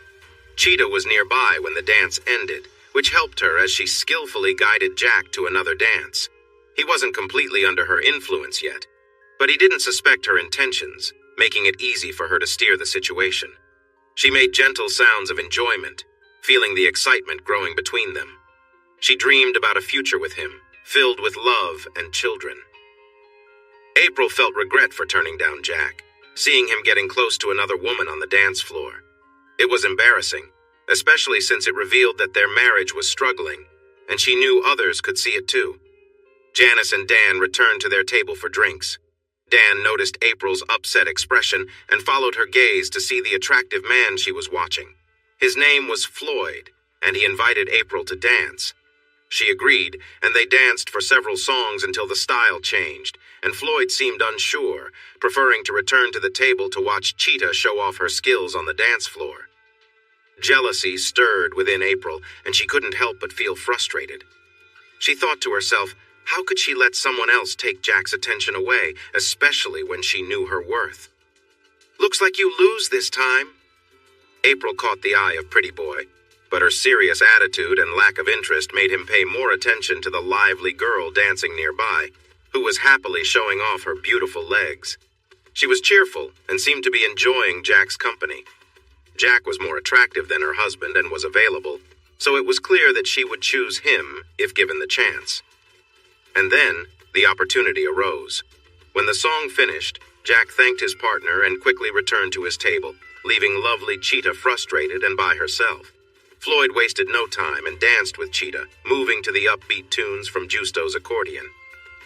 S1: Cheetah was nearby when the dance ended, which helped her as she skillfully guided Jack to another dance. He wasn't completely under her influence yet, but he didn't suspect her intentions, making it easy for her to steer the situation. She made gentle sounds of enjoyment, feeling the excitement growing between them. She dreamed about a future with him, filled with love and children. April felt regret for turning down Jack, seeing him getting close to another woman on the dance floor. It was embarrassing, especially since it revealed that their marriage was struggling, and she knew others could see it too. Janice and Dan returned to their table for drinks. Dan noticed April's upset expression and followed her gaze to see the attractive man she was watching. His name was Floyd, and he invited April to dance. She agreed, and they danced for several songs until the style changed, and Floyd seemed unsure, preferring to return to the table to watch Cheetah show off her skills on the dance floor. Jealousy stirred within April, and she couldn't help but feel frustrated. She thought to herself, how could she let someone else take Jack's attention away, especially when she knew her worth? "Looks like you lose this time." April caught the eye of Pretty Boy, but her serious attitude and lack of interest made him pay more attention to the lively girl dancing nearby, who was happily showing off her beautiful legs. She was cheerful and seemed to be enjoying Jack's company. Jack was more attractive than her husband and was available, so it was clear that she would choose him if given the chance. And then, the opportunity arose. When the song finished, Jack thanked his partner and quickly returned to his table, leaving lovely Cheetah frustrated and by herself. Floyd wasted no time and danced with Cheetah, moving to the upbeat tunes from Justo's accordion.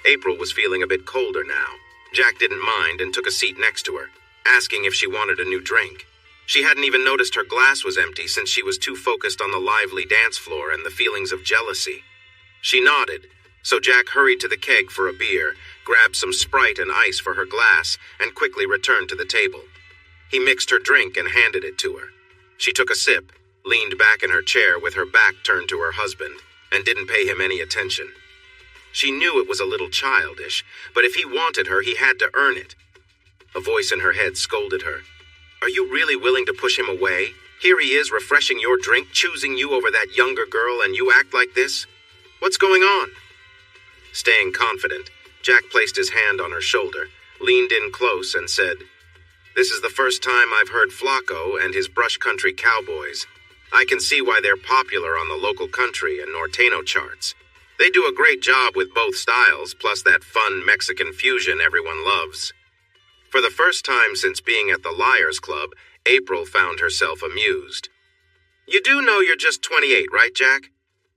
S1: April was feeling a bit colder now. Jack didn't mind and took a seat next to her, asking if she wanted a new drink. She hadn't even noticed her glass was empty since she was too focused on the lively dance floor and the feelings of jealousy. She nodded, so Jack hurried to the keg for a beer, grabbed some Sprite and ice for her glass, and quickly returned to the table. He mixed her drink and handed it to her. She took a sip, leaned back in her chair with her back turned to her husband, and didn't pay him any attention. She knew it was a little childish, but if he wanted her, he had to earn it. A voice in her head scolded her. "Are you really willing to push him away? Here he is refreshing your drink, choosing you over that younger girl, and you act like this? What's going on?" Staying confident, Jack placed his hand on her shoulder, leaned in close, and said, "This is the first time I've heard Flacco and his brush country cowboys. I can see why they're popular on the local country and Norteño charts. They do a great job with both styles, plus that fun Mexican fusion everyone loves." For the first time since being at the Liars Club, April found herself amused. "You do know you're just 28, right, Jack?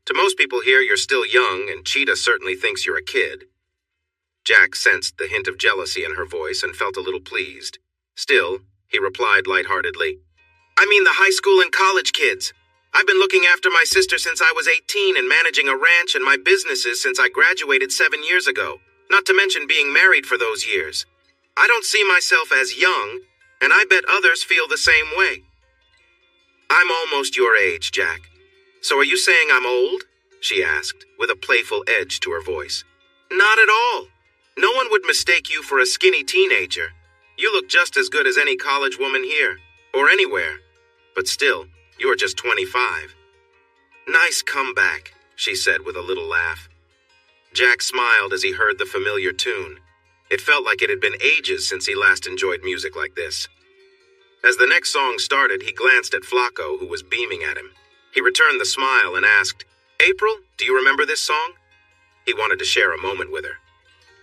S1: To most people here, you're still young, and Cheetah certainly thinks you're a kid." Jack sensed the hint of jealousy in her voice and felt a little pleased. Still, he replied lightheartedly, "I mean the high school and college kids. I've been looking after my sister since I was 18 and managing a ranch and my businesses since I graduated 7 years ago, not to mention being married for those years. I don't see myself as young, and I bet others feel the same way." "I'm almost your age, Jack. So are you saying I'm old?" she asked, with a playful edge to her voice. "Not at all. No one would mistake you for a skinny teenager. You look just as good as any college woman here, or anywhere. But still, you are just 25. "Nice comeback," she said with a little laugh. Jack smiled as he heard the familiar tune. It felt like it had been ages since he last enjoyed music like this. As the next song started, he glanced at Flacco, who was beaming at him. He returned the smile and asked, "April, do you remember this song?" He wanted to share a moment with her.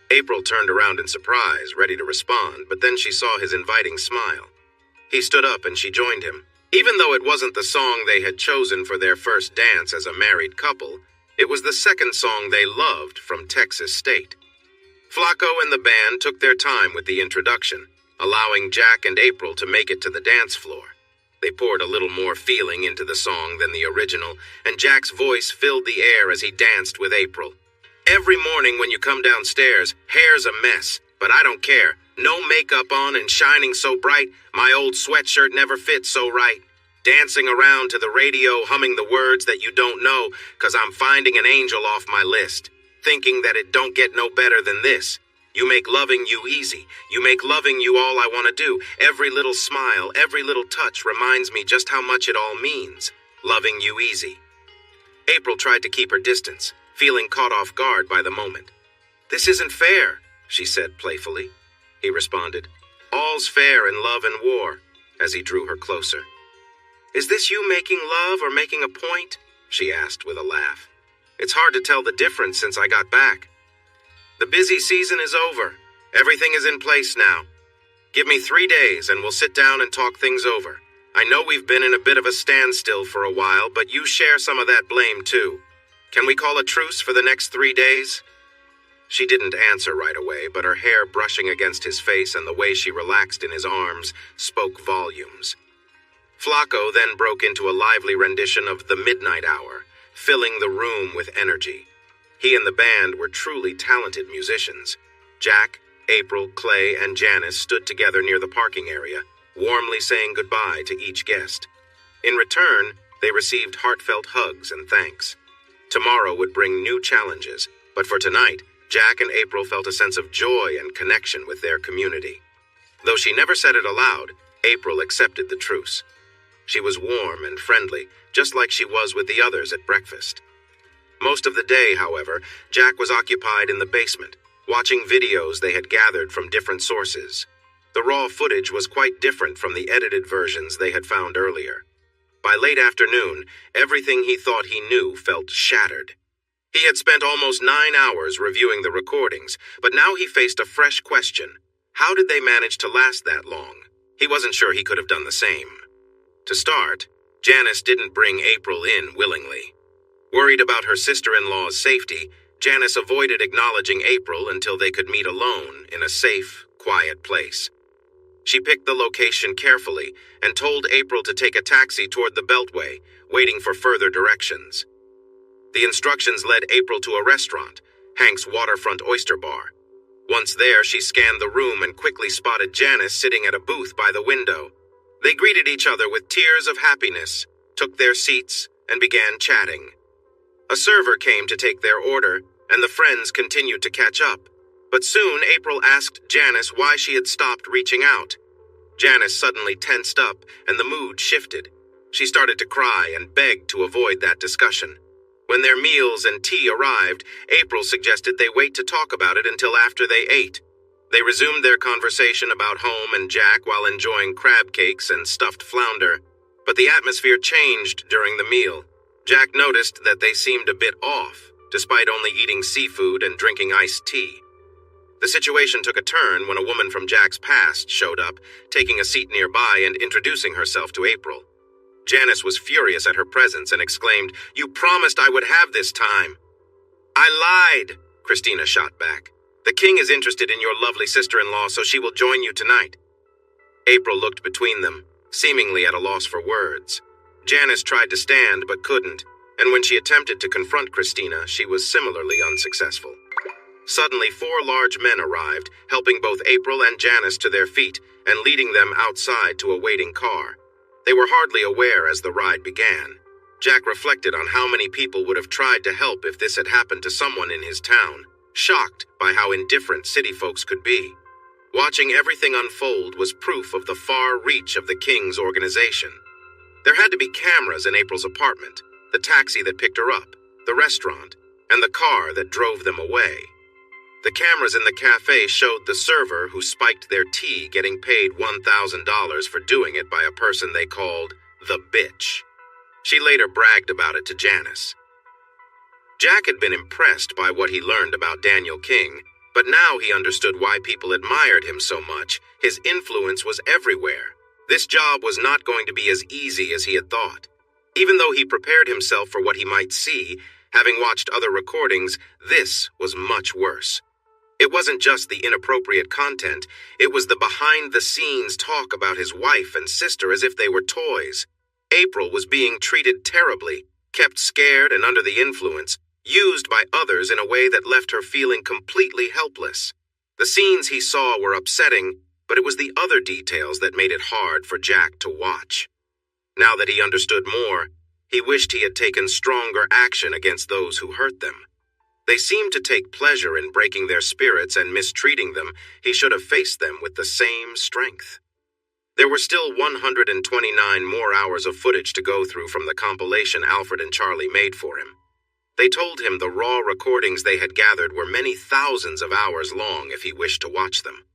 S1: April turned around in surprise, ready to respond, but then she saw his inviting smile. He stood up and she joined him. Even though it wasn't the song they had chosen for their first dance as a married couple, it was the second song they loved from Texas State. Flacco and the band took their time with the introduction, allowing Jack and April to make it to the dance floor. They poured a little more feeling into the song than the original, and Jack's voice filled the air as he danced with April. "Every morning when you come downstairs, hair's a mess, but I don't care. No makeup on and shining so bright, my old sweatshirt never fits so right. Dancing around to the radio, humming the words that you don't know, 'cause I'm finding an angel off my list. Thinking that it don't get no better than this. You make loving you easy. You make loving you all I want to do. Every little smile, every little touch reminds me just how much it all means. Loving you easy." April tried to keep her distance, feeling caught off guard by the moment. "This isn't fair," she said playfully. He responded, "All's fair in love and war," as he drew her closer. "Is this you making love or making a point?" she asked with a laugh. "It's hard to tell the difference since I got back. The busy season is over. Everything is in place now. Give me 3 days and we'll sit down and talk things over. I know we've been in a bit of a standstill for a while, but you share some of that blame too. Can we call a truce for the next 3 days?" She didn't answer right away, but her hair brushing against his face and the way she relaxed in his arms spoke volumes. Flacco then broke into a lively rendition of The Midnight Hour, filling the room with energy. He and the band were truly talented musicians. Jack, April, Clay, and Janice stood together near the parking area, warmly saying goodbye to each guest. In return, they received heartfelt hugs and thanks. Tomorrow would bring new challenges, but for tonight, Jack and April felt a sense of joy and connection with their community. Though she never said it aloud, April accepted the truce. She was warm and friendly, just like she was with the others at breakfast. Most of the day, however, Jack was occupied in the basement, watching videos they had gathered from different sources. The raw footage was quite different from the edited versions they had found earlier. By late afternoon, everything he thought he knew felt shattered. He had spent almost 9 hours reviewing the recordings, but now he faced a fresh question. How did they manage to last that long? He wasn't sure he could have done the same. To start, Janice didn't bring April in willingly. Worried about her sister-in-law's safety, Janice avoided acknowledging April until they could meet alone in a safe, quiet place. She picked the location carefully and told April to take a taxi toward the Beltway, waiting for further directions. The instructions led April to a restaurant, Hank's Waterfront Oyster Bar. Once there, she scanned the room and quickly spotted Janice sitting at a booth by the window. They greeted each other with tears of happiness, took their seats, and began chatting. A server came to take their order, and the friends continued to catch up. But soon April asked Janice why she had stopped reaching out. Janice suddenly tensed up, and the mood shifted. She started to cry and begged to avoid that discussion. When their meals and tea arrived, April suggested they wait to talk about it until after they ate. They resumed their conversation about home and Jack while enjoying crab cakes and stuffed flounder. But the atmosphere changed during the meal. Jack noticed that they seemed a bit off, despite only eating seafood and drinking iced tea. The situation took a turn when a woman from Jack's past showed up, taking a seat nearby and introducing herself to April. Janice was furious at her presence and exclaimed, "You promised I would have this time." "I lied," Christina shot back. The king is interested in your lovely sister-in-law, so she will join you tonight." April looked between them, seemingly at a loss for words. Janice tried to stand but couldn't, and when she attempted to confront Christina, she was similarly unsuccessful. Suddenly, 4 large men arrived, helping both April and Janice to their feet and leading them outside to a waiting car. They were hardly aware as the ride began. Jack reflected on how many people would have tried to help if this had happened to someone in his town, shocked by how indifferent city folks could be. Watching everything unfold was proof of the far reach of the king's organization. There had to be cameras in April's apartment, the taxi that picked her up, the restaurant, and the car that drove them away. The cameras in the cafe showed the server who spiked their tea getting paid $1,000 for doing it by a person they called the bitch. She later bragged about it to Janice. Jack had been impressed by what he learned about Daniel King, but now he understood why people admired him so much. His influence was everywhere. This job was not going to be as easy as he had thought. Even though he prepared himself for what he might see, having watched other recordings, this was much worse. It wasn't just the inappropriate content, it was the behind-the-scenes talk about his wife and sister as if they were toys. April was being treated terribly, kept scared and under the influence, used by others in a way that left her feeling completely helpless. The scenes he saw were upsetting, but it was the other details that made it hard for Jack to watch. Now that he understood more, he wished he had taken stronger action against those who hurt them. They seemed to take pleasure in breaking their spirits and mistreating them. He should have faced them with the same strength. There were still 129 more hours of footage to go through from the compilation Alfred and Charlie made for him. They told him the raw recordings they had gathered were many thousands of hours long if he wished to watch them.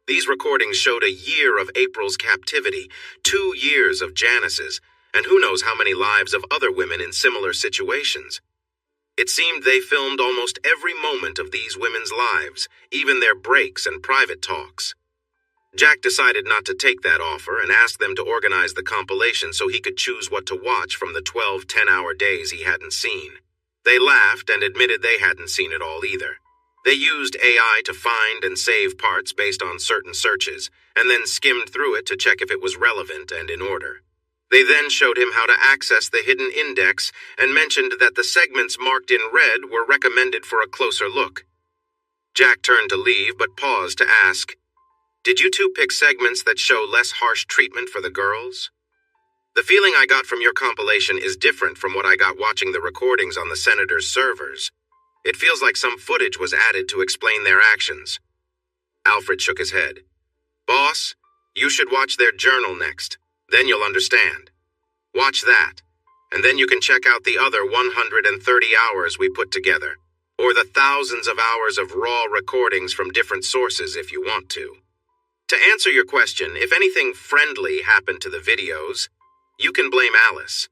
S1: These recordings showed a year of April's captivity, 2 years of Janice's, and who knows how many lives of other women in similar situations. It seemed they filmed almost every moment of these women's lives, even their breaks and private talks. Jack decided not to take that offer and asked them to organize the compilation so he could choose what to watch from the 12 10-hour days he hadn't seen. They laughed and admitted they hadn't seen it all either. They used AI to find and save parts based on certain searches, and then skimmed through it to check if it was relevant and in order. They then showed him how to access the hidden index and mentioned that the segments marked in red were recommended for a closer look. Jack turned to leave but paused to ask, "Did you two pick segments that show less harsh treatment for the girls?" "The feeling I got from your compilation is different from what I got watching the recordings on the senator's servers. It feels like some footage was added to explain their actions." Alfred shook his head. "Boss, you should watch their journal next. Then you'll understand. Watch that, and then you can check out the other 130 hours we put together, or the thousands of hours of raw recordings from different sources if you want to. To answer your question, if anything friendly happened to the videos, you can blame Alice.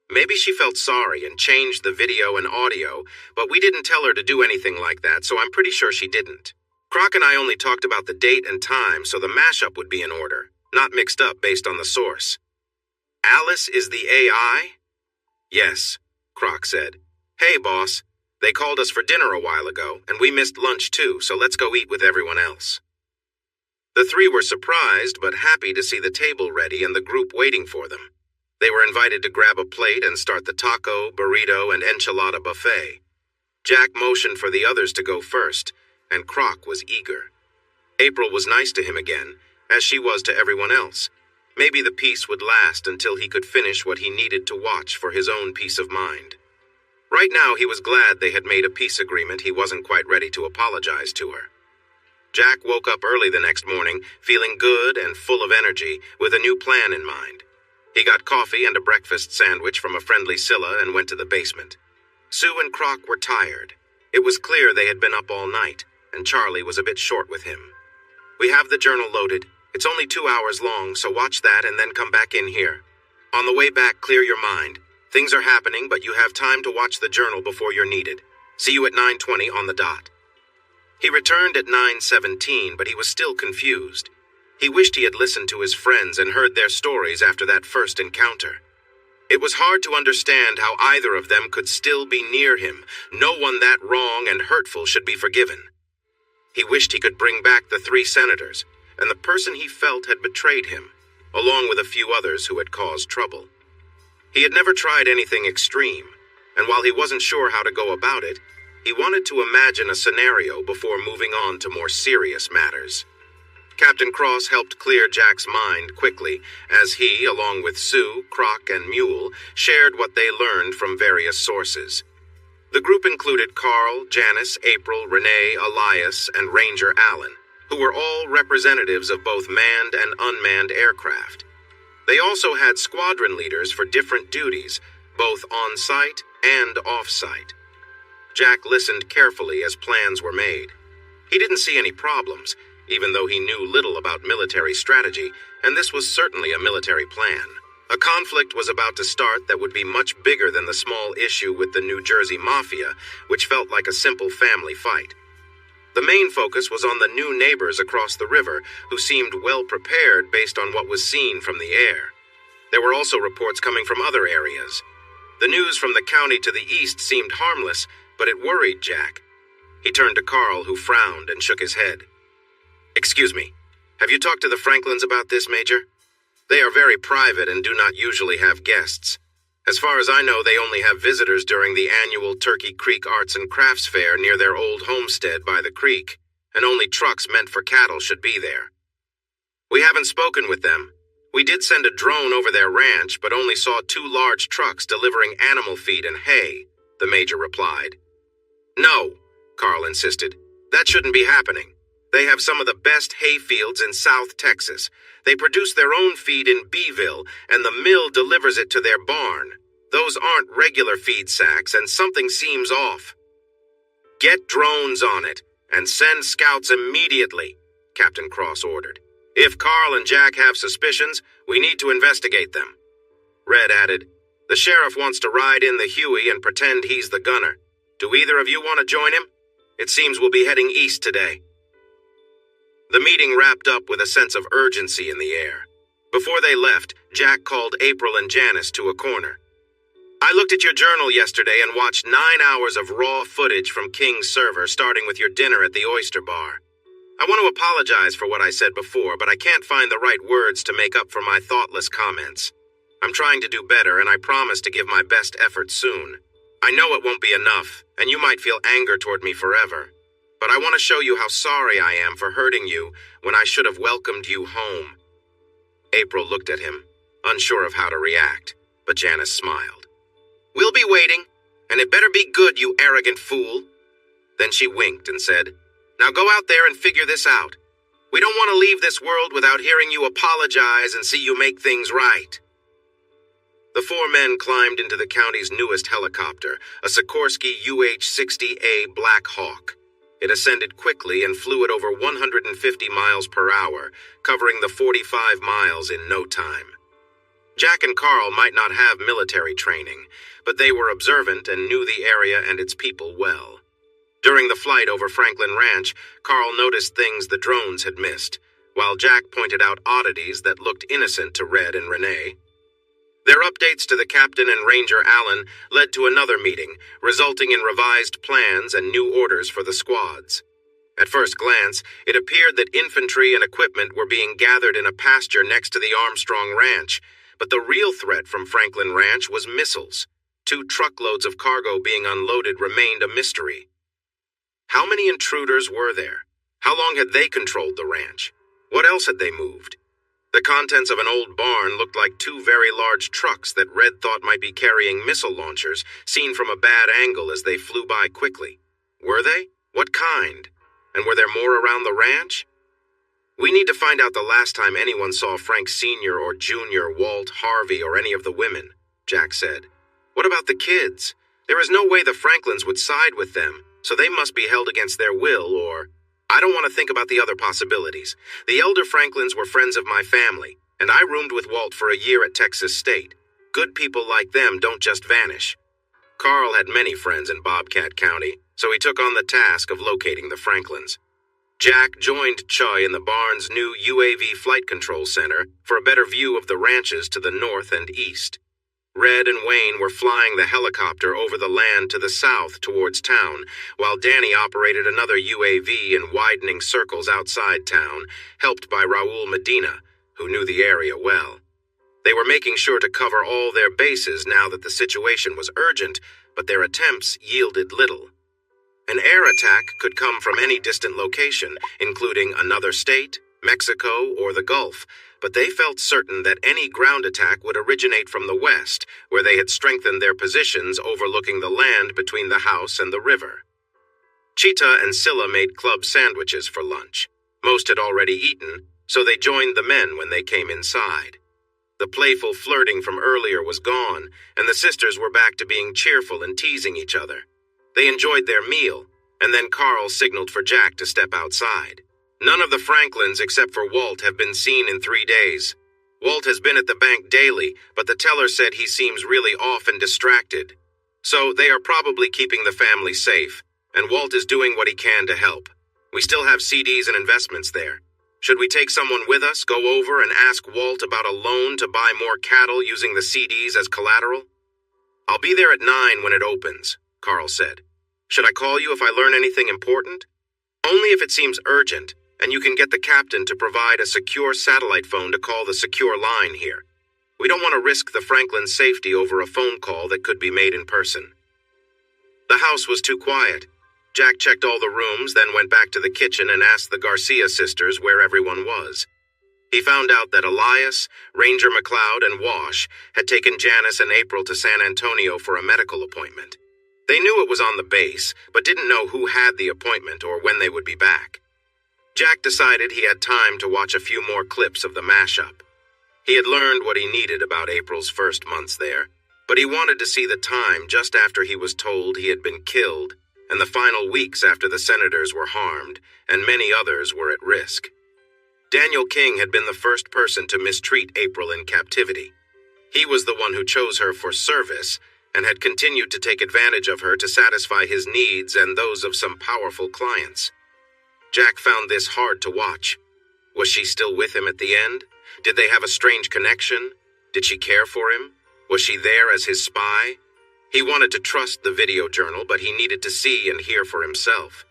S1: Maybe she felt sorry and changed the video and audio, but we didn't tell her to do anything like that, so I'm pretty sure she didn't. Croc and I only talked about the date and time, so the mashup would be in order, not mixed up based on the source." "Alice is the AI?" "Yes," Croc said. "Hey, boss, they called us for dinner a while ago, and we missed lunch too, so let's go eat with everyone else." The three were surprised but happy to see the table ready and the group waiting for them. They were invited to grab a plate and start the taco, burrito, and enchilada buffet. Jack motioned for the others to go first, and Croc was eager. April was nice to him again, as she was to everyone else. Maybe the peace would last until he could finish what he needed to watch for his own peace of mind. Right now, he was glad they had made a peace agreement. He wasn't quite ready to apologize to her. Jack woke up early the next morning, feeling good and full of energy, with a new plan in mind. He got coffee and a breakfast sandwich from a friendly Scylla and went to the basement. Sue and Croc were tired. It was clear they had been up all night, and Charlie was a bit short with him. "We have the journal loaded. It's only 2 hours long, so watch that and then come back in here. On the way back, clear your mind. Things are happening, but you have time to watch the journal before you're needed. See you at 9:20 on the dot." He returned at 9:17, but he was still confused. He wished he had listened to his friends and heard their stories after that first encounter. It was hard to understand how either of them could still be near him. No one that wrong and hurtful should be forgiven. He wished he could bring back the 3 senators, and the person he felt had betrayed him, along with a few others who had caused trouble. He had never tried anything extreme, and while he wasn't sure how to go about it, he wanted to imagine a scenario before moving on to more serious matters. Captain Cross helped clear Jack's mind quickly as he, along with Sue, Croc, and Mule, shared what they learned from various sources. The group included Carl, Janice, April, Renee, Elias, and Ranger Allen, who were all representatives of both manned and unmanned aircraft. They also had squadron leaders for different duties, both on-site and off-site. Jack listened carefully as plans were made. He didn't see any problems, even though he knew little about military strategy, and this was certainly a military plan. A conflict was about to start that would be much bigger than the small issue with the New Jersey Mafia, which felt like a simple family fight. The main focus was on the new neighbors across the river, who seemed well prepared based on what was seen from the air. There were also reports coming from other areas. The news from the county to the east seemed harmless, but it worried Jack. He turned to Carl, who frowned and shook his head. "Excuse me, have you talked to the Franklins about this, Major? They are very private and do not usually have guests. As far as I know, they only have visitors during the annual Turkey Creek Arts and Crafts Fair near their old homestead by the creek, and only trucks meant for cattle should be there. We haven't spoken with them. We did send a drone over their ranch, but only saw 2 large trucks delivering animal feed and hay," the Major replied. "No," Carl insisted. "That shouldn't be happening. They have some of the best hay fields in South Texas. They produce their own feed in Beeville, and the mill delivers it to their barn. Those aren't regular feed sacks, and something seems off." "Get drones on it, and send scouts immediately," Captain Cross ordered. "If Carl and Jack have suspicions, we need to investigate them." Red added, "The sheriff wants to ride in the Huey and pretend he's the gunner. Do either of you want to join him? It seems we'll be heading east today." The meeting wrapped up with a sense of urgency in the air. Before they left, Jack called April and Janice to a corner. "I looked at your journal yesterday and watched 9 hours of raw footage from King's server, starting with your dinner at the Oyster Bar. I want to apologize for what I said before, but I can't find the right words to make up for my thoughtless comments. I'm trying to do better, and I promise to give my best effort soon. I know it won't be enough, and you might feel anger toward me forever. But I want to show you how sorry I am for hurting you when I should have welcomed you home." April looked at him, unsure of how to react, but Janice smiled. "We'll be waiting, and it better be good, you arrogant fool." Then she winked and said, "Now go out there and figure this out. We don't want to leave this world without hearing you apologize and see you make things right." The 4 men climbed into the county's newest helicopter, a Sikorsky UH-60A Black Hawk. It ascended quickly and flew at over 150 miles per hour, covering the 45 miles in no time. Jack and Carl might not have military training, but they were observant and knew the area and its people well. During the flight over Franklin Ranch, Carl noticed things the drones had missed, while Jack pointed out oddities that looked innocent to Red and Renee. Their updates to the captain and Ranger Allen led to another meeting, resulting in revised plans and new orders for the squads. At first glance, it appeared that infantry and equipment were being gathered in a pasture next to the Armstrong Ranch, but the real threat from Franklin Ranch was missiles. 2 truckloads of cargo being unloaded remained a mystery. How many intruders were there? How long had they controlled the ranch? What else had they moved? The contents of an old barn looked like 2 very large trucks that Red thought might be carrying missile launchers, seen from a bad angle as they flew by quickly. Were they? What kind? And were there more around the ranch? "We need to find out the last time anyone saw Frank Sr. or Jr., Walt, Harvey, or any of the women," Jack said. "What about the kids? There is no way the Franklins would side with them, so they must be held against their will, or... I don't want to think about the other possibilities. The elder Franklins were friends of my family, and I roomed with Walt for a year at Texas State. Good people like them don't just vanish." Carl had many friends in Bobcat County, so he took on the task of locating the Franklins. Jack joined Choi in the barn's new UAV flight control center for a better view of the ranches to the north and east. Red and Wayne were flying the helicopter over the land to the south towards town, while Danny operated another UAV in widening circles outside town, helped by Raul Medina, who knew the area well. They were making sure to cover all their bases now that the situation was urgent, but their attempts yielded little. An air attack could come from any distant location, including another state, Mexico, or the Gulf, but they felt certain that any ground attack would originate from the west, where they had strengthened their positions overlooking the land between the house and the river. Cheetah and Scylla made club sandwiches for lunch. Most had already eaten, so they joined the men when they came inside. The playful flirting from earlier was gone, and the sisters were back to being cheerful and teasing each other. They enjoyed their meal, and then Carl signaled for Jack to step outside. None of the Franklins except for Walt have been seen in 3 days. Walt has been at the bank daily, but the teller said he seems really off and distracted. So they are probably keeping the family safe, and Walt is doing what he can to help. We still have CDs and investments there. Should we take someone with us, go over and ask Walt about a loan to buy more cattle using the CDs as collateral? I'll be there at 9 when it opens, Carl said. Should I call you if I learn anything important? Only if it seems urgent, and you can get the captain to provide a secure satellite phone to call the secure line here. We don't want to risk the Franklin's safety over a phone call that could be made in person. The house was too quiet. Jack checked all the rooms, then went back to the kitchen and asked the Garcia sisters where everyone was. He found out that Elias, Ranger McLeod, and Wash had taken Janice and April to San Antonio for a medical appointment. They knew it was on the base, but didn't know who had the appointment or when they would be back. Jack decided he had time to watch a few more clips of the mashup. He had learned what he needed about April's first months there, but he wanted to see the time just after he was told he had been killed, and the final weeks after the senators were harmed, and many others were at risk. Daniel King had been the first person to mistreat April in captivity. He was the one who chose her for service, and had continued to take advantage of her to satisfy his needs and those of some powerful clients. Jack found this hard to watch. Was she still with him at the end? Did they have a strange connection? Did she care for him? Was she there as his spy? He wanted to trust the video journal, but he needed to see and hear for himself.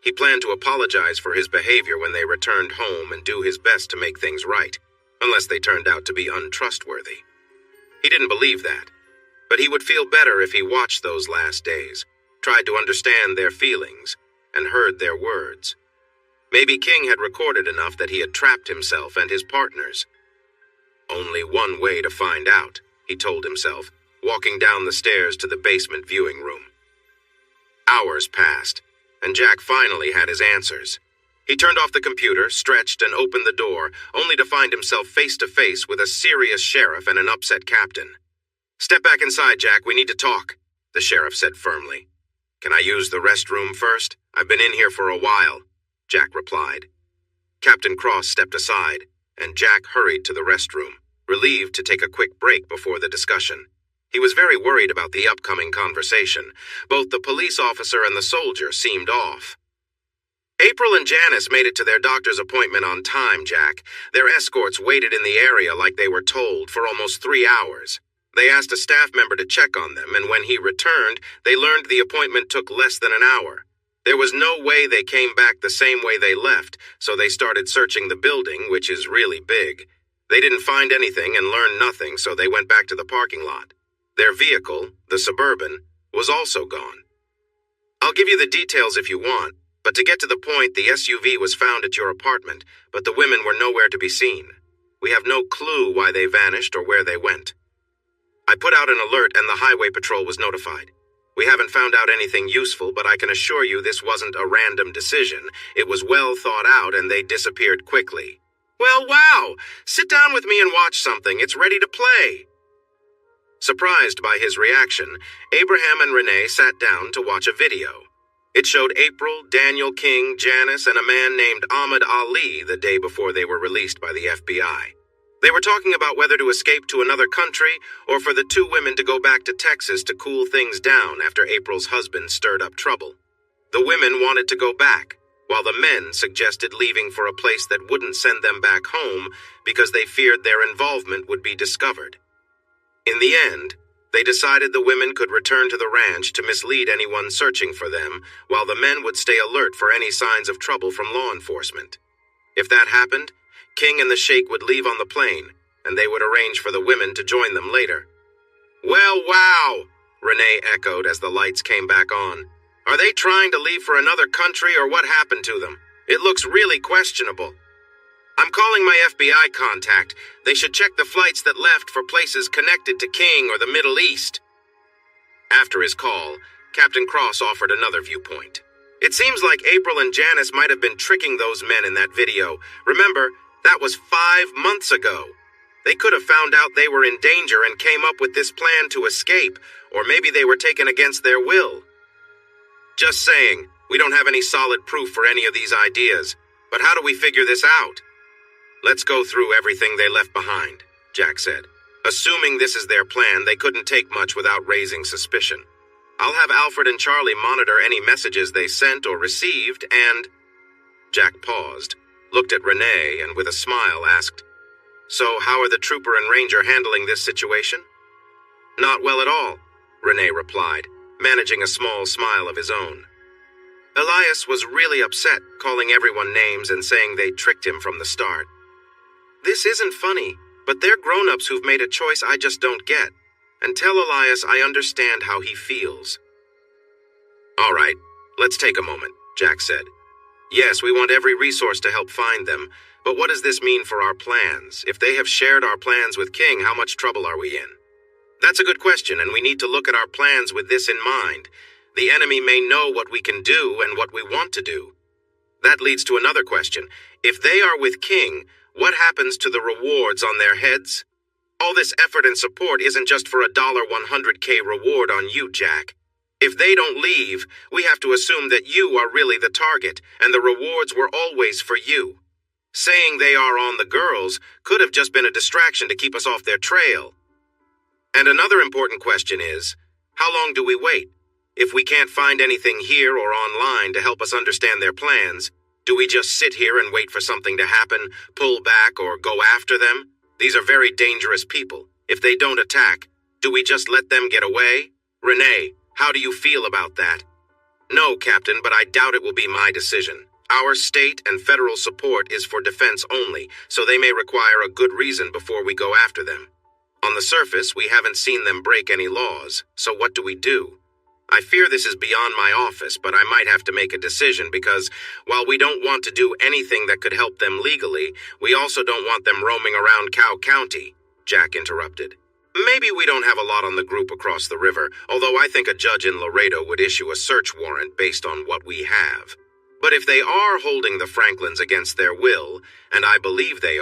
S1: He planned to apologize for his behavior when they returned home and do his best to make things right, unless they turned out to be untrustworthy. He didn't believe that, but he would feel better if he watched those last days, tried to understand their feelings, and heard their words. Maybe King had recorded enough that he had trapped himself and his partners. Only one way to find out, he told himself, walking down the stairs to the basement viewing room. Hours passed, and Jack finally had his answers. He turned off the computer, stretched, and opened the door, only to find himself face to face with a serious sheriff and an upset captain. "Step back inside, Jack. We need to talk," the sheriff said firmly. "Can I use the restroom first? I've been in here for a while," Jack replied. Captain Cross stepped aside, and Jack hurried to the restroom, relieved to take a quick break before the discussion. He was very worried about the upcoming conversation. Both the police officer and the soldier seemed off. "April and Janice made it to their doctor's appointment on time, Jack. Their escorts waited in the area like they were told for almost 3 hours. They asked a staff member to check on them, and when he returned, they learned the appointment took less than an hour. There was no way they came back the same way they left, so they started searching the building, which is really big. They didn't find anything and learned nothing, so they went back to the parking lot. Their vehicle, the Suburban, was also gone. I'll give you the details if you want, but to get to the point, the SUV was found at your apartment, but the women were nowhere to be seen. We have no clue why they vanished or where they went. I put out an alert and the highway patrol was notified. We haven't found out anything useful, but I can assure you this wasn't a random decision. It was well thought out and they disappeared quickly." "Well, wow! Sit down with me and watch something. It's ready to play." Surprised by his reaction, Abraham and Renee sat down to watch a video. It showed April, Daniel King, Janice, and a man named Ahmed Ali the day before they were released by the FBI. They were talking about whether to escape to another country or for the two women to go back to Texas to cool things down after April's husband stirred up trouble. The women wanted to go back, while the men suggested leaving for a place that wouldn't send them back home because they feared their involvement would be discovered. In the end, They decided the women could return to the ranch to mislead anyone searching for them, while the men would stay alert for any signs of trouble from law enforcement. If that happened, King and the Sheikh would leave on the plane, and they would arrange for the women to join them later. "Well, wow," Renee echoed as the lights came back on. "Are they trying to leave for another country, or what happened to them? It looks really questionable." "I'm calling my FBI contact. They should check the flights that left for places connected to King or the Middle East." After his call, Captain Cross offered another viewpoint. "It seems like April and Janice might have been tricking those men in that video. Remember, that was 5 months ago. They could have found out they were in danger and came up with this plan to escape, or maybe they were taken against their will." "Just saying, we don't have any solid proof for any of these ideas. But how do we figure this out?" "Let's go through everything they left behind," Jack said. "Assuming this is their plan, they couldn't take much without raising suspicion. I'll have Alfred and Charlie monitor any messages they sent or received, and—" Jack paused, looked at Renee, and with a smile asked, "So how are the trooper and ranger handling this situation?" "Not well at all," Renee replied, managing a small smile of his own. "Elias was really upset, calling everyone names and saying they tricked him from the start. This isn't funny, but they're grown-ups who've made a choice I just don't get. And tell Elias I understand how he feels." "All right, let's take a moment," Jack said. "Yes, we want every resource to help find them, but what does this mean for our plans? If they have shared our plans with King, how much trouble are we in?" "That's a good question, and we need to look at our plans with this in mind. The enemy may know what we can do and what we want to do. That leads to another question. If they are with King, what happens to the rewards on their heads? All this effort and support isn't just for a $100K reward on you, Jack. If they don't leave, we have to assume that you are really the target, and the rewards were always for you. Saying they are on the girls could have just been a distraction to keep us off their trail. And another important question is, how long do we wait? If we can't find anything here or online to help us understand their plans, do we just sit here and wait for something to happen, pull back, or go after them? These are very dangerous people. If they don't attack, do we just let them get away? Renee, how do you feel about that?" "No, Captain, but I doubt it will be my decision. Our state and federal support is for defense only, so they may require a good reason before we go after them. On the surface, we haven't seen them break any laws, so what do we do? I fear this is beyond my office, but I might have to make a decision because, while we don't want to do anything that could help them legally, we also don't want them roaming around Cow County," Jack interrupted. "Maybe we don't have a lot on the group across the river, although I think a judge in Laredo would issue a search warrant based on what we have. But if they are holding the Franklins against their will, and I believe they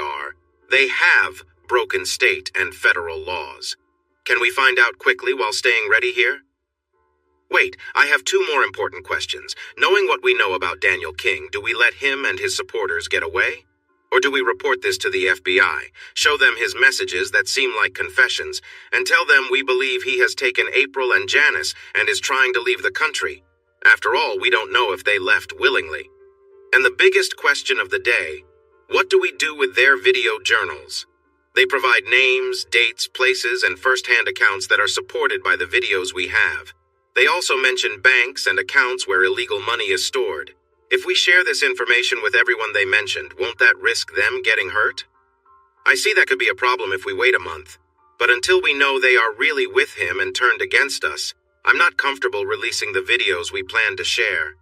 S1: have broken state and federal laws. Can we find out quickly while staying ready here?" "Wait, I have 2 more important questions. Knowing what we know about Daniel King, do we let him and his supporters get away? Or do we report this to the FBI, show them his messages that seem like confessions, and tell them we believe he has taken April and Janice and is trying to leave the country? After all, we don't know if they left willingly. And the biggest question of the day, what do we do with their video journals? They provide names, dates, places, and first-hand accounts that are supported by the videos we have. They also mention banks and accounts where illegal money is stored. If we share this information with everyone they mentioned, won't that risk them getting hurt? I see that could be a problem if we wait a month, but until we know they are really with him and turned against us, I'm not comfortable releasing the videos we plan to share."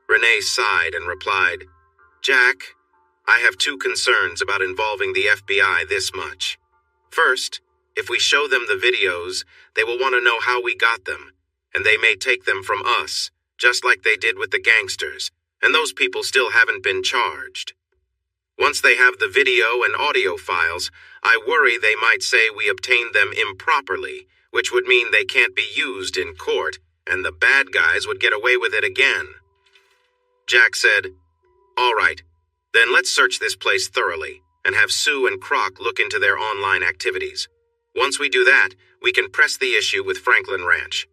S1: Renee sighed and replied, "Jack, I have 2 concerns about involving the FBI this much. First, if we show them the videos, they will want to know how we got them, and they may take them from us, just like they did with the gangsters, and those people still haven't been charged. Once they have the video and audio files, I worry they might say we obtained them improperly, which would mean they can't be used in court, and the bad guys would get away with it again." Jack said, "All right, then let's search this place thoroughly, and have Sue and Croc look into their online activities. Once we do that, we can press the issue with Franklin Ranch.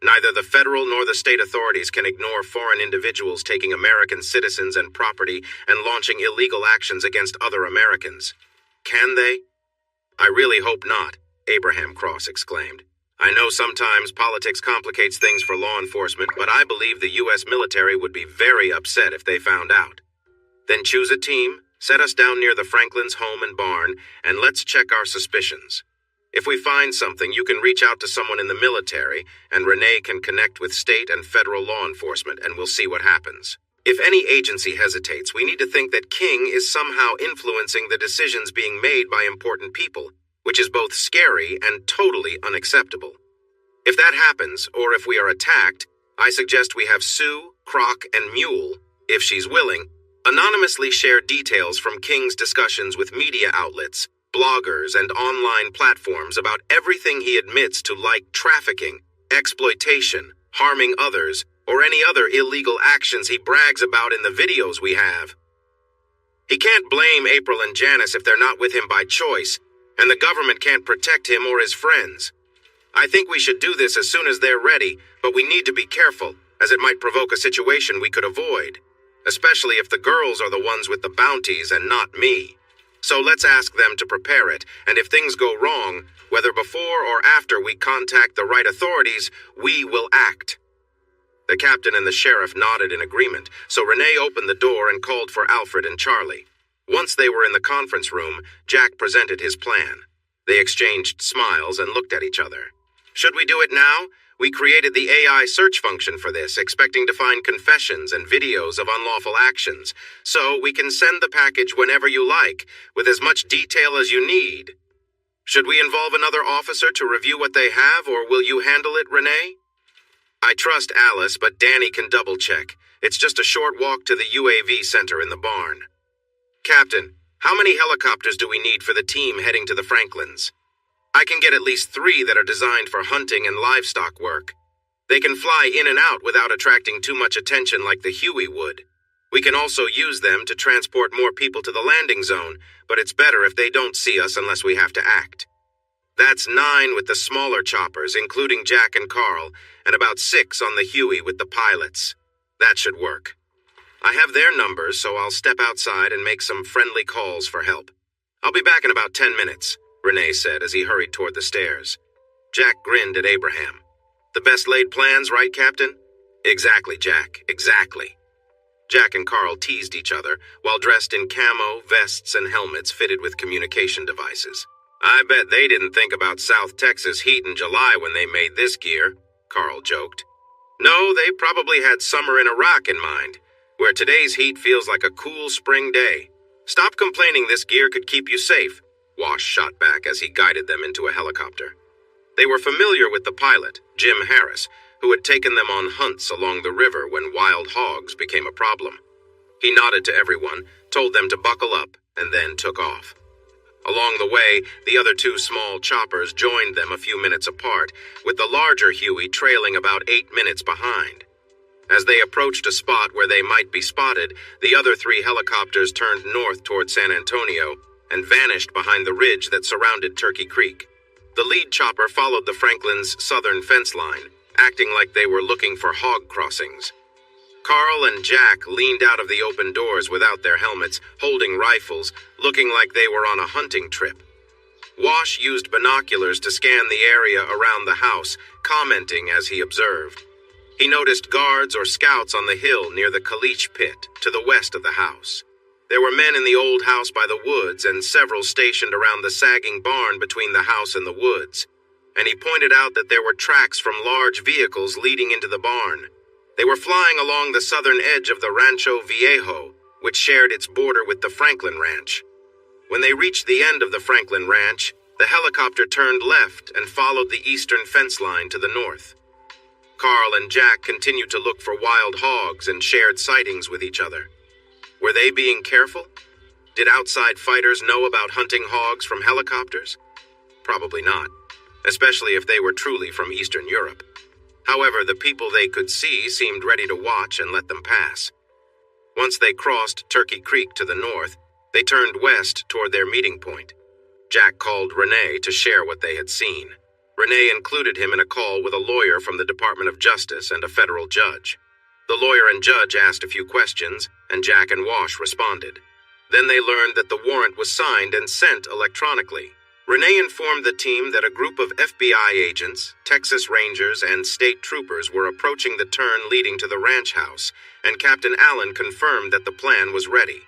S1: Neither the federal nor the state authorities can ignore foreign individuals taking American citizens and property and launching illegal actions against other Americans. Can they?" "I really hope not," Abraham Cross exclaimed. I know sometimes politics complicates things for law enforcement, but I believe the U.S. military would be very upset if they found out. Then choose a team, set us down near the Franklins' home and barn, and let's check our suspicions. If we find something, you can reach out to someone in the military, and Renee can connect with state and federal law enforcement, and we'll see what happens. If any agency hesitates, we need to think that King is somehow influencing the decisions being made by important people, which is both scary and totally unacceptable. If that happens, or if we are attacked, I suggest we have Sue, Croc, and Mule, if she's willing, anonymously share details from King's discussions with media outlets, bloggers, and online platforms about everything he admits to, like trafficking, exploitation, harming others, or any other illegal actions he brags about in the videos we have. He can't blame April and Janice if they're not with him by choice, and the government can't protect him or his friends. I think we should do this as soon as they're ready, but we need to be careful, as it might provoke a situation we could avoid, especially if the girls are the ones with the bounties and not me. So let's ask them to prepare it, and if things go wrong, whether before or after we contact the right authorities, we will act. The captain and the sheriff nodded in agreement, so Renee opened the door and called for Alfred and Charlie. Once they were in the conference room, Jack presented his plan. They exchanged smiles and looked at each other. Should we do it now? We created the AI search function for this, expecting to find confessions and videos of unlawful actions. So we can send the package whenever you like, with as much detail as you need. Should we involve another officer to review what they have, or will you handle it, Renee? I trust Alice, but Danny can double-check. It's just a short walk to the UAV center in the barn. Captain, how many helicopters do we need for the team heading to the Franklins? I can get at least 3 that are designed for hunting and livestock work. They can fly in and out without attracting too much attention like the Huey would. We can also use them to transport more people to the landing zone, but it's better if they don't see us unless we have to act. That's 9 with the smaller choppers, including Jack and Carl, and about 6 on the Huey with the pilots. That should work. I have their numbers, so I'll step outside and make some friendly calls for help. I'll be back in about 10 minutes, Renee said as he hurried toward the stairs. Jack grinned at Abraham. The best laid plans, right, Captain? Exactly, Jack, exactly. Jack and Carl teased each other while dressed in camo, vests, and helmets fitted with communication devices. I bet they didn't think about South Texas heat in July when they made this gear, Carl joked. No, they probably had summer in Iraq in mind, where today's heat feels like a cool spring day. Stop complaining, this gear could keep you safe, Wash shot back as he guided them into a helicopter. They were familiar with the pilot, Jim Harris, who had taken them on hunts along the river when wild hogs became a problem. He nodded to everyone, told them to buckle up, and then took off. Along the way, the other 2 small choppers joined them a few minutes apart, with the larger Huey trailing about 8 minutes behind. As they approached a spot where they might be spotted, the other 3 helicopters turned north toward San Antonio and vanished behind the ridge that surrounded Turkey Creek. The lead chopper followed the Franklins' southern fence line, acting like they were looking for hog crossings. Carl and Jack leaned out of the open doors without their helmets, holding rifles, looking like they were on a hunting trip. Wash used binoculars to scan the area around the house, commenting as he observed. He noticed guards or scouts on the hill near the caliche pit, to the west of the house. There were men in the old house by the woods and several stationed around the sagging barn between the house and the woods. And he pointed out that there were tracks from large vehicles leading into the barn. They were flying along the southern edge of the Rancho Viejo, which shared its border with the Franklin Ranch. When they reached the end of the Franklin Ranch, the helicopter turned left and followed the eastern fence line to the north. Carl and Jack continued to look for wild hogs and shared sightings with each other. Were they being careful? Did outside fighters know about hunting hogs from helicopters? Probably not, especially if they were truly from Eastern Europe. However, the people they could see seemed ready to watch and let them pass. Once they crossed Turkey Creek to the north, they turned west toward their meeting point. Jack called Renee to share what they had seen. Renee included him in a call with a lawyer from the Department of Justice and a federal judge. The lawyer and judge asked a few questions, and Jack and Wash responded. Then they learned that the warrant was signed and sent electronically. Renee informed the team that a group of FBI agents, Texas Rangers, and state troopers were approaching the turn leading to the ranch house, and Captain Allen confirmed that the plan was ready.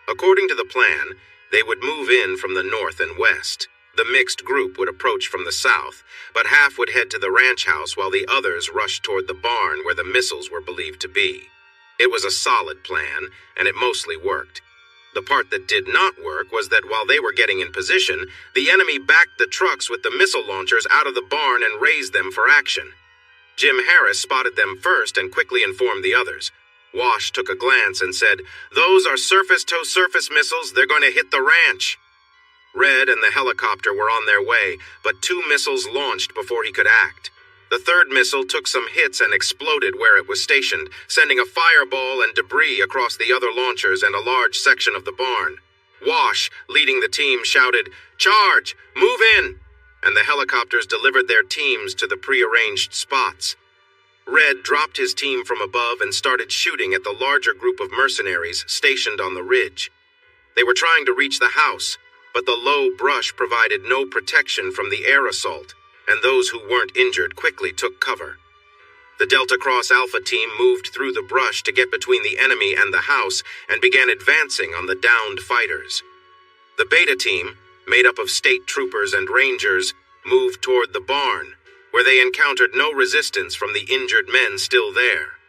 S1: According to the plan, they would move in from the north and west. The mixed group would approach from the south, but half would head to the ranch house while the others rushed toward the barn where the missiles were believed to be. It was a solid plan, and it mostly worked. The part that did not work was that while they were getting in position, the enemy backed the trucks with the missile launchers out of the barn and raised them for action. Jim Harris spotted them first and quickly informed the others. Wash took a glance and said, "Those are surface-to-surface missiles. They're going to hit the ranch." Red and the helicopter were on their way, but 2 missiles launched before he could act. The third missile took some hits and exploded where it was stationed, sending a fireball and debris across the other launchers and a large section of the barn. Wash, leading the team, shouted, "Charge! Move in!" And the helicopters delivered their teams to the prearranged spots. Red dropped his team from above and started shooting at the larger group of mercenaries stationed on the ridge. They were trying to reach the house, but the low brush provided no protection from the air assault, and those who weren't injured quickly took cover. The Delta Cross Alpha team moved through the brush to get between the enemy and the house and began advancing on the downed fighters. The Beta team, made up of state troopers and rangers, moved toward the barn, where they encountered no resistance from the injured men still there.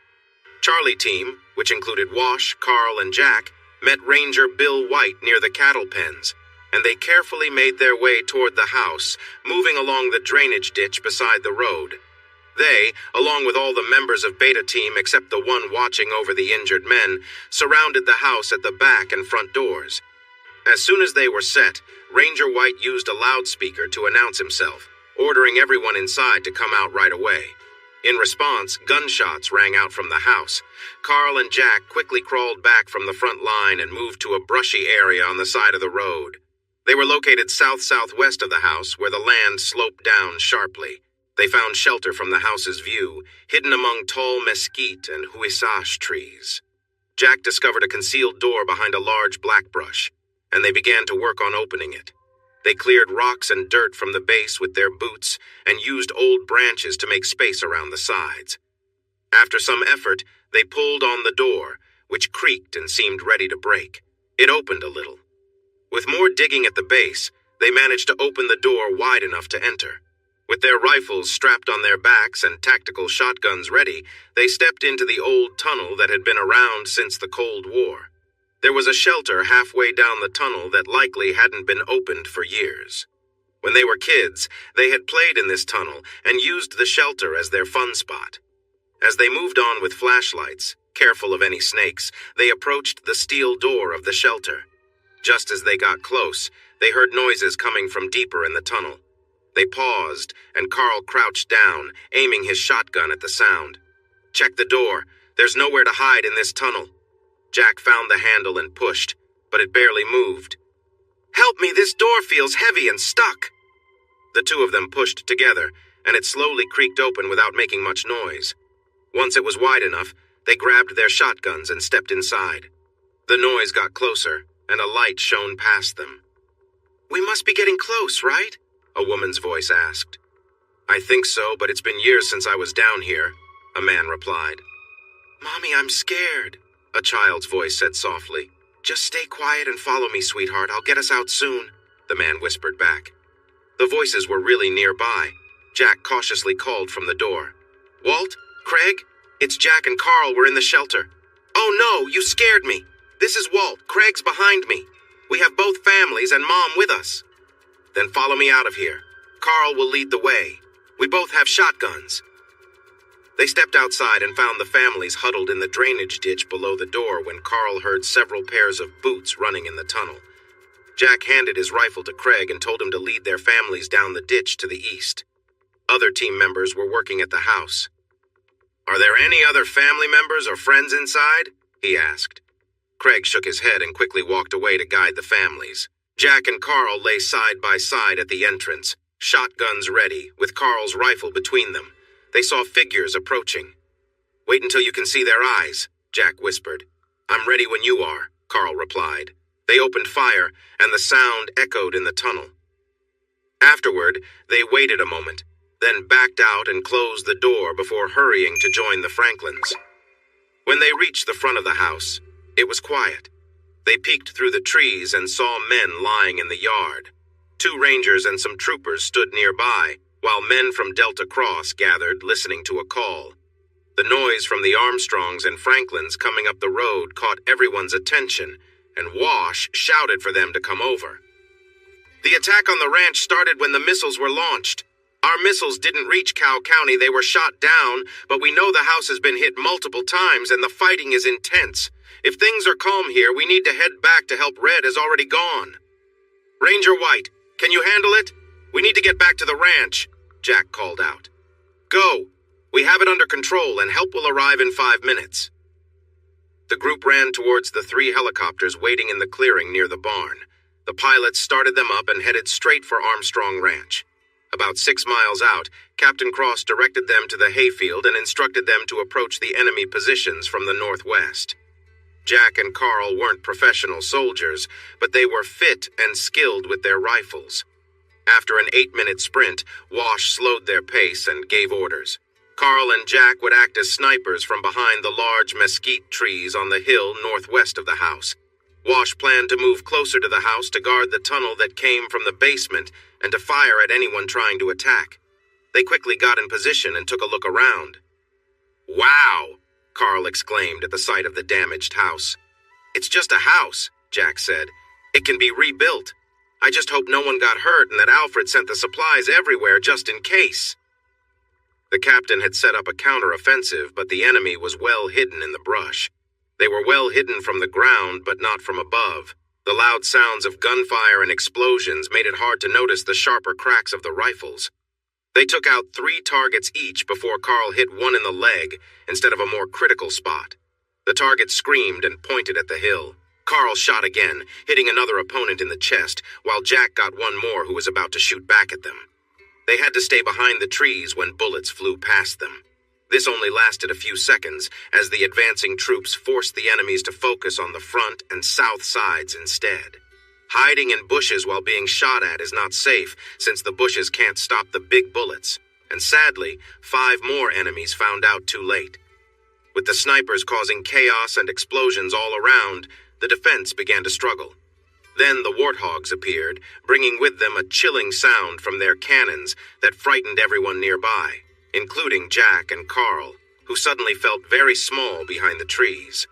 S1: Charlie team, which included Wash, Carl, and Jack, met Ranger Bill White near the cattle pens, and they carefully made their way toward the house, moving along the drainage ditch beside the road. They, along with all the members of Beta Team except the one watching over the injured men, surrounded the house at the back and front doors. As soon as they were set, Ranger White used a loudspeaker to announce himself, ordering everyone inside to come out right away. In response, gunshots rang out from the house. Carl and Jack quickly crawled back from the front line and moved to a brushy area on the side of the road. They were located south-southwest of the house, where the land sloped down sharply. They found shelter from the house's view, hidden among tall mesquite and huisage trees. Jack discovered a concealed door behind a large black brush, and they began to work on opening it. They cleared rocks and dirt from the base with their boots and used old branches to make space around the sides. After some effort, they pulled on the door, which creaked and seemed ready to break. It opened a little. With more digging at the base, they managed to open the door wide enough to enter. With their rifles strapped on their backs and tactical shotguns ready, they stepped into the old tunnel that had been around since the Cold War. There was a shelter halfway down the tunnel that likely hadn't been opened for years. When they were kids, they had played in this tunnel and used the shelter as their fun spot. As they moved on with flashlights, careful of any snakes, they approached the steel door of the shelter. Just as they got close, they heard noises coming from deeper in the tunnel. They paused, and Carl crouched down, aiming his shotgun at the sound. "Check the door. There's nowhere to hide in this tunnel." Jack found the handle and pushed, but it barely moved. "Help me, this door feels heavy and stuck." The two of them pushed together, and it slowly creaked open without making much noise. Once it was wide enough, they grabbed their shotguns and stepped inside. The noise got closer, and a light shone past them. "We must be getting close, right?" a woman's voice asked. "I think so, but it's been years since I was down here," a man replied. "Mommy, I'm scared," a child's voice said softly. "Just stay quiet and follow me, sweetheart. I'll get us out soon," the man whispered back. The voices were really nearby. Jack cautiously called from the door. "Walt? Craig? It's Jack and Carl. We're in the shelter." "Oh no, you scared me. This is Walt. Craig's behind me. We have both families and Mom with us." "Then follow me out of here. Carl will lead the way. We both have shotguns." They stepped outside and found the families huddled in the drainage ditch below the door when Carl heard several pairs of boots running in the tunnel. Jack handed his rifle to Craig and told him to lead their families down the ditch to the east. Other team members were working at the house. "Are there any other family members or friends inside?" he asked. Craig shook his head and quickly walked away to guide the families. Jack and Carl lay side by side at the entrance, shotguns ready, with Carl's rifle between them. They saw figures approaching. "Wait until you can see their eyes," Jack whispered. "I'm ready when you are," Carl replied. They opened fire, and the sound echoed in the tunnel. Afterward, they waited a moment, then backed out and closed the door before hurrying to join the Franklins. When they reached the front of the house, it was quiet. They peeked through the trees and saw men lying in the yard. 2 rangers and some troopers stood nearby, while men from Delta Cross gathered, listening to a call. The noise from the Armstrongs and Franklins coming up the road caught everyone's attention, and Wash shouted for them to come over. The attack on the ranch started when the missiles were launched. Our missiles didn't reach Cow County, they were shot down, but we know the house has been hit multiple times and the fighting is intense. If things are calm here, we need to head back to help. Red has already gone. Ranger White, can you handle it? We need to get back to the ranch, Jack called out. Go. We have it under control and help will arrive in 5 minutes. The group ran towards the 3 helicopters waiting in the clearing near the barn. The pilots started them up and headed straight for Armstrong Ranch. About 6 miles out, Captain Cross directed them to the hayfield and instructed them to approach the enemy positions from the northwest. Jack and Carl weren't professional soldiers, but they were fit and skilled with their rifles. After an 8-minute sprint, Wash slowed their pace and gave orders. Carl and Jack would act as snipers from behind the large mesquite trees on the hill northwest of the house. Wash planned to move closer to the house to guard the tunnel that came from the basement and to fire at anyone trying to attack. They quickly got in position and took a look around. Wow! Carl exclaimed at the sight of the damaged house. It's just a house, Jack said. It can be rebuilt. I just hope no one got hurt and that Alfred sent the supplies everywhere just in case. The captain had set up a counter-offensive, but the enemy was well hidden in the brush. They were well hidden from the ground, but not from above. The loud sounds of gunfire and explosions made it hard to notice the sharper cracks of the rifles. They took out 3 targets each before Carl hit one in the leg instead of a more critical spot. The target screamed and pointed at the hill. Carl shot again, hitting another opponent in the chest, while Jack got one more who was about to shoot back at them. They had to stay behind the trees when bullets flew past them. This only lasted a few seconds, as the advancing troops forced the enemies to focus on the front and south sides instead. Hiding in bushes while being shot at is not safe, since the bushes can't stop the big bullets, and sadly, 5 more enemies found out too late. With the snipers causing chaos and explosions all around, the defense began to struggle. Then the warthogs appeared, bringing with them a chilling sound from their cannons that frightened everyone nearby, including Jack and Carl, who suddenly felt very small behind the trees.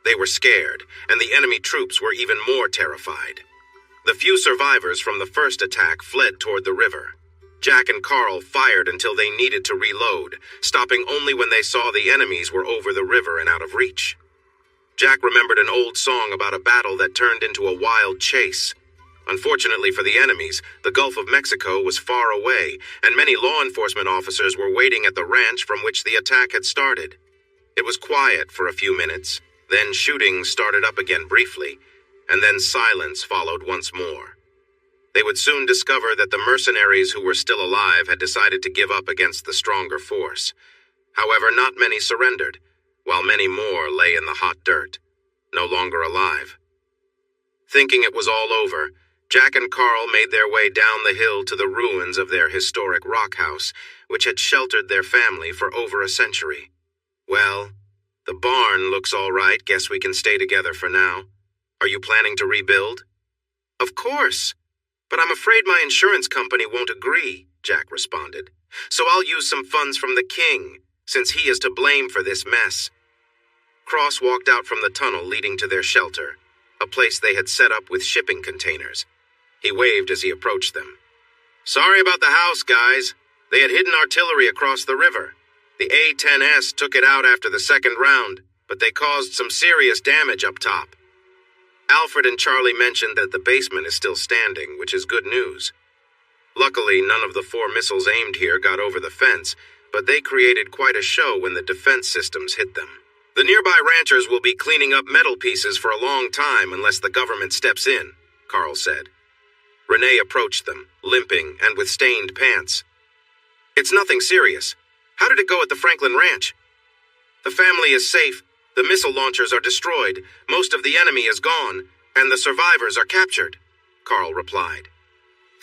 S1: They were scared, and the enemy troops were even more terrified. The few survivors from the first attack fled toward the river. Jack and Carl fired until they needed to reload, stopping only when they saw the enemies were over the river and out of reach. Jack remembered an old song about a battle that turned into a wild chase. Unfortunately for the enemies, the Gulf of Mexico was far away, and many law enforcement officers were waiting at the ranch from which the attack had started. It was quiet for a few minutes, then shooting started up again briefly, and then silence followed once more. They would soon discover that the mercenaries who were still alive had decided to give up against the stronger force. However, not many surrendered, while many more lay in the hot dirt, no longer alive. Thinking it was all over, Jack and Carl made their way down the hill to the ruins of their historic rock house, which had sheltered their family for over a century. Well, the barn looks all right. Guess we can stay together for now. Are you planning to rebuild? Of course, but I'm afraid my insurance company won't agree, Jack responded. So I'll use some funds from the king, since he is to blame for this mess. Cross walked out from the tunnel leading to their shelter, a place they had set up with shipping containers. He waved as he approached them. Sorry about the house, guys. They had hidden artillery across the river. The A-10S took it out after the second round, but they caused some serious damage up top. Alfred and Charlie mentioned that the basement is still standing, which is good news. Luckily, none of the 4 missiles aimed here got over the fence, but they created quite a show when the defense systems hit them. The nearby ranchers will be cleaning up metal pieces for a long time unless the government steps in, Carl said. Renee approached them, limping and with stained pants. It's nothing serious. How did it go at the Franklin Ranch? The family is safe. The missile launchers are destroyed. Most of the enemy is gone, and the survivors are captured, Carl replied.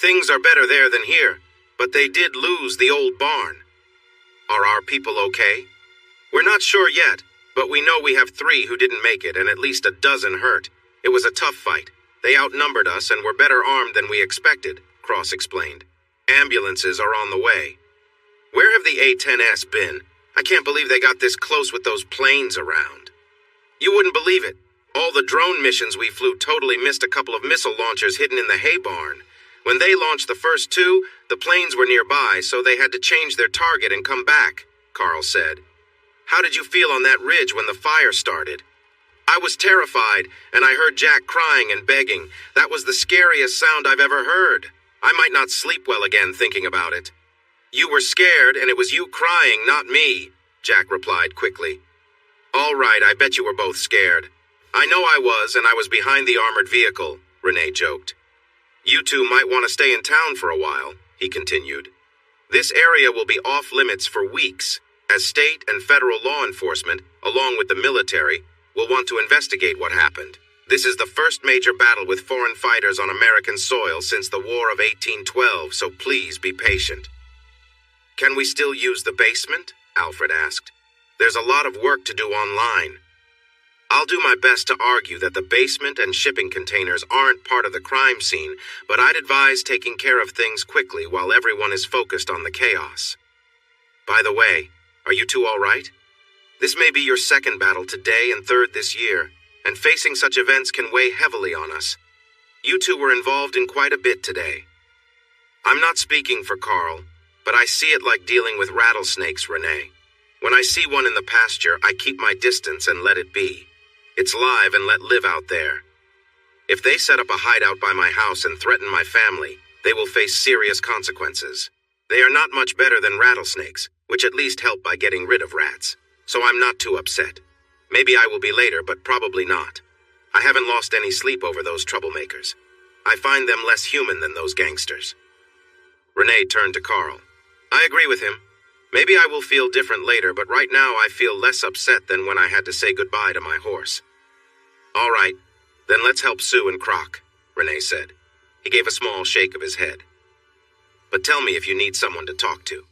S1: Things are better there than here, but they did lose the old barn. Are our people okay? We're not sure yet, but we know we have 3 who didn't make it and at least a dozen hurt. It was a tough fight. They outnumbered us and were better armed than we expected, Cross explained. Ambulances are on the way. Where have the A-10S been? I can't believe they got this close with those planes around. You wouldn't believe it. All the drone missions we flew totally missed a couple of missile launchers hidden in the hay barn. When they launched the first 2, the planes were nearby, so they had to change their target and come back, Carl said. How did you feel on that ridge when the fire started? I was terrified, and I heard Jack crying and begging. That was the scariest sound I've ever heard. I might not sleep well again thinking about it. You were scared, and it was you crying, not me, Jack replied quickly. All right, I bet you were both scared. I know I was, and I was behind the armored vehicle, Renee joked. You two might want to stay in town for a while, he continued. This area will be off limits for weeks, as state and federal law enforcement, along with the military, will want to investigate what happened. This is the first major battle with foreign fighters on American soil since the War of 1812, so please be patient. Can we still use the basement? Alfred asked. There's a lot of work to do online. I'll do my best to argue that the basement and shipping containers aren't part of the crime scene, but I'd advise taking care of things quickly while everyone is focused on the chaos. By the way, are you two all right? This may be your second battle today and third this year, and facing such events can weigh heavily on us. You two were involved in quite a bit today. I'm not speaking for Carl, but I see it like dealing with rattlesnakes, Renee. When I see one in the pasture, I keep my distance and let it be. It's live and let live out there. If they set up a hideout by my house and threaten my family, they will face serious consequences. They are not much better than rattlesnakes, which at least help by getting rid of rats. So I'm not too upset. Maybe I will be later, but probably not. I haven't lost any sleep over those troublemakers. I find them less human than those gangsters. Renee turned to Carl. I agree with him. Maybe I will feel different later, but right now I feel less upset than when I had to say goodbye to my horse. All right, then let's help Sue and Croc, Renee said. He gave a small shake of his head. But tell me if you need someone to talk to.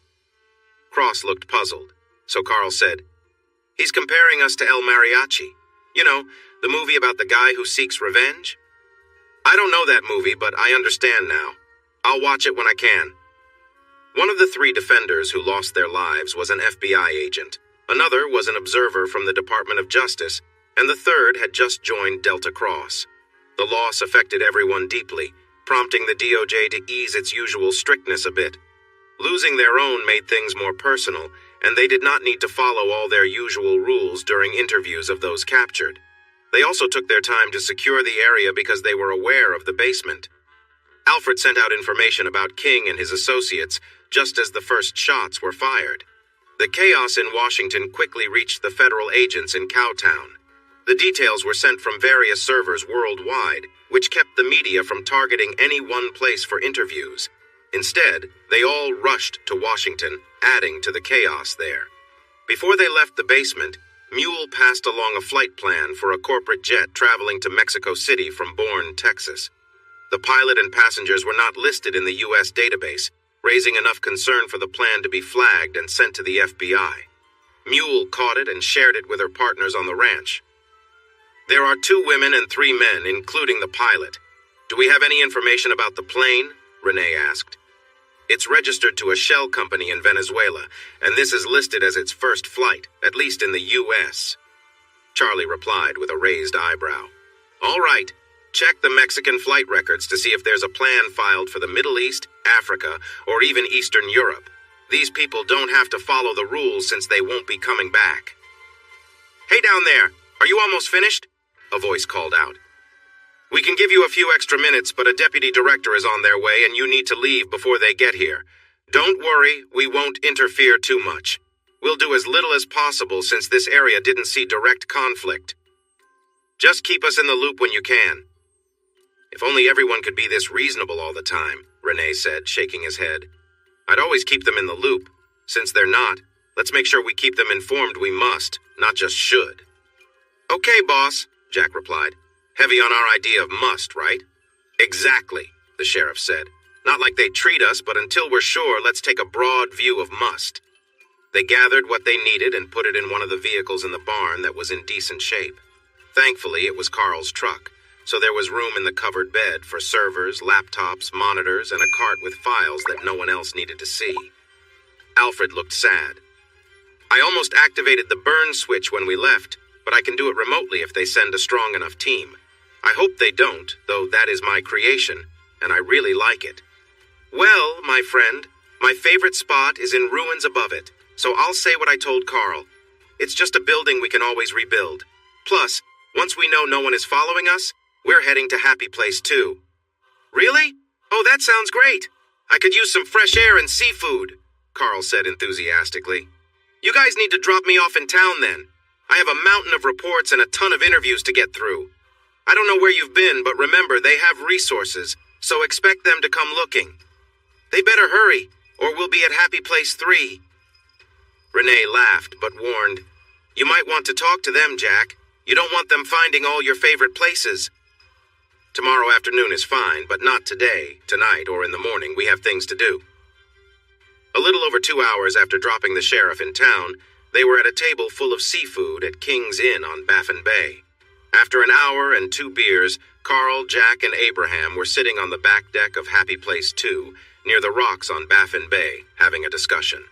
S1: Cross looked puzzled, so Carl said, He's comparing us to El Mariachi. You know, the movie about the guy who seeks revenge? I don't know that movie, but I understand now. I'll watch it when I can. One of the 3 defenders who lost their lives was an FBI agent. Another was an observer from the Department of Justice, and the third had just joined Delta Cross. The loss affected everyone deeply, prompting the DOJ to ease its usual strictness a bit. Losing their own made things more personal, and they did not need to follow all their usual rules during interviews of those captured. They also took their time to secure the area because they were aware of the basement. Alfred sent out information about King and his associates just as the first shots were fired. The chaos in Washington quickly reached the federal agents in Cowtown. The details were sent from various servers worldwide, which kept the media from targeting any one place for interviews. Instead, they all rushed to Washington, adding to the chaos there. Before they left the basement, Mule passed along a flight plan for a corporate jet traveling to Mexico City from Bourne, Texas. The pilot and passengers were not listed in the U.S. database, raising enough concern for the plan to be flagged and sent to the FBI. Mule caught it and shared it with her partners on the ranch. There are 2 women and 3 men, including the pilot. Do we have any information about the plane? Renee asked. It's registered to a shell company in Venezuela, and this is listed as its first flight, at least in the U.S. Charlie replied with a raised eyebrow. All right. Check the Mexican flight records to see if there's a plan filed for the Middle East, Africa, or even Eastern Europe. These people don't have to follow the rules since they won't be coming back. Hey down there, are you almost finished? A voice called out. We can give you a few extra minutes, but a deputy director is on their way and you need to leave before they get here. Don't worry, we won't interfere too much. We'll do as little as possible since this area didn't see direct conflict. Just keep us in the loop when you can. If only everyone could be this reasonable all the time, Renee said, shaking his head. I'd always keep them in the loop. Since they're not, let's make sure we keep them informed we must, not just should. Okay, boss, Jack replied. Heavy on our idea of must, right? Exactly, the sheriff said. Not like they treat us, but until we're sure, let's take a broad view of must. They gathered what they needed and put it in one of the vehicles in the barn that was in decent shape. Thankfully, it was Carl's truck, so there was room in the covered bed for servers, laptops, monitors, and a cart with files that no one else needed to see. Alfred looked sad. I almost activated the burn switch when we left, but I can do it remotely if they send a strong enough team. I hope they don't, though that is my creation, and I really like it. Well, my friend, my favorite spot is in ruins above it, so I'll say what I told Carl. It's just a building we can always rebuild. Plus, once we know no one is following us, we're heading to Happy Place too. Really? Oh, that sounds great. I could use some fresh air and seafood, Carl said enthusiastically. You guys need to drop me off in town then. I have a mountain of reports and a ton of interviews to get through. I don't know where you've been, but remember, they have resources, so expect them to come looking. They better hurry, or we'll be at Happy Place 3. Renee laughed, but warned, You might want to talk to them, Jack. You don't want them finding all your favorite places. Tomorrow afternoon is fine, but not today, tonight, or in the morning. We have things to do. A little over 2 hours after dropping the sheriff in town, they were at a table full of seafood at King's Inn on Baffin Bay. After an hour and 2 beers, Carl, Jack, and Abraham were sitting on the back deck of Happy Place 2, near the rocks on Baffin Bay, having a discussion.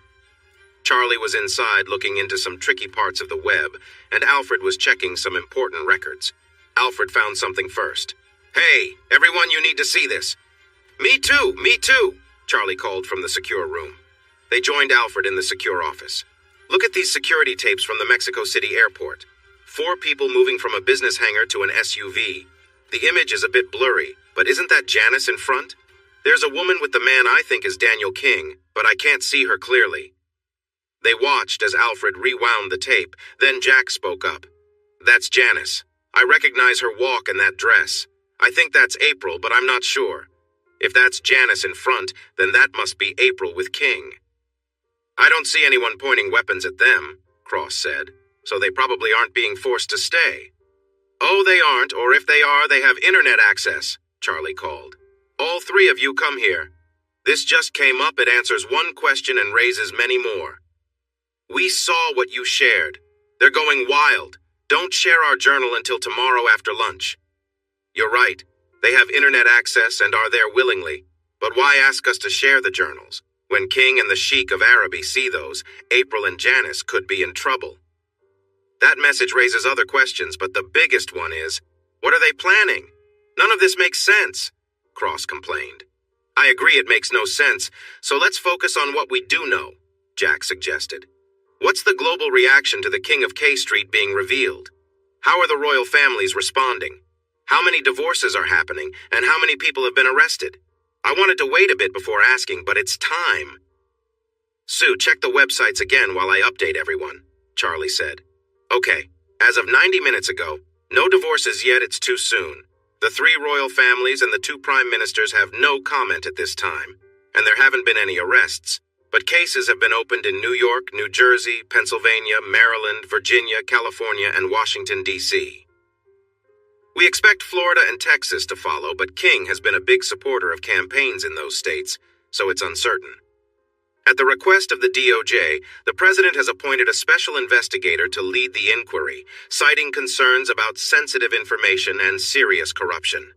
S1: Charlie was inside looking into some tricky parts of the web, and Alfred was checking some important records. Alfred found something first. Hey, everyone, you need to see this. Me too, Charlie called from the secure room. They joined Alfred in the secure office. Look at these security tapes from the Mexico City airport. 4 people moving from a business hangar to an SUV. The image is a bit blurry, but isn't that Janice in front? There's a woman with the man I think is Daniel King, but I can't see her clearly. They watched as Alfred rewound the tape, then Jack spoke up. That's Janice. I recognize her walk and that dress. I think that's April, but I'm not sure. If that's Janice in front, then that must be April with King. I don't see anyone pointing weapons at them, Cross said, so they probably aren't being forced to stay. Oh, they aren't, or if they are, they have internet access, Charlie called. All 3 of you come here. This just came up, it answers one question and raises many more. We saw what you shared. They're going wild. Don't share our journal until tomorrow after lunch. You're right. They have internet access and are there willingly. But why ask us to share the journals? When King and the Sheik of Araby see those, April and Janice could be in trouble. That message raises other questions, but the biggest one is, what are they planning? None of this makes sense, Cross complained. I agree it makes no sense, so let's focus on what we do know, Jack suggested. What's the global reaction to the King of K Street being revealed? How are the royal families responding? How many divorces are happening, and how many people have been arrested? I wanted to wait a bit before asking, but it's time. Sue, check the websites again while I update everyone, Charlie said. Okay, as of 90 minutes ago, no divorces yet, it's too soon. The 3 royal families and the 2 prime ministers have no comment at this time, and there haven't been any arrests. But cases have been opened in New York, New Jersey, Pennsylvania, Maryland, Virginia, California, and Washington, D.C. We expect Florida and Texas to follow, but King has been a big supporter of campaigns in those states, so it's uncertain. At the request of the DOJ, the president has appointed a special investigator to lead the inquiry, citing concerns about sensitive information and serious corruption.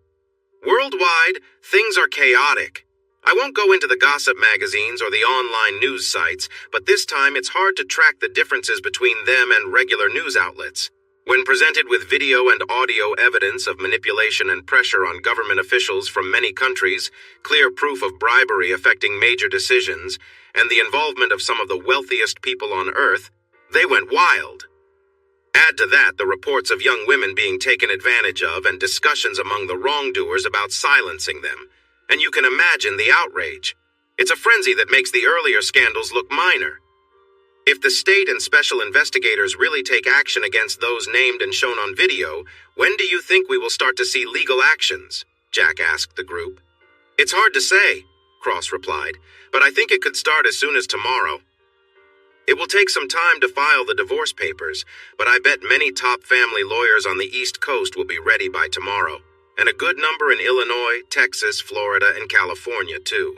S1: Worldwide, things are chaotic. I won't go into the gossip magazines or the online news sites, but this time it's hard to track the differences between them and regular news outlets. When presented with video and audio evidence of manipulation and pressure on government officials from many countries, clear proof of bribery affecting major decisions, and the involvement of some of the wealthiest people on Earth, they went wild. Add to that the reports of young women being taken advantage of and discussions among the wrongdoers about silencing them, and you can imagine the outrage. It's a frenzy that makes the earlier scandals look minor. If the state and special investigators really take action against those named and shown on video, when do you think we will start to see legal actions? Jack asked the group. It's hard to say, Cross replied, but I think it could start as soon as tomorrow. It will take some time to file the divorce papers, but I bet many top family lawyers on the East Coast will be ready by tomorrow, and a good number in Illinois, Texas, Florida, and California, too.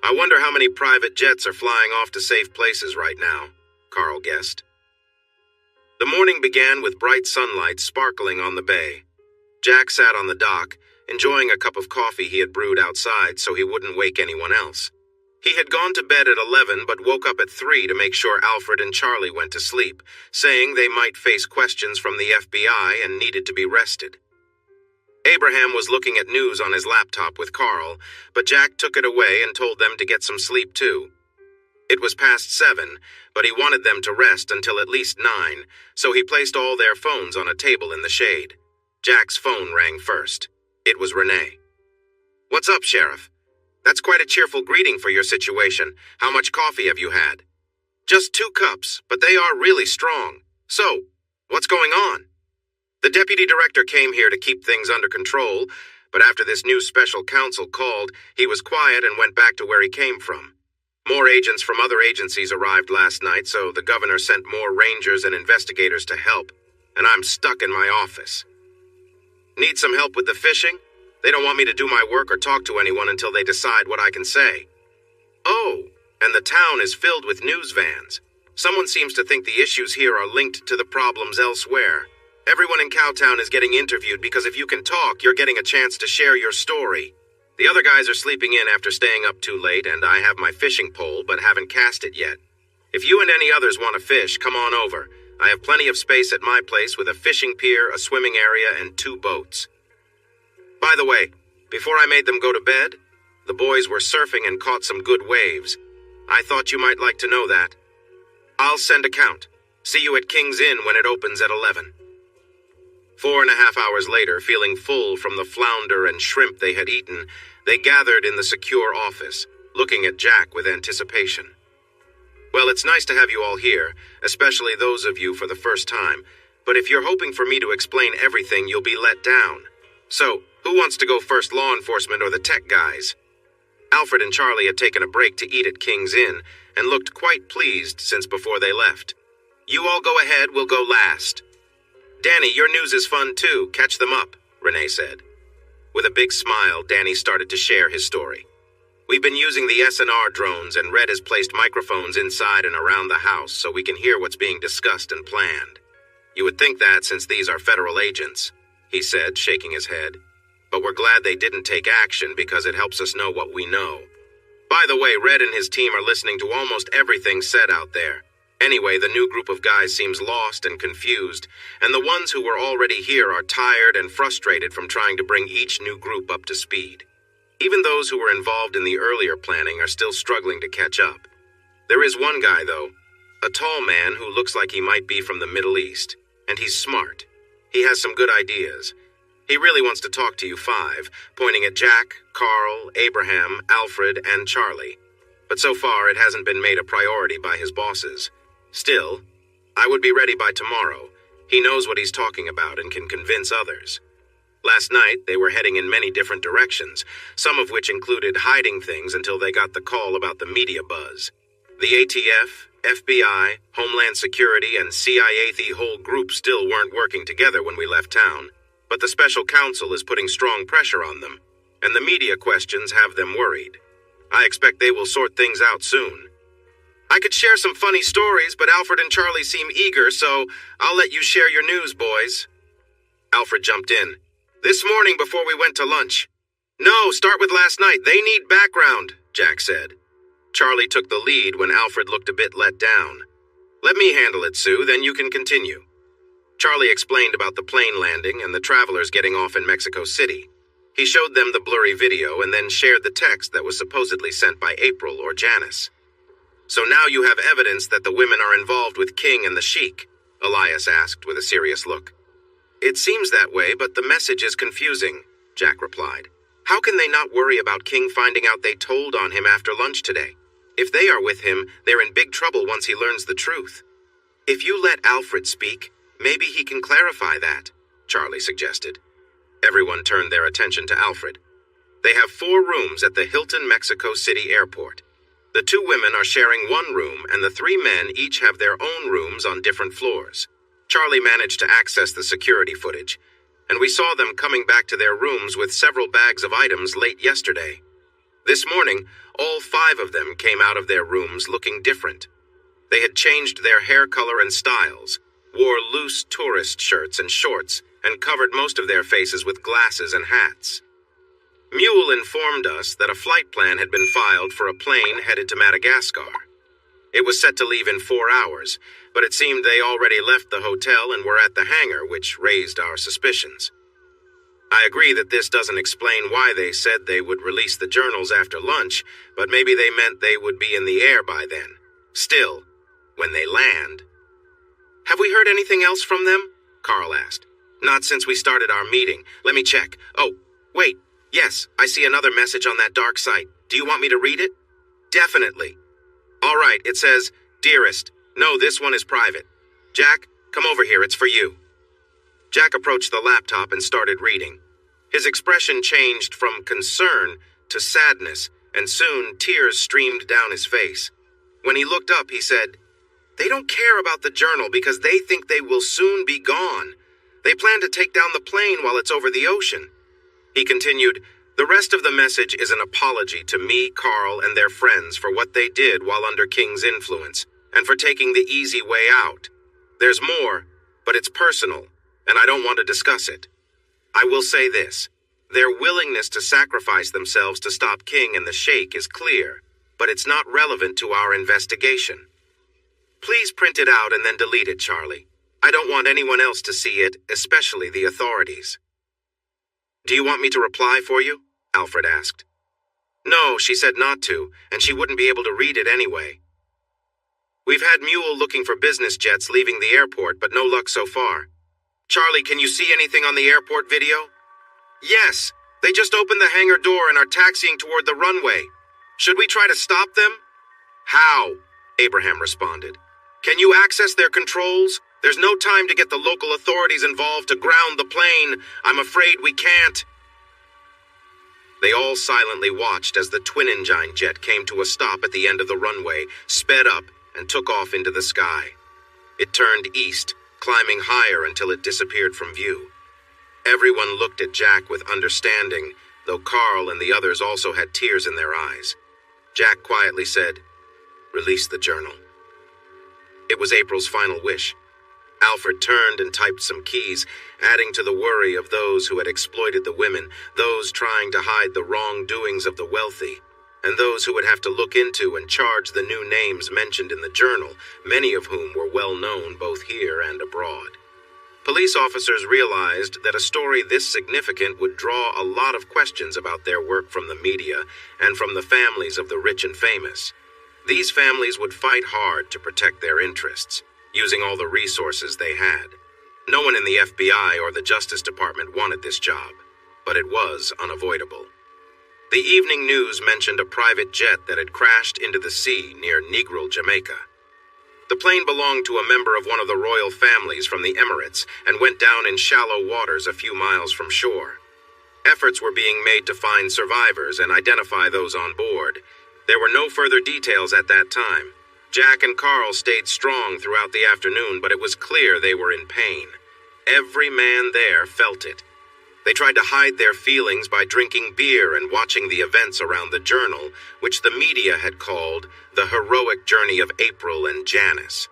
S1: I wonder how many private jets are flying off to safe places right now, Carl guessed. The morning began with bright sunlight sparkling on the bay. Jack sat on the dock, enjoying a cup of coffee he had brewed outside so he wouldn't wake anyone else. He had gone to bed at 11 but woke up at 3 to make sure Alfred and Charlie went to sleep, saying they might face questions from the FBI and needed to be rested. Abraham was looking at news on his laptop with Carl, but Jack took it away and told them to get some sleep too. It was past 7, but he wanted them to rest until at least 9, so he placed all their phones on a table in the shade. Jack's phone rang first. It was Renee. "What's up, Sheriff? That's quite a cheerful greeting for your situation. How much coffee have you had?" "Just 2 cups, but they are really strong. So, what's going on?" "The deputy director came here to keep things under control, but after this new special counsel called, he was quiet and went back to where he came from. More agents from other agencies arrived last night, so the governor sent more rangers and investigators to help, and I'm stuck in my office. Need some help with the fishing? They don't want me to do my work or talk to anyone until they decide what I can say. Oh, and the town is filled with news vans. Someone seems to think the issues here are linked to the problems elsewhere. Everyone in Cowtown is getting interviewed because if you can talk, you're getting a chance to share your story. The other guys are sleeping in after staying up too late, and I have my fishing pole but haven't cast it yet. If you and any others want to fish, come on over. I have plenty of space at my place with a fishing pier, a swimming area, and 2 boats. By the way, before I made them go to bed, the boys were surfing and caught some good waves. I thought you might like to know that. I'll send a count. See you at King's Inn when it opens at 11. 4.5 hours later, feeling full from the flounder and shrimp they had eaten, they gathered in the secure office, looking at Jack with anticipation. "Well, it's nice to have you all here, especially those of you for the first time, but if you're hoping for me to explain everything, you'll be let down. So, who wants to go first, law enforcement or the tech guys?" Alfred and Charlie had taken a break to eat at King's Inn and looked quite pleased since before they left. "You all go ahead, we'll go last." "Danny, your news is fun too. Catch them up," Renee said. With a big smile, Danny started to share his story. "We've been using the SNR drones, and Red has placed microphones inside and around the house so we can hear what's being discussed and planned. You would think that since these are federal agents," he said, shaking his head. "But we're glad they didn't take action because it helps us know what we know. By the way, Red and his team are listening to almost everything said out there. Anyway, the new group of guys seems lost and confused, and the ones who were already here are tired and frustrated from trying to bring each new group up to speed. Even those who were involved in the earlier planning are still struggling to catch up. There is one guy, though, a tall man who looks like he might be from the Middle East, and he's smart. He has some good ideas. He really wants to talk to you 5, pointing at Jack, Carl, Abraham, Alfred, and Charlie. But so far, it hasn't been made a priority by his bosses. Still, I would be ready by tomorrow. He knows what he's talking about and can convince others. Last night, they were heading in many different directions, some of which included hiding things until they got the call about the media buzz. The ATF, FBI, Homeland Security, and CIA, the whole group still weren't working together when we left town, but the special counsel is putting strong pressure on them, and the media questions have them worried. I expect they will sort things out soon. I could share some funny stories, but Alfred and Charlie seem eager, so I'll let you share your news, boys." Alfred jumped in. "This morning before we went to lunch." "No, start with last night. They need background," Jack said. Charlie took the lead when Alfred looked a bit let down. "Let me handle it, Sue, then you can continue." Charlie explained about the plane landing and the travelers getting off in Mexico City. He showed them the blurry video and then shared the text that was supposedly sent by April or Janice. "So now you have evidence that the women are involved with King and the Sheik?" Elias asked with a serious look. "It seems that way, but the message is confusing," Jack replied. "How can they not worry about King finding out they told on him after lunch today? If they are with him, they're in big trouble once he learns the truth. If you let Alfred speak, maybe he can clarify that," Charlie suggested. Everyone turned their attention to Alfred. "They have 4 rooms at the Hilton Mexico City Airport. The 2 women are sharing 1 room, and the 3 men each have their own rooms on different floors." Charlie managed to access the security footage. and we saw them coming back to their rooms with several bags of items late yesterday. This morning, all 5 of them came out of their rooms looking different. They had changed their hair color and styles, wore loose tourist shirts and shorts, and covered most of their faces with glasses and hats. Mule informed us that a flight plan had been filed for a plane headed to Madagascar. It was set to leave in 4 hours, but it seemed they already left the hotel and were at the hangar, which raised our suspicions. I agree that this doesn't explain why they said they would release the journals after lunch, but maybe they meant they would be in the air by then. Still, when they land... "Have we heard anything else from them?" Carl asked. "Not since we started our meeting. Let me check. Oh, wait. Yes, I see another message on that dark site. Do you want me to read it?" "Definitely." "All right, it says, 'Dearest, no, this one is private. Jack, come over here, it's for you.'" Jack approached the laptop and started reading. His expression changed from concern to sadness, and soon tears streamed down his face. When he looked up, he said, "They don't care about the journal because they think they will soon be gone. They plan to take down the plane while it's over the ocean." He continued, "The rest of the message is an apology to me, Carl, and their friends for what they did while under King's influence, and for taking the easy way out. There's more, but it's personal, and I don't want to discuss it. I will say this. Their willingness to sacrifice themselves to stop King and the Sheikh is clear, but it's not relevant to our investigation. Please print it out and then delete it, Charlie. I don't want anyone else to see it, especially the authorities." "Do you want me to reply for you?" Alfred asked. "No, she said not to, and she wouldn't be able to read it anyway. We've had Mule looking for business jets leaving the airport, but no luck so far. Charlie, can you see anything on the airport video?" "Yes, they just opened the hangar door and are taxiing toward the runway. Should we try to stop them?" "How?" Abraham responded. "Can you access their controls? There's no time to get the local authorities involved to ground the plane. I'm afraid we can't." They all silently watched as the twin-engine jet came to a stop at the end of the runway, sped up, and took off into the sky. It turned east, climbing higher until it disappeared from view. Everyone looked at Jack with understanding, though Carl and the others also had tears in their eyes. Jack quietly said, "Release the journal." It was April's final wish. Alfred turned and typed some keys, adding to the worry of those who had exploited the women, those trying to hide the wrongdoings of the wealthy, and those who would have to look into and charge the new names mentioned in the journal, many of whom were well known both here and abroad. Police officers realized that a story this significant would draw a lot of questions about their work from the media and from the families of the rich and famous. These families would fight hard to protect their interests, using all the resources they had. No one in the FBI or the Justice Department wanted this job, but it was unavoidable. The evening news mentioned a private jet that had crashed into the sea near Negril, Jamaica. The plane belonged to a member of one of the royal families from the Emirates and went down in shallow waters a few miles from shore. Efforts were being made to find survivors and identify those on board. There were no further details at that time. Jack and Carl stayed strong throughout the afternoon, but it was clear they were in pain. Every man there felt it. They tried to hide their feelings by drinking beer and watching the events around the journal, which the media had called the heroic journey of April and Janice.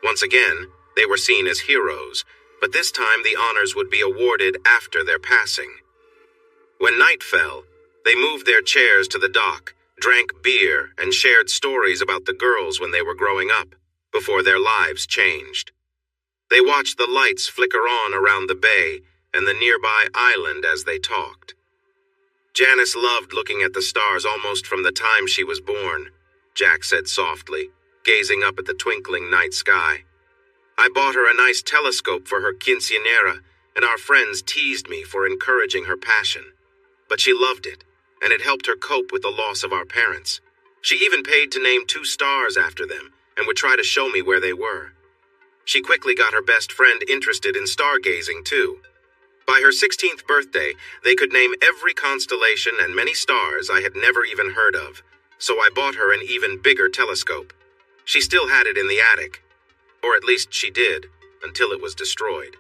S1: Once again, they were seen as heroes, but this time the honors would be awarded after their passing. When night fell, they moved their chairs to the dock, drank beer, and shared stories about the girls when they were growing up, before their lives changed. They watched the lights flicker on around the bay and the nearby island as they talked. Janice loved looking at the stars almost from the time she was born, Jack said softly, gazing up at the twinkling night sky. I bought her a nice telescope for her quinceañera, and our friends teased me for encouraging her passion. But she loved it, and it helped her cope with the loss of our parents. She even paid to name 2 stars after them, and would try to show me where they were. She quickly got her best friend interested in stargazing, too. By her 16th birthday, they could name every constellation and many stars I had never even heard of, so I bought her an even bigger telescope. She still had it in the attic, or at least she did, until it was destroyed.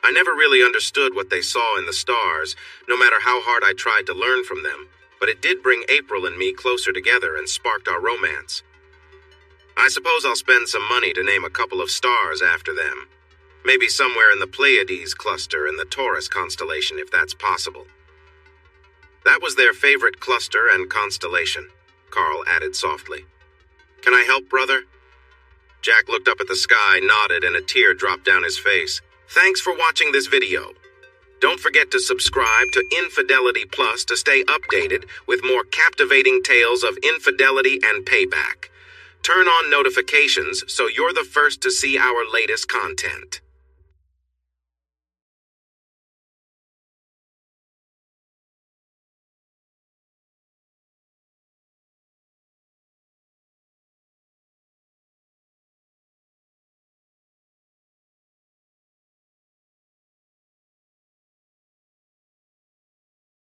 S1: I never really understood what they saw in the stars, no matter how hard I tried to learn from them, but it did bring April and me closer together and sparked our romance. I suppose I'll spend some money to name a couple of stars after them. Maybe somewhere in the Pleiades cluster in the Taurus constellation, if that's possible. That was their favorite cluster and constellation, Carl added softly. Can I help, brother? Jack looked up at the sky, nodded, and a tear dropped down his face. Thanks for watching this video. Don't forget to subscribe to Infidelity Plus to stay updated with more captivating tales of infidelity and payback. Turn on notifications so you're the first to see our latest content.